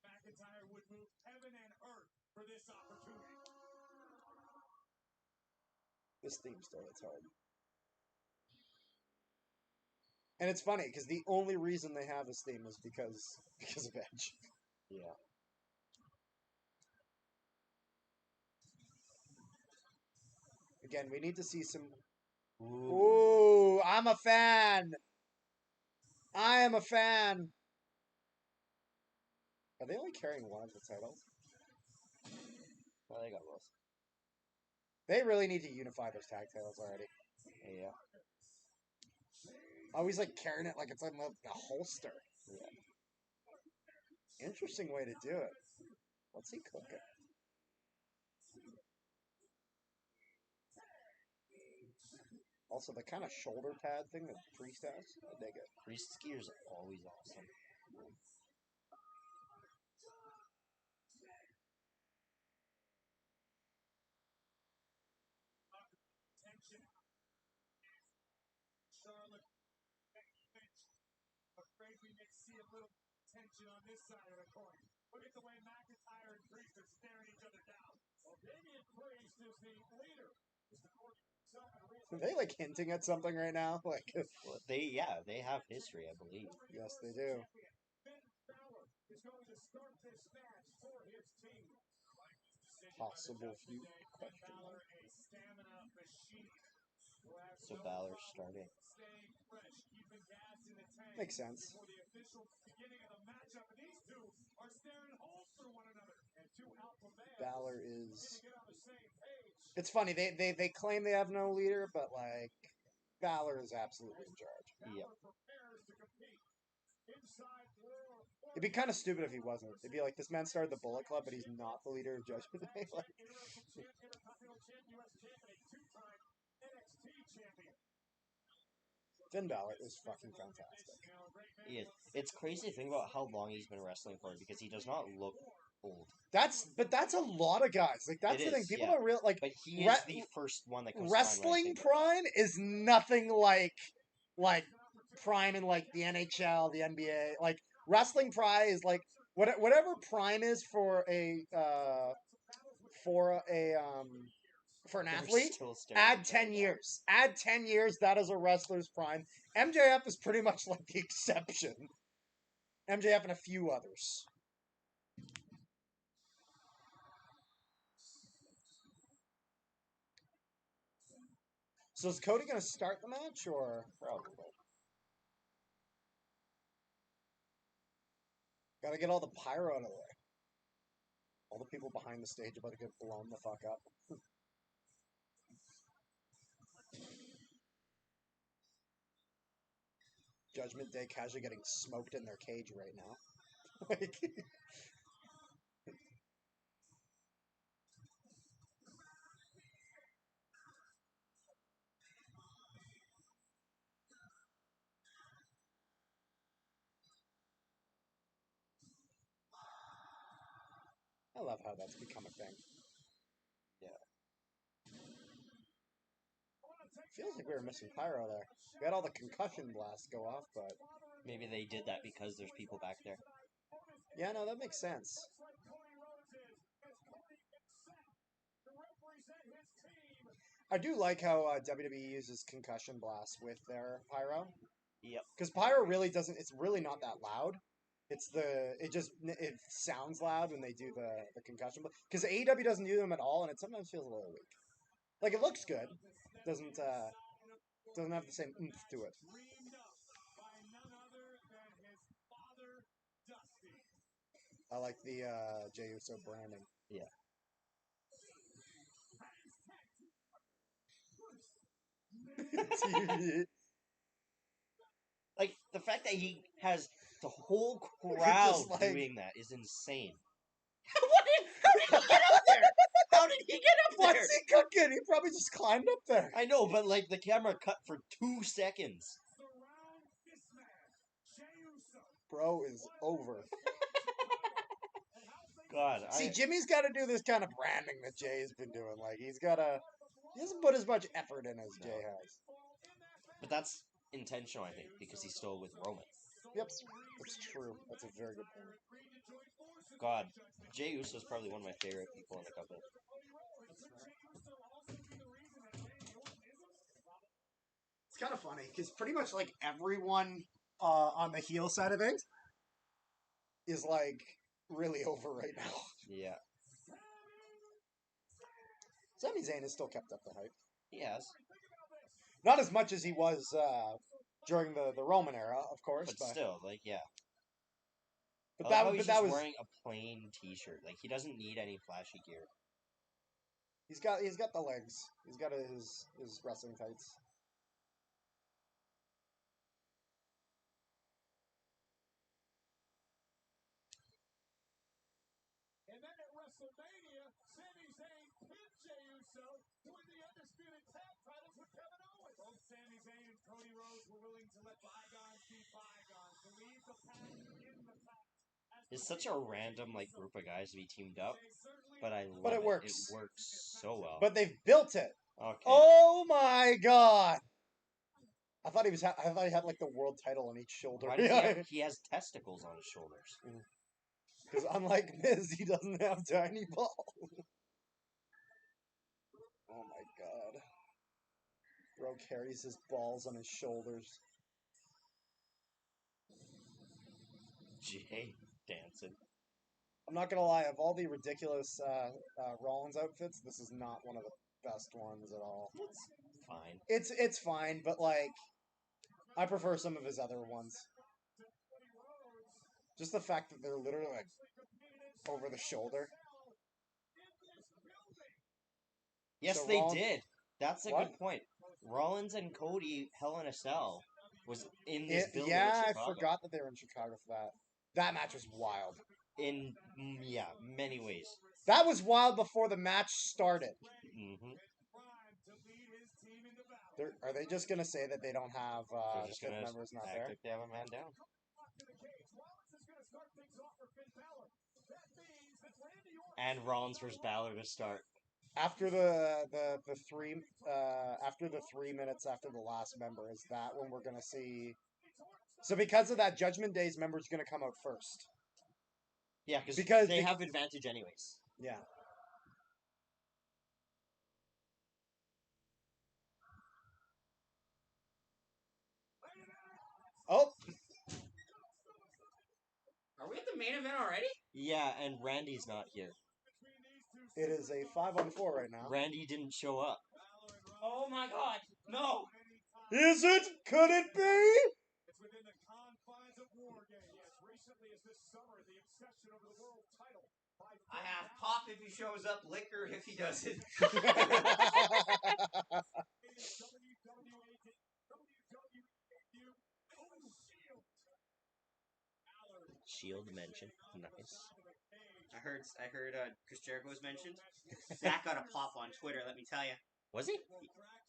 McIntyre would move heaven and earth for this opportunity. This theme still hits hard. And it's funny because the only reason they have this theme is because of Edge. Yeah. Again, we need to see some. Ooh, I'm a fan. I am a fan. Are they only carrying one of the titles? Well, they got both. They really need to unify those tag titles already. Yeah. Always like carrying it like it's in the holster. Yeah. Interesting way to do it. What's he cooking? Also, the kind of shoulder pad thing that Priest has, I dig it. Priest's gear is always awesome. Charlotte, afraid we may see a little tension on this side of the coin. Look at the way McIntyre and Priest are staring each other down. Well, Damian Priest is the leader. Are they like hinting at something right now? Like, Well, they have history, I believe. yes, they do. Finn Balor is going to start this match for his team. Possible feud question. Balor, a stamina machine. So Balor starting. Staying fresh, keeping gas in the tank. Makes sense. Before the official beginning of the matchup, and these two are staring holes for one another. And two alpha males Balor is. get on the same page. It's funny they claim they have no leader, but like Balor is absolutely in charge. Yeah. Prepares to compete. Inside war. It'd be kind of stupid if he wasn't. It'd be like this man started the Bullet Club, but he's not the leader of Judgment Day. Like, Intercontinental champ, US champ, and a two-time NXT champion. Finn Balor is fucking fantastic. He is. It's crazy to think about how long he's been wrestling for because he does not look old. That's a lot of guys. Like that's It the thing. is, People yeah. don't real like. But he is the first one that comes to mind when I Wrestling think of prime is nothing like prime in like the NHL, the NBA. Like wrestling prime is like whatever prime is for an They're athlete. still staring Add at each 10 other. years. Add 10 years. That is a wrestler's prime. MJF is pretty much like the exception. MJF and a few others. So is Cody going to start the match or? Probably. Got to get all the pyro out of the way. All the people behind the stage about to get blown the fuck up. Judgment Day casually getting smoked in their cage right now. Like, I love how that's become a thing. Yeah. Feels like we were missing pyro there. We had all the concussion blasts go off, but Maybe they did that because there's people back there. yeah, no, that makes sense. I do like how WWE uses concussion blasts with their pyro. Yep. Because pyro really doesn't. It's really not that loud. It sounds loud when they do the concussion. Because AEW doesn't do them at all, and it sometimes feels a little weak. Like it looks good, doesn't have the same oomph to it. I like the Jey Uso branding. Yeah. TV. Like, the fact that he has the whole crowd like- doing that is insane. How did he get up there? How did he get up there? What's he cooking? He probably just climbed up there. I know, but like the camera cut for 2 seconds. Surround this man, Jey Uso. Bro is over. God, See, Jimmy's got to do this kind of branding that Jay's been doing. Like, he doesn't put as much effort in as Jay has. but that's intentional, I think, because he's still with Roman. Yep, that's true. That's a very good point. God, Jey Uso is probably one of my favorite people in the company. It's kind of funny because pretty much like everyone on the heel side of things is like really over right now. Yeah, Sami Zayn has still kept up the hype. he has, Not as much as he was during the Roman era, of course. but still, like, yeah. But I that, love how but he's that just was wearing a plain T-shirt. Like, he doesn't need any flashy gear. he's got the legs. He's got his wrestling tights. And then at WrestleMania, Sami Zayn pinned Jey Uso to win the undisputed tag titles with Kevin Owens. Both Sami Zayn and Cody Rhodes were willing to let bygones be bygones, to leave the past in the past. It's such a random like group of guys to be teamed up, but I love But it it. works. It works so well. But they've built it. Okay. Oh my god! I thought he had like the world title on each shoulder. Why does he has testicles on his shoulders? Because unlike Miz, he doesn't have tiny balls. Oh my god. Bro carries his balls on his shoulders. Jay dancing. I'm not gonna lie, of all the ridiculous Rollins outfits, this is not one of the best ones at all. It's fine. It's fine, but like, I prefer some of his other ones. Just the fact that they're literally like over the shoulder. Yes, So they Rollins- did. That's a What? good point. Rollins and Cody Hell in a Cell was in this building. Yeah, in I Chicago. forgot that they were in Chicago for that. That match was wild. In many ways. That was wild before the match started. Mm-hmm. Are they just gonna say that they don't have They're the just fifth gonna members not act there? like they have a man down. And Rollins versus Balor to start. After the 3 minutes after the last member, is that when we're gonna see? So because of that, Judgment Day's member is gonna come out first. Yeah, Because they the- have advantage anyways. Yeah. Oh, Are we at the main event already? Yeah, and Randy's not here. it is a 5-on-4 right now. Randy didn't show up. Oh my god, no! Is it? Could it be? It's within the confines of War Games. As recently as this summer, the obsession over the world title. I have pop if he shows up, liquor if he doesn't. Shield mentioned. Nice. I heard Chris Jericho was mentioned. Zach got a pop on Twitter, let me tell you. Was he?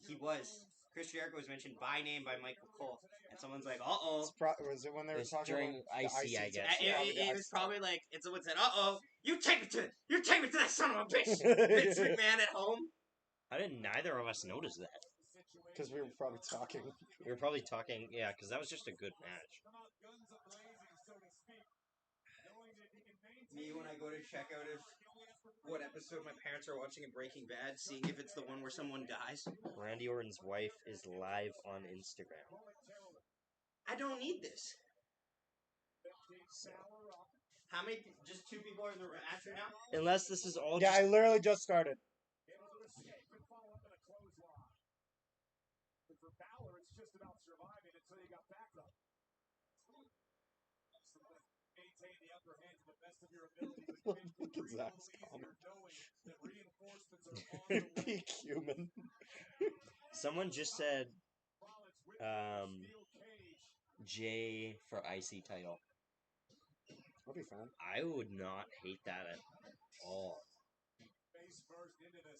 He was. Chris Jericho was mentioned by name by Michael Cole. And someone's like, uh-oh. Was it when they were It's talking during about the IC, I guess. It was probably like, someone said, uh-oh, you take me to that son of a bitch! Vince McMahon at home. How did neither of us notice that? Because we were probably talking. We were probably talking, yeah, because that was just a good match. Me, when I go to check out of what episode my parents are watching of Breaking Bad, seeing if it's the one where someone dies. Randy Orton's wife is live on Instagram. I don't need this. How many? Just 2 people are in the match right now? Unless this is all Yeah, I just... literally just started. For Balor, it's just about surviving until you got backup. Maintain the upper hand to the best of your ability. Look at Zach's comment. Knowing that reinforcements are on the way. Peak human. Someone just said Jay for IC title. That'd be fun. I would not hate that at all.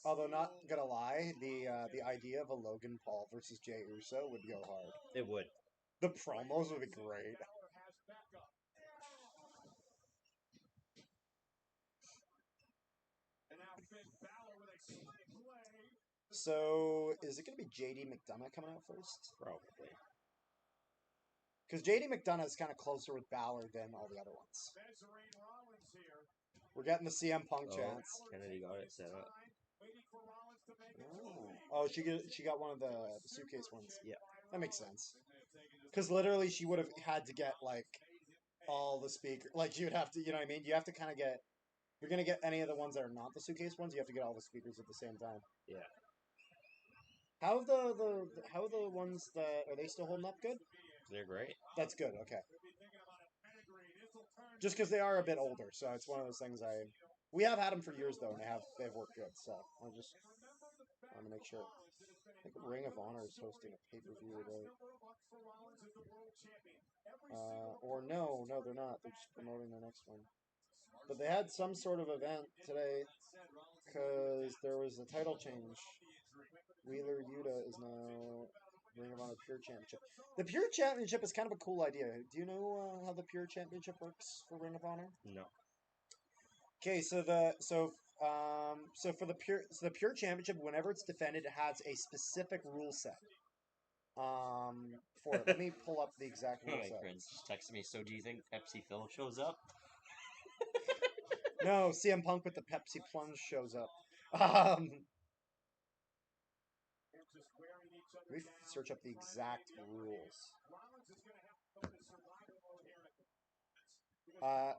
Although, not gonna lie, the idea of a Logan Paul versus Jey Uso would go hard. It would. The promos would be great. So, is it going to be JD McDonough coming out first? Probably. Because JD McDonough is kind of closer with Balor than all the other ones. We're getting the CM Punk chance. Kennedy got it set up. Oh, she got one of the suitcase ones. Yeah. That makes sense. Because literally she would have had to get, like, all the speakers. Like, you would have to, you know what I mean? You have to kind of get... If you're going to get any of the ones that are not the suitcase ones, you have to get all the speakers at the same time. Yeah. How are the ones that... Are they still holding up good? They're great. That's good, okay. Just because they are a bit older, so it's one of those things we have had them for years though, and they've worked good. So I want to make sure. I think Ring of Honor is hosting a pay-per-view today. Or no, they're not. They're just promoting the next one. But they had some sort of event today because there was a title change. Wheeler Yuta is now Ring of Honor Pure Championship. The Pure Championship is kind of a cool idea. Do you know how the Pure Championship works for Ring of Honor? No. Okay, so for the Pure Championship, whenever it's defended, it has a specific rule set. For it, let me pull up the exact rule My set. friends just texted me. So, do you think Pepsi Phil shows up? No, CM Punk with the Pepsi Plunge shows up. Let me search up the exact rules.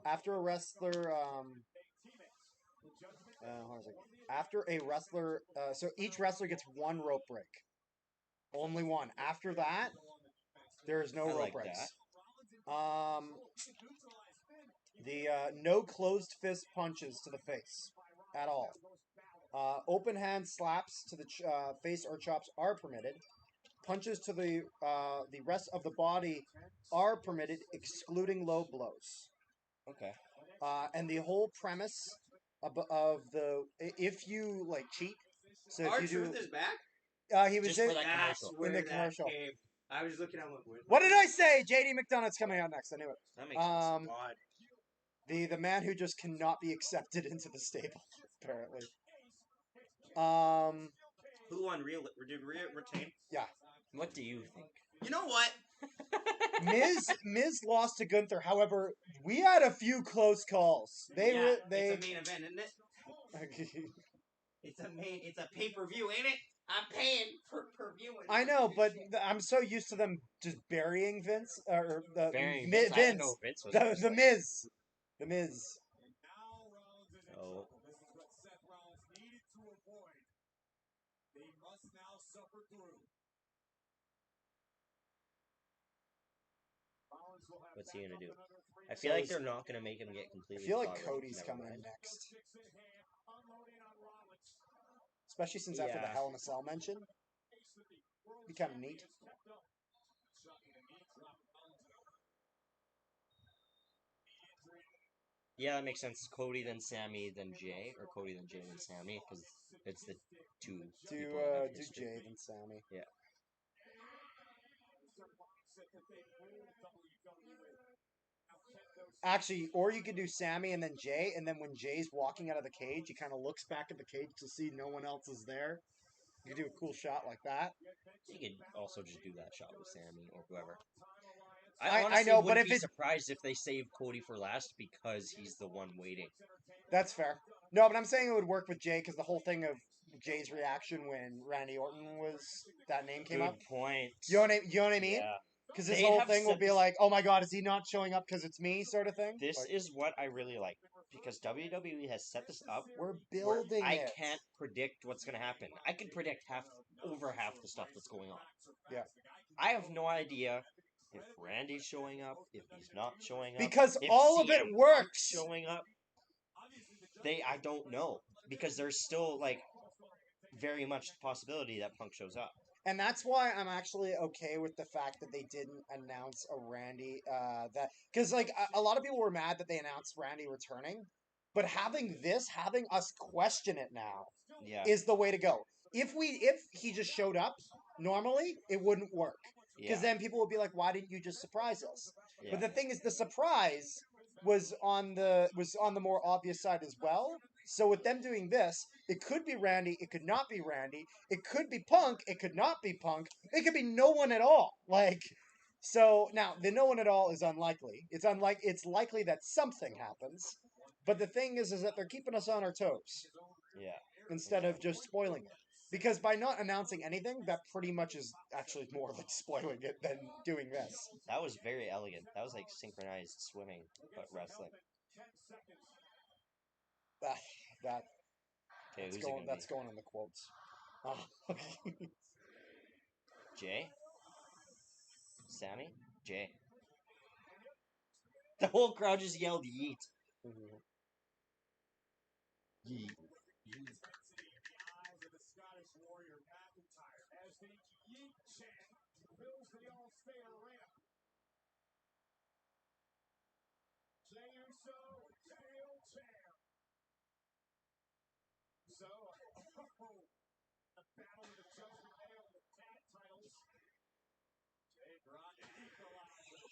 After a wrestler, after a wrestler, so each wrestler gets one rope break. Only one. After that, there is no rope breaks. No closed fist punches to the face at all. Open hand slaps to the face or chops are permitted. Punches to the rest of the body are permitted, excluding low blows. Okay. And the whole premise of if you like cheat, so if you R-Truth do, is back? He was Just for that commercial. in the commercial. I was just looking at What did I say? JD McDonough's coming out next. I knew it. That makes sense. God. The man who just cannot be accepted into the stable, apparently. Who won? Did Rhea retain? Yeah. What do you think? You know what? Miz lost to Gunther. However, we had a few close calls. It's a main event, isn't it? It's a pay-per-view, ain't it? I'm paying for per-viewing. I know, but I'm so used to them just burying Vince or the Burying Vince. Vince? I didn't know Vince was The Miz. The Miz. Oh. This is what Seth Rollins needed to avoid. They must now suffer through. What's he gonna do? I feel like they're not gonna make him get I completely. feel like clobbered. Cody's Never coming in mind. next. Especially since after the Hell in a Cell mention. Be kind of neat. Yeah, that makes sense. Cody, then Sammy, then Jay, or Cody, then Jay, then Sammy, because it's the two. people that have Do history. Jay and Sammy. Yeah. Actually, or you could do Sammy and then Jay, and then when Jay's walking out of the cage, he kind of looks back at the cage to see no one else is there. You could do a cool shot like that. You could also just do that shot with Sammy or whoever. I honestly know, wouldn't but if be it- surprised if they save Cody for last because he's the one waiting. That's fair. No, but I'm saying it would work with Jay because the whole thing of Jay's reaction when Randy Orton that name came up. Good point. You know what I mean? Yeah. Because this They whole have thing will set be this- like, oh my god, is he not showing up because it's me, sort of thing? This Like, is what I really like because WWE has set this up. we're building I it. can't predict what's going to happen. I can predict over half the stuff that's going on. Yeah. I have no idea if Randy's showing up, if he's not showing up. Because if all of it CM Punk's works. showing up. I don't know because there's still like very much the possibility that Punk shows up. And that's why I'm actually okay with the fact that they didn't announce a Randy. That because like a lot of people were mad that they announced Randy returning, but having us question it now Yeah. is the way to go. If he just showed up normally, it wouldn't work because Yeah. then people would be like, "Why didn't you just surprise us?" Yeah. But the thing is, the surprise was on the more obvious side as well. So with them doing this, it could be Randy, it could not be Randy, it could be Punk, it could not be Punk, it could be no one at all. Like, so now the no one at all is unlikely. It's likely that something happens, but the thing is that they're keeping us on our toes Yeah. instead of just spoiling it. Because by not announcing anything, that pretty much is actually more like spoiling it than doing this. That was very elegant. That was like synchronized swimming, but wrestling. That that Okay, who's it gonna that's be? going in the quotes. Jay? Sammy? Jay. The whole crowd just yelled yeet. Yeet. As the Yeet chant fills the All-State Arena. Jey Uso, still champ. So, a battle with the Judgment Day on the tag titles. Jay brought an equalizer.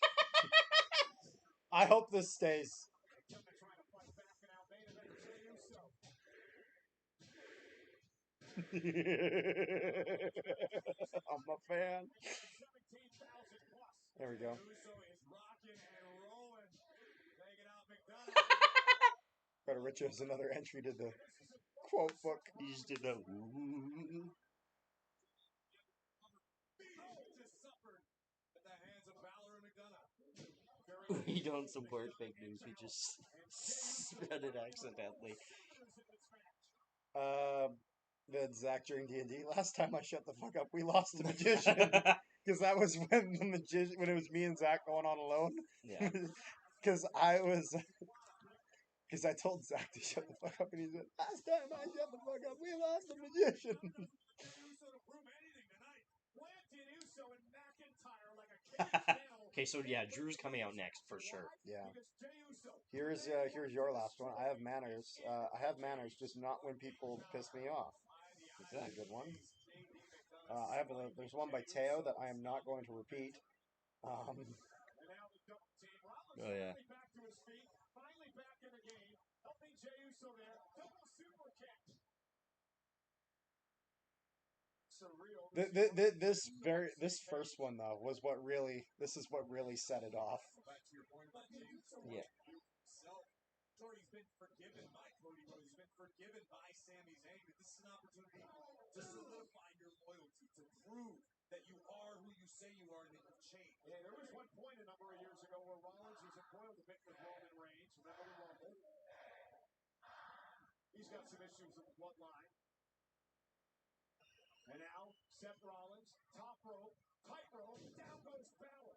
I hope this stays. Trying to fight back and out main event Jey Uso. I'm a fan. 17,000 plus. There we go. Uso is rocking and rolling. Taking out McDonald. Better Rich has another entry to the quote book. He just did that. Ooh. Just suffered at the hands of Balor and McDonough. We don't support fake news. We just spread it accidentally. The Zach during D&D. Last time I shut the fuck up, we lost a magician. Because that was when when it was me and Zach going on alone. Yeah. Because because I told Zach to shut the fuck up, and he said, "Last time I shut the fuck up, we lost a magician." Okay, so yeah, Drew's coming out next for sure. Yeah. Here's your last one. I have manners. Just not when people piss me off. That's a good one. There's one by Teo that I am not going to repeat. Oh yeah. Finally back in the game, helping Jey Uso there. Double super kick. This first one though was what really set it off. Yeah. Cody's been forgiven by Cody Rhodes. He's been forgiven by Sami Zayn. But this is an opportunity to solidify your loyalty, to prove that you are who you say you are and that you've changed. Yeah, there was one point a number of years ago where Rollins was embroiled a bit with Roman Reigns. Remember the Rumble? He's got some issues with the bloodline. And now, Seth Rollins, top rope, tight rope, down goes Balor.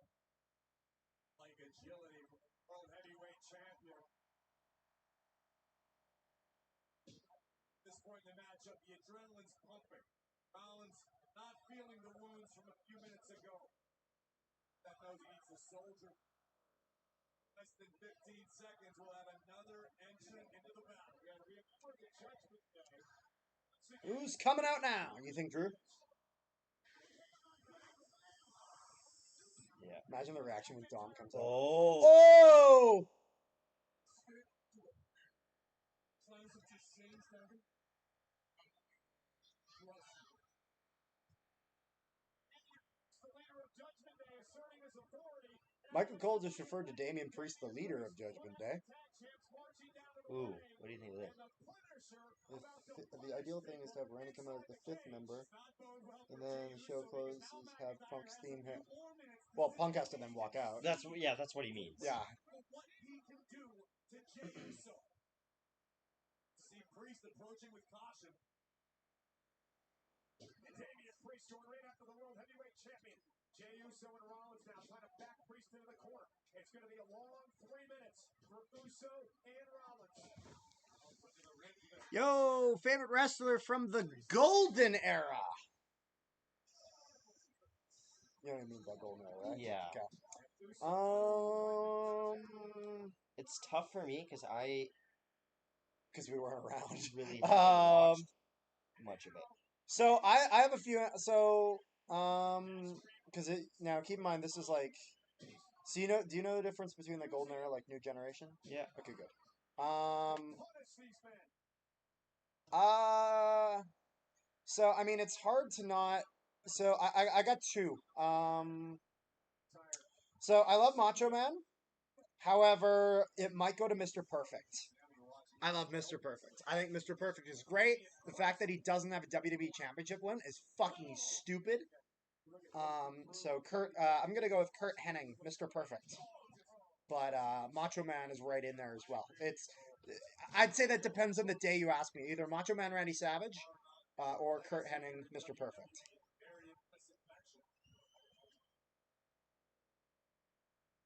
Like agility from the World Heavyweight Champion. At this point in the matchup, the adrenaline's pumping. Rollins not feeling the wounds from a few minutes ago. That knows he needs to soldier. Less than 15 seconds, we'll have another entrant into the battle. We got to remember the Judgment Day. Who's coming out now? You think, Drew? Yeah. Imagine the reaction when Dom comes out. Oh! Michael Cole just referred to Damian Priest, the leader of Judgment Day. Ooh, what do you think of that? The ideal thing is to have Randy come out as the fifth member, and then the show closes, have Punk's theme hit. Well, Punk has to then walk out. That's what he means. Yeah. See Priest approaching with caution. And Damian Priest going right after the World Heavyweight Champion. Jey Uso and Rollins now trying to back Priest into the corner. It's going to be a long 3 minutes for Uso and Rollins. Yo, favorite wrestler from the Golden Era. You know what I mean by golden era, right? Yeah. Okay. It's tough for me because we weren't around. Really haven't watched much of it. So I have a few. So because now keep in mind this is like. So do you know the difference between the golden era, like new generation? Yeah. Okay, good. So I mean it's hard to not. So I got two. So I love Macho Man. However, it might go to Mr. Perfect. I love Mr. Perfect. I think Mr. Perfect is great. The fact that he doesn't have a WWE Championship win is fucking stupid. So Kurt, I'm gonna go with Kurt Hennig, Mr. Perfect. But Macho Man is right in there as well. I'd say that depends on the day you ask me. Either Macho Man Randy Savage, or Kurt Hennig, Mr. Perfect.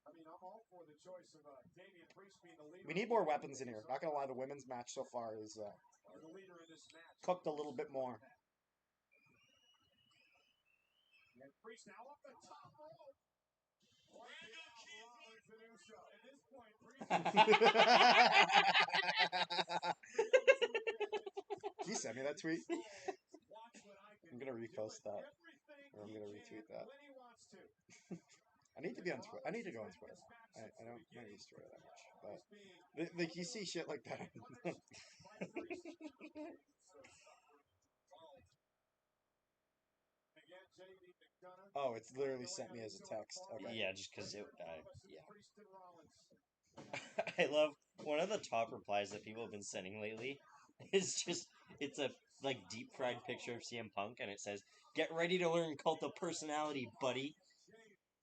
I mean, I'm all for the choice of Damian Priest being the leader. We need more weapons in here. Not gonna lie, the women's match so far is the leader in this match. Cooked a little bit more. And Priest now up the top rope. Can you send me that tweet? I'm gonna repost that, or I'm gonna retweet that. I need to be on Twitter. I need to go on Twitter. I don't use Twitter that much, but like you see shit like that. Oh, it's literally sent me as a text. Okay. Yeah, just because yeah. I love one of the top replies that people have been sending lately. It's a like deep fried picture of CM Punk, and it says, "Get ready to learn cult of personality, buddy."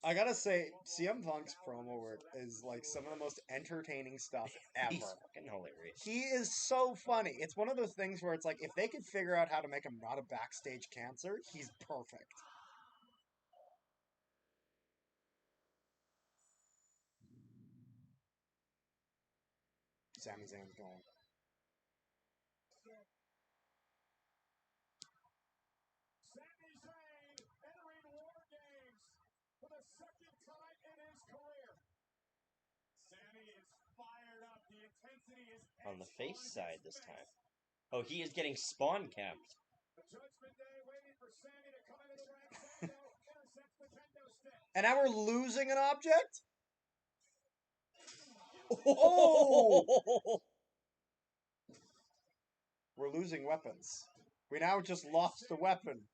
I gotta say, CM Punk's promo work is like some of the most entertaining stuff ever. He's fucking hilarious. He is so funny. It's one of those things where it's like, if they could figure out how to make him not a backstage cancer, he's perfect. Sami Zayn's going. Sami Zayn entering War Games for the second time in his career. Sami is fired up. The intensity is on the face side this time. Oh, he is getting spawn camped. The Judgment Day waiting for Sami to come into the ring. Santos intercepts the kendo stick. And now we're losing an object? Oh! We're losing weapons. We now just lost a weapon.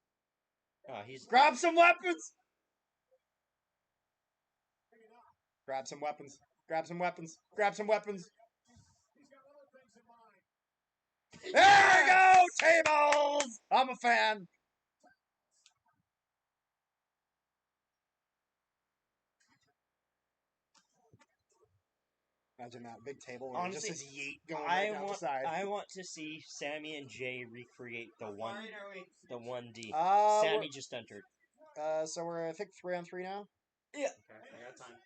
Grab some weapons! Grab some weapons. Grab some weapons. Grab some weapons. He's got other things in mind. There we go! Tables! I'm a fan. Imagine that big table where honestly, just this yeet going right down the side. I want to see Sami and Jay recreate the 1D. Sami just entered. So we're I think 3-on-3 now. Yeah. Okay, I got time.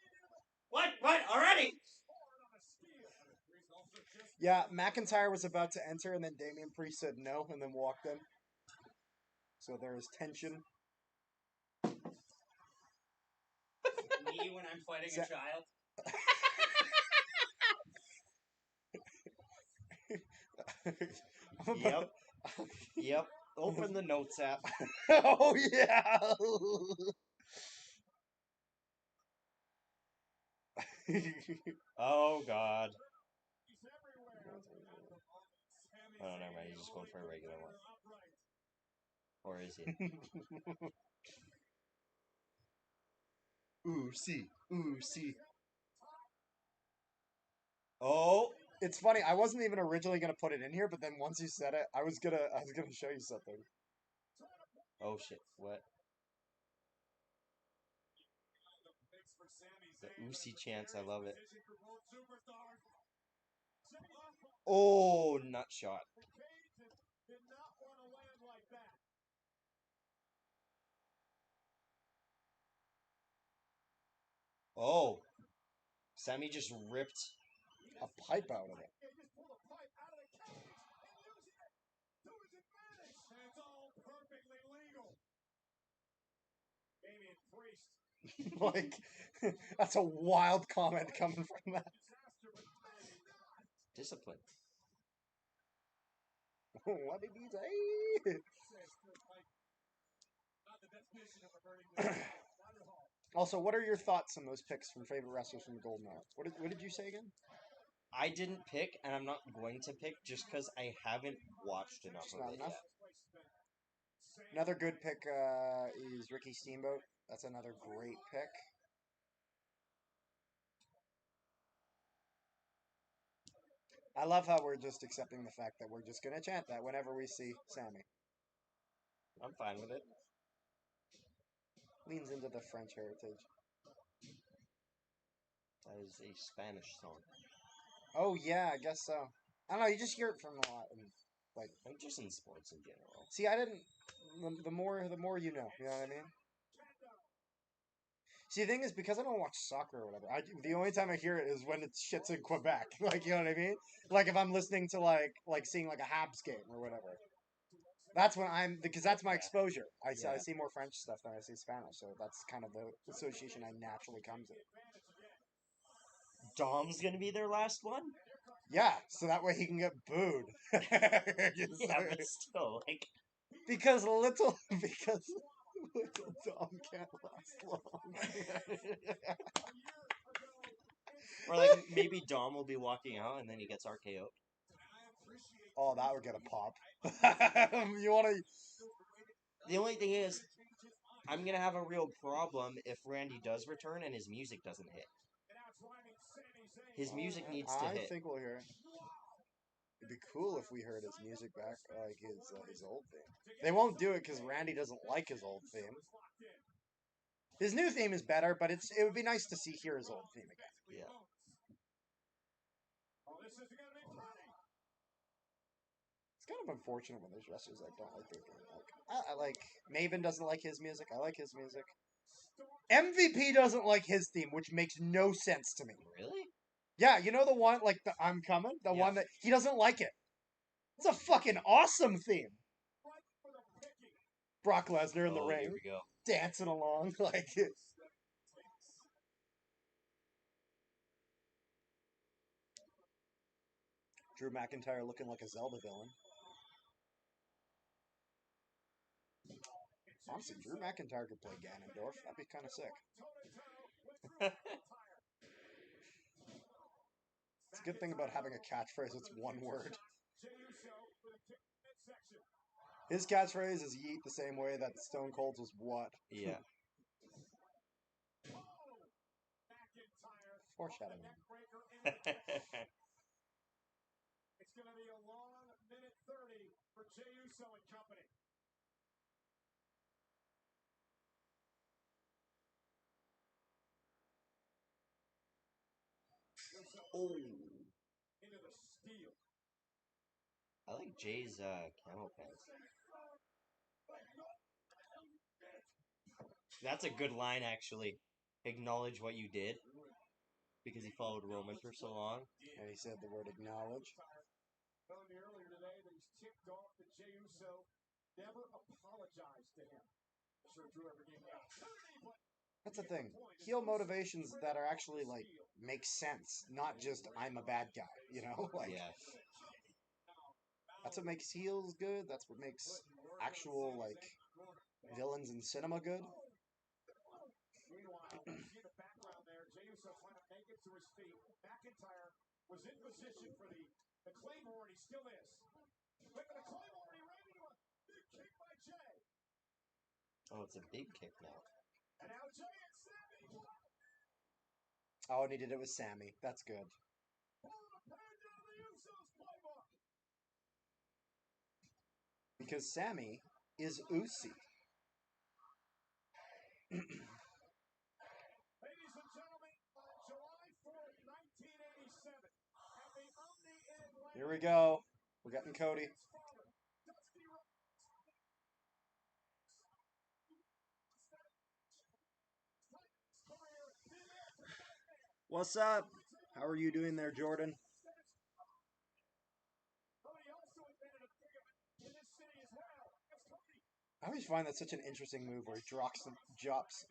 What? Already? Yeah, McIntyre was about to enter, and then Damian Priest said no, and then walked in. So there is tension. Me when I'm fighting a child. Yep. Open the notes app. Oh yeah. Oh god. Oh, never mind. He's just going for a regular one. Or is he? Ooh, see. Oh, it's funny. I wasn't even originally gonna put it in here, but then once you said it, I was gonna show you something. Oh shit! What? The Usi chance, I love it. Oh, nut shot. Oh, Sami just ripped a pipe out of it. And it's all perfectly legal. Damian Priest Like, that's a wild comment coming from that. Discipline. What did he say? Also, what are your thoughts on those picks from favorite wrestlers from the Golden Hour? What did you say again? I didn't pick, and I'm not going to pick just because I haven't watched enough Just of not it enough? yet. Another good pick is Ricky Steamboat. That's another great pick. I love how we're just accepting the fact that we're just going to chant that whenever we see Sammy. I'm fine with it. Leans into the French heritage. That is a Spanish song. Oh, yeah, I guess so. I don't know, you just hear it from a lot. And, like, I'm just in sports in general. see, I didn't... The more you know what I mean? See, the thing is, because I don't watch soccer or whatever, the only time I hear it is when it's shit's in Quebec. Like, you know what I mean? Like, if I'm listening to, like seeing, like, a Habs game or whatever. That's when because that's my exposure. I see more French stuff than I see Spanish, so that's kind of the association I naturally come to. Dom's gonna be their last one? Yeah, so that way he can get booed. Yeah, but still, like... Because little Dom can't last long. Or, like, maybe Dom will be walking out and then he gets RKO'd. Oh, that would get a pop. You want to... The only thing is, I'm gonna have a real problem if Randy does return and his music doesn't hit. His music needs to hit. I think we'll hear it. It'd be cool if we heard his music back, like his old theme. They won't do it because Randy doesn't like his old theme. His new theme is better, but it would be nice to hear his old theme again. Yeah. It's kind of unfortunate when there's wrestlers that don't like their theme. Like, I like Maven doesn't like his music. I like his music. MVP doesn't like his theme, which makes no sense to me. Really? Yeah, you know the one, like the I'm Coming? The one that he doesn't like it. It's a fucking awesome theme. Brock Lesnar in the ring. Here we go. Dancing along like it. Drew McIntyre looking like a Zelda villain. Honestly, Drew McIntyre could play Ganondorf. That'd be kind of sick. It's a good thing about having a catchphrase that's one word. His catchphrase is yeet the same way that Stone Cold's was what. Yeah. Foreshadowing. It's going to be a long minute 30 for Jey Uso and company. Oh. Into the steel. I like Jay's camel pants. That's a good line, actually. Acknowledge what you did. Because he followed Roman for so long. And he said the word acknowledge. Telling me earlier today that he's ticked off that Jey Uso never apologized to him. Sure Drew ever gave him. That's the thing. Heel motivations that are actually, like, make sense. Not just, I'm a bad guy, you know? Like, yeah. That's what makes heels good. That's what makes actual, like, villains in cinema good. Meanwhile, you see the background there. Jey Uso trying to make it to his feet. McIntyre was in position for the Claymore, and he still is. Look at the Claymore, and he ran into a big kick by Jey. Oh, it's a big kick now. And now Jey and Sammy. Oh, and he did it with Sammy. That's good. Because Sammy is Usi. Ladies and gentlemen, July 4th, 1987, at the Omni in Atlanta. Here we go. We're getting Cody. What's up? How are you doing there, Jordan? I always find that such an interesting move where he drops And slaps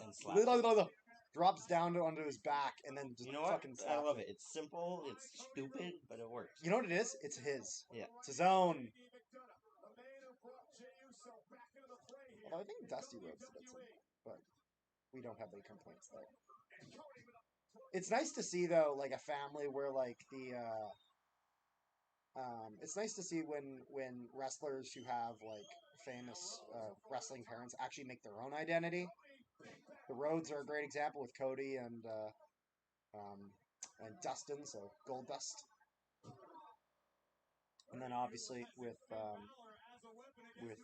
it. drops down onto his back and then just You know what? fucking I slaps love it. It's simple. It's stupid, but it works. You know what it is? It's his. Yeah. It's his own. Although I think Dusty Rhodes did some, but we don't have any complaints there. It's nice to see though, like a family where like it's nice to see when wrestlers who have like famous wrestling parents actually make their own identity. The Rhodes are a great example with Cody and Dustin, so Gold Dust. And then obviously with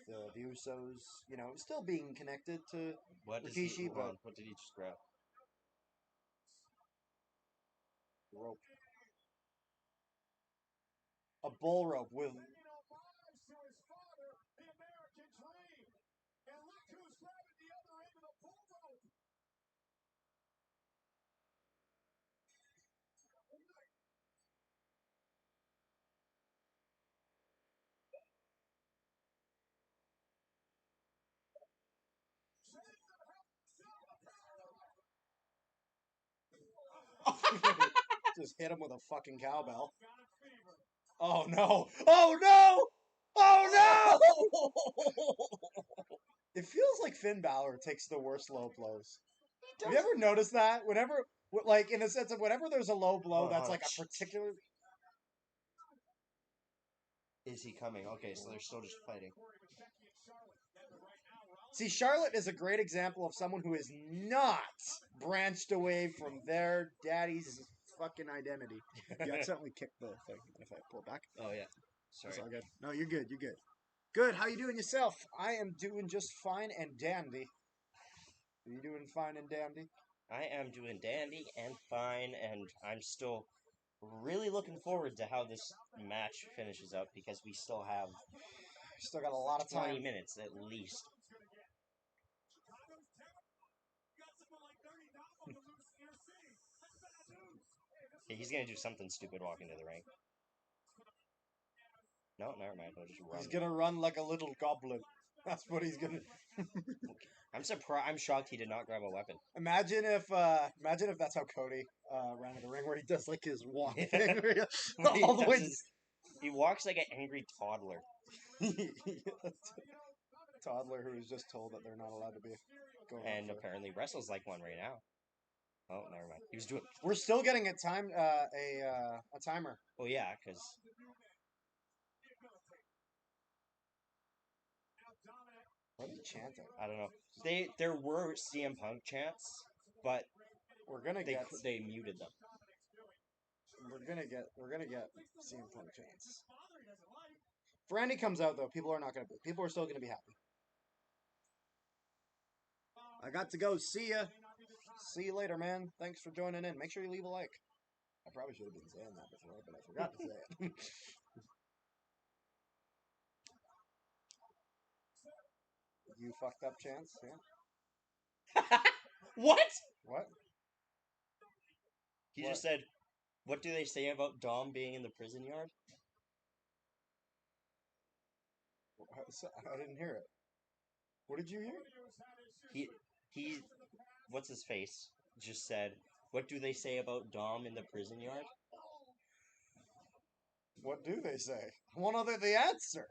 the Usos, you know, still being connected to Rikishi, but what did he just grab? rope. A bull rope with. Just hit him with a fucking cowbell. Oh no! Oh no! Oh no! It feels like Finn Balor takes the worst low blows. Have you ever noticed that? Whenever, like, in the sense of whenever there's a low blow, that's like a particular. Is he coming? Okay, so they're still just fighting. See, Charlotte is a great example of someone who is not branched away from their daddy's fucking identity. You accidentally kicked the thing if I pull back. Oh, yeah. Sorry. That's all good. No, you're good. You're good. Good. How you doing yourself? I am doing just fine and dandy. Are you doing fine and dandy? I am doing dandy and fine, and I'm still really looking forward to how this match finishes up because we still have got a lot of time. 20 minutes at least. Yeah, he's gonna do something stupid walking to the ring. No, never mind. He'll just run. He's gonna run like a little goblin. That's what he's gonna. I'm surprised. I'm shocked he did not grab a weapon. Imagine if that's how Cody ran to the ring, where he does like his walk thing, all the way. He walks like an angry toddler. Toddler who was just told that they're not allowed to be. And apparently wrestles like one right now. Oh, never mind. He was doing. We're still getting a timer. Oh yeah, because. What are they chanting? I don't know. There were CM Punk chants, but they muted them. We're gonna get CM Punk chants. If Randy comes out though, people are still gonna be happy. I got to go. See ya. See you later, man. Thanks for joining in. Make sure you leave a like. I probably should have been saying that before, but I forgot to say it. You fucked up, Chance. Yeah. What? What? He just said, "What do they say about Dom being in the prison yard?" I didn't hear it. What did you hear? He, what's his face? Just said, "What do they say about Dom in the prison yard?" What do they say? I want to know the answer.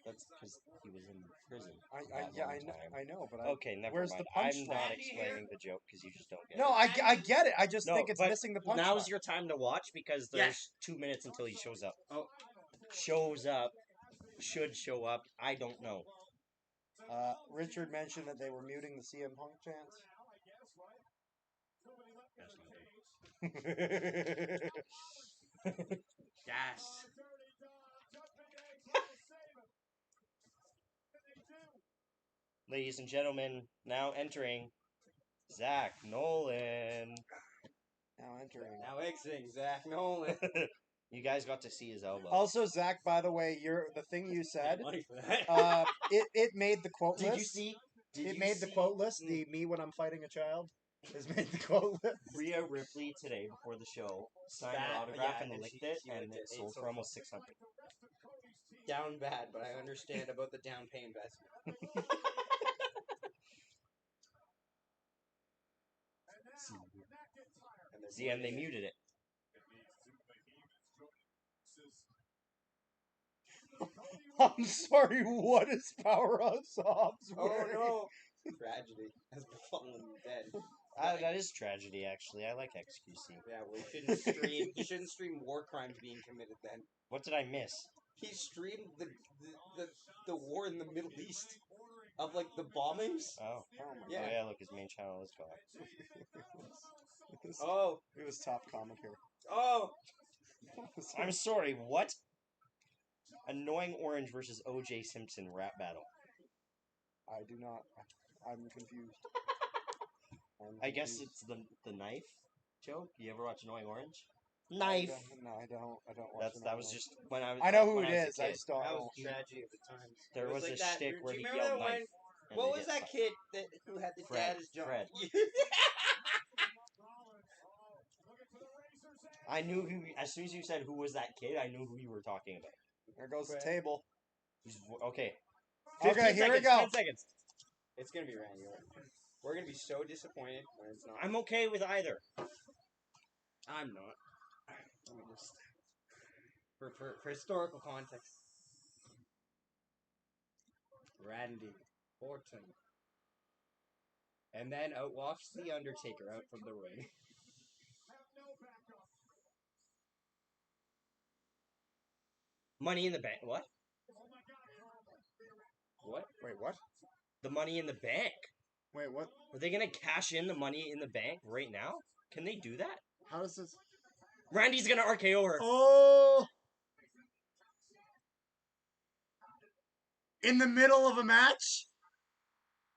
That's because he was in prison. I know, but okay, never where's mind. The I'm not explaining the joke because you just don't get it. No, I get it. I just think it's missing the punch. Now's your time to watch because there's 2 minutes until he shows up. Oh, shows up, should show up. I don't know. Richard mentioned that they were muting the CM Punk chants. yes. Ladies and gentlemen, now entering Zach Nolan. Now exiting Zach Nolan. You guys got to see his elbow. Also, Zach, by the way, the thing you said, it made the quote list. Did you see? It made the quote list. The me when I'm fighting a child has made the quote list. Rhea Ripley today before the show signed an autograph and licked it, and it sold for almost $600. Down bad, but I understand about the down pay investment. See, and they muted it. I'm sorry, what is Power of Sobs? Oh no! Tragedy has befallen the dead. That is tragedy, actually. I like XQC. Yeah, well, he shouldn't stream war crimes being committed then. What did I miss? He streamed the war in the Middle East of like the bombings. Oh. Yeah. Oh yeah, look, his main channel is gone. Oh. It was top commentary. Oh. I'm sorry, what? Annoying Orange versus OJ Simpson rap battle. I do not. I'm confused. I guess it's the knife joke. You ever watch Annoying Orange? Knife. No, I don't. I don't watch. That was just when I was. I know who when it I was a is. I kid. just don't That know. was tragedy of the times. There was like a that. shtick where Do he you remember yelled that knife. one? and What they was get that kid who had the Fred. dad as John? Fred. I knew who. As soon as you said who was that kid, I knew who you were talking about. There goes the table. Okay. Okay, here we go. 10 seconds. It's gonna be Randy Orton. We're gonna be so disappointed when it's not. I'm okay with either. I'm not. Let me just for historical context. Randy Orton. And then out walks the Undertaker out from the ring. Money in the Bank. What? What? Wait, what? The Money in the Bank. Wait, what? Are they gonna cash in the Money in the Bank right now? Can they do that? How does this? Randy's gonna RKO her. Oh! In the middle of a match?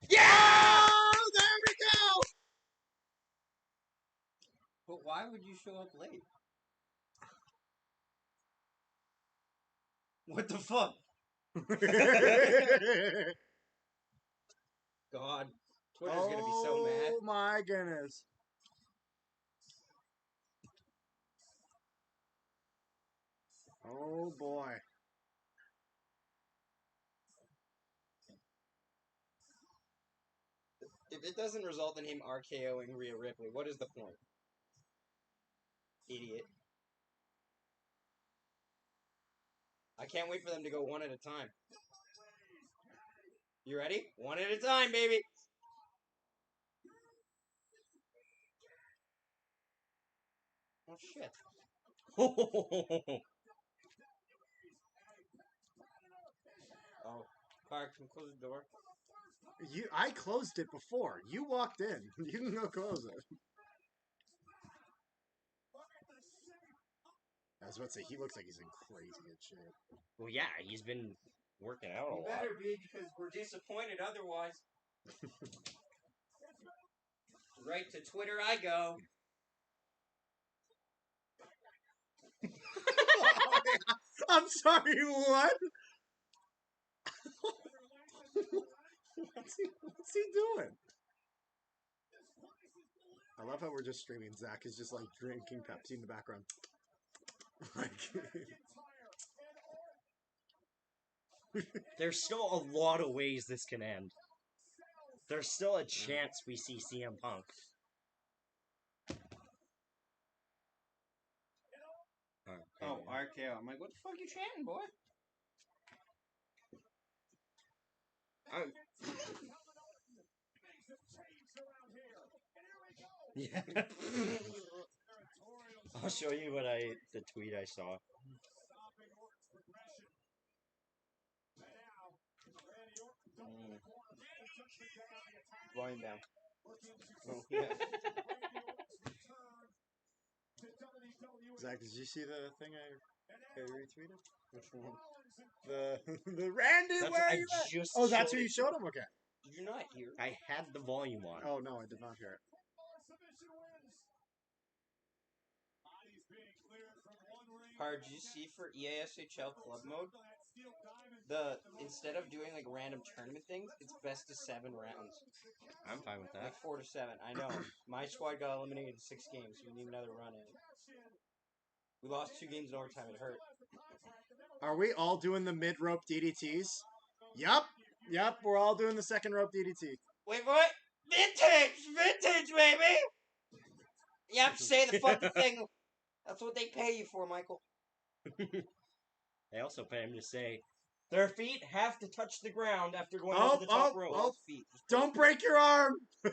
Yeah! Oh, there we go! But why would you show up late? What the fuck? God. Twitter's gonna be so mad. Oh my goodness. Oh boy. If it doesn't result in him RKOing Rhea Ripley, what is the point? Idiot. I can't wait for them to go one at a time. You ready? One at a time, baby! Oh, shit. Oh. Clark, can close the door? I closed it before. You walked in. You can go close it. I was about to say, he looks like he's in crazy good shape. Well, yeah, he's been working out a You lot. better be, because we're disappointed otherwise. Right to Twitter I go. I'm sorry, what? What's he doing? I love how we're just streaming. Zach is just like drinking Pepsi in the background. There's still a lot of ways this can end. There's still a chance we see CM Punk. Oh, RKO. I'm like, what the fuck you chanting, boy? Yeah. I'll show you the tweet I saw. Volume down. Oh, yeah. Zach, did you see the thing I retweeted? Which one? The Randy. That's, where are I you at? just Oh, that's showed who you it. showed him. Okay. Did you not hear? I had the volume on. Oh no, I did not hear it. Hard, did you see for EASHL club mode? Instead of doing like random tournament things, it's best of 7 rounds. I'm fine with that. Like 4 to 7. I know. My squad got eliminated in 6 games, so we need another run in. We lost 2 games in overtime. It hurt. Are we all doing the mid rope DDTs? Yup. Yep, we're all doing the second rope DDT. Wait for it. Vintage, baby. You have to say the fucking thing. That's what they pay you for, Michael. They also pay him to say their feet have to touch the ground after going over the top rope. Oh, Feet. don't break your arm! What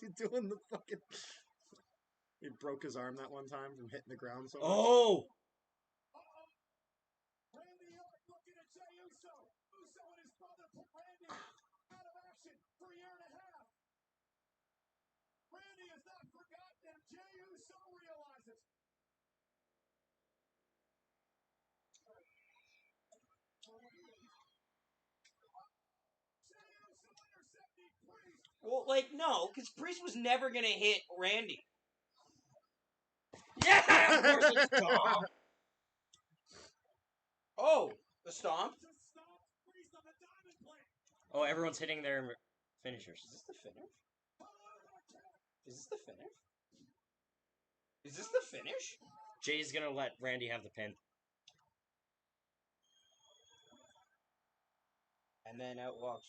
you doing the fucking... He broke his arm that one time from hitting the ground so much. Oh! Randy Orton looking at Jey Uso. Uso and his brother put Randy out of action for a year and a half. Randy has not forgotten, and Jey Uso realizes. Jey Uso intercepting Priest. Well, like, no, because Priest was never going to hit Randy. Yeah, of course it's Tom. Oh, the stomp. Oh, everyone's hitting their finishers. Is this the finish? Is this the finish? Is this the finish? Jay's gonna let Randy have the pin. And then out walks.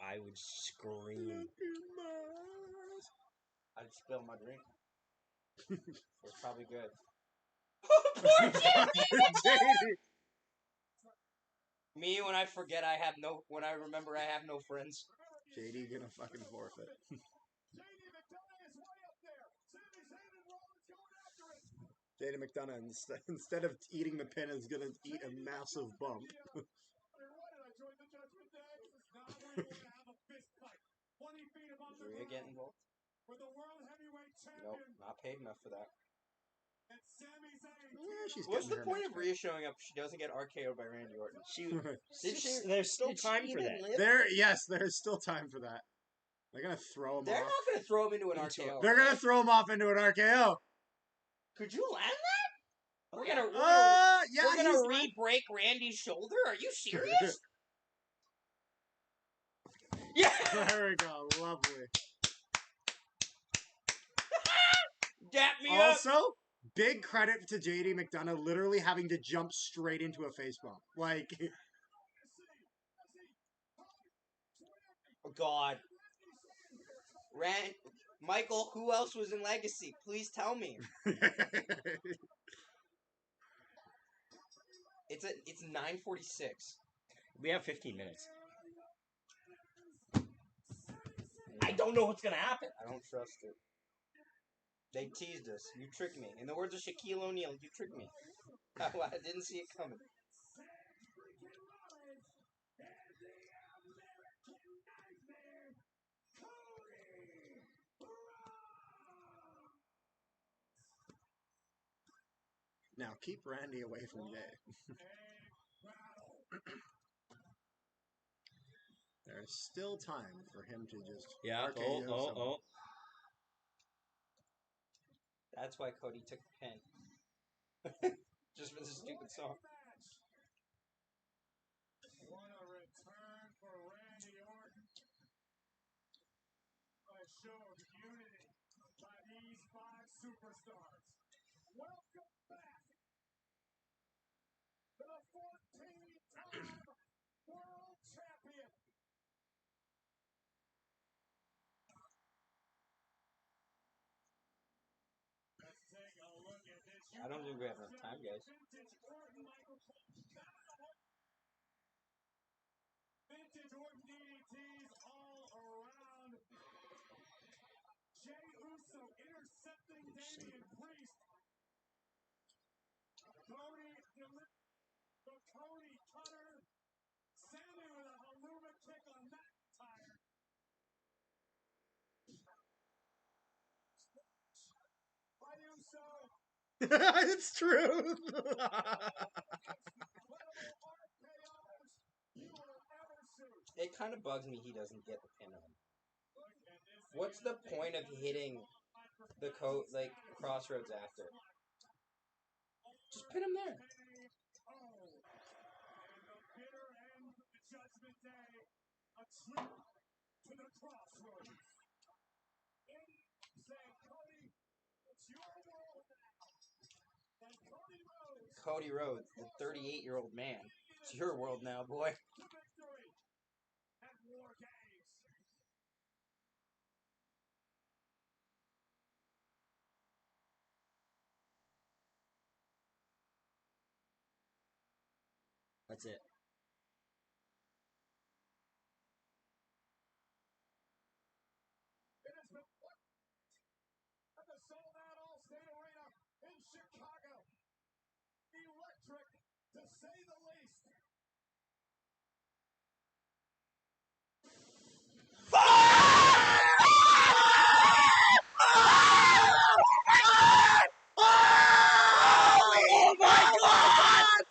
I would scream. I'd spill my drink. It's probably good. Poor JD! Me when I forget I have no, when I remember I have no friends. JD gonna fucking forfeit. JD McDonough, instead of eating the pin, is gonna eat a massive bump. Is Rhea getting involved? Nope, not paid enough for that. Yeah, she's What's the her point match of Rhea showing up if she doesn't get RKO'd by Randy Orton? There's still time for that. Yes, there's still time for that. They're gonna throw him They're off. not gonna throw him into an RKO. They're gonna throw him off into an RKO. Could you land that? We're gonna re-break Randy's shoulder? Are you serious? Yeah! There we go. Lovely. Dap me also, up! big credit to JD McDonough literally having to jump straight into a face bump. Like... Oh, God. Michael, who else was in Legacy? Please tell me. It's 9:46. We have 15 minutes. I don't know what's gonna happen. I don't trust it. They teased us. You tricked me. In the words of Shaquille O'Neal, you tricked me. I didn't see it coming. Now keep Randy away from Jay. There's still time for him to just RKO someone. That's why Cody took the pin. Just for the stupid song. What a return for Randy Orton. A show of unity by these 5 superstars. Welcome back to the 14-time World Champion. Let's take a look at this. I don't think we have enough time, guys. Vintage Orton DDTs all around. Jey Uso intercepting Damian Priest. Cody the Cody cutter. Sammy with a Haluma kick on McIntyre. By Uso. It's true. It kind of bugs me he doesn't get the pin on. What's the point of hitting the crossroads after? Just pin him there. Judgment Day, a trip to the crossroads. Saying, Cody, Cody Rhodes, the 38-year-old man. It's your world now, boy. That's it. It has been at the sold-out All-State Arena in Chicago. Electric, to say the least. Oh my god!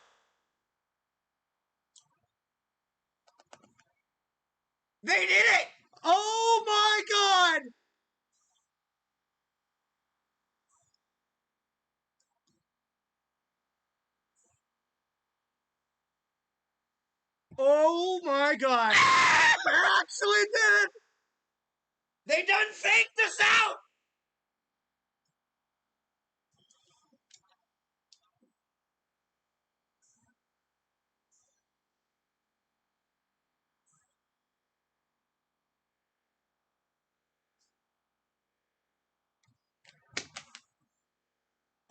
They did it! Oh my god! Oh my god! They actually did it! They done faked us out!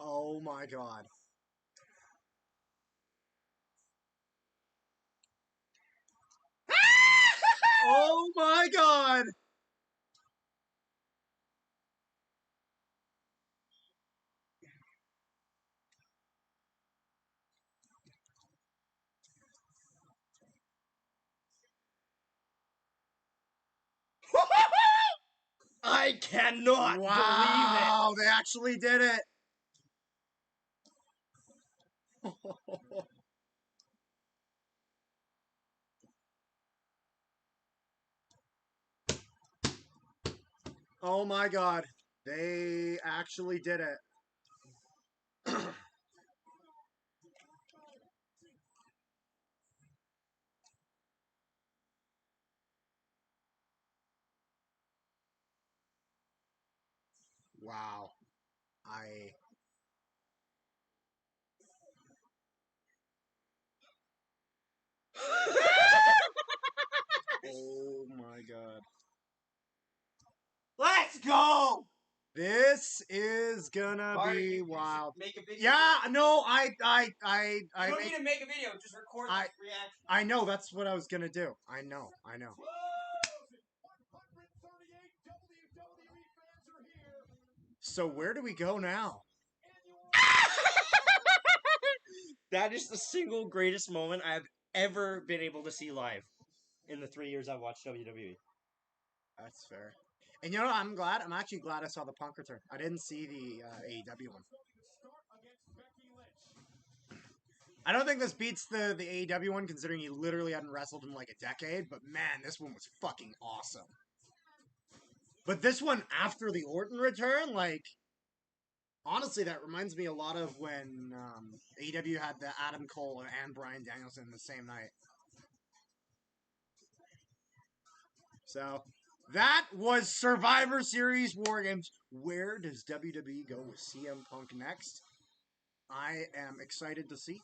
Oh my god. Oh my god! I cannot Wow, they actually did it. Oh my god. They actually did it. Wow. Oh my god. Let's go! This is gonna Carter, be you should wild. make a video. Yeah, no, You don't need to make a video. Just record the reaction. I know, that's what I was gonna do. I know. 138 WWE fans are here. So where do we go now? That is the single greatest moment I've ever been able to see live in the 3 years I've watched WWE. That's fair. And you know what? I'm actually glad I saw the Punk return. I didn't see the AEW one. I don't think this beats the AEW one, considering he literally hadn't wrestled in like a decade. But man, this one was fucking awesome. But this one after the Orton return, like, honestly, that reminds me a lot of when AEW had the Adam Cole and Bryan Danielson the same night. So that was Survivor Series War Games. Where does WWE go with CM Punk next? I am excited to see.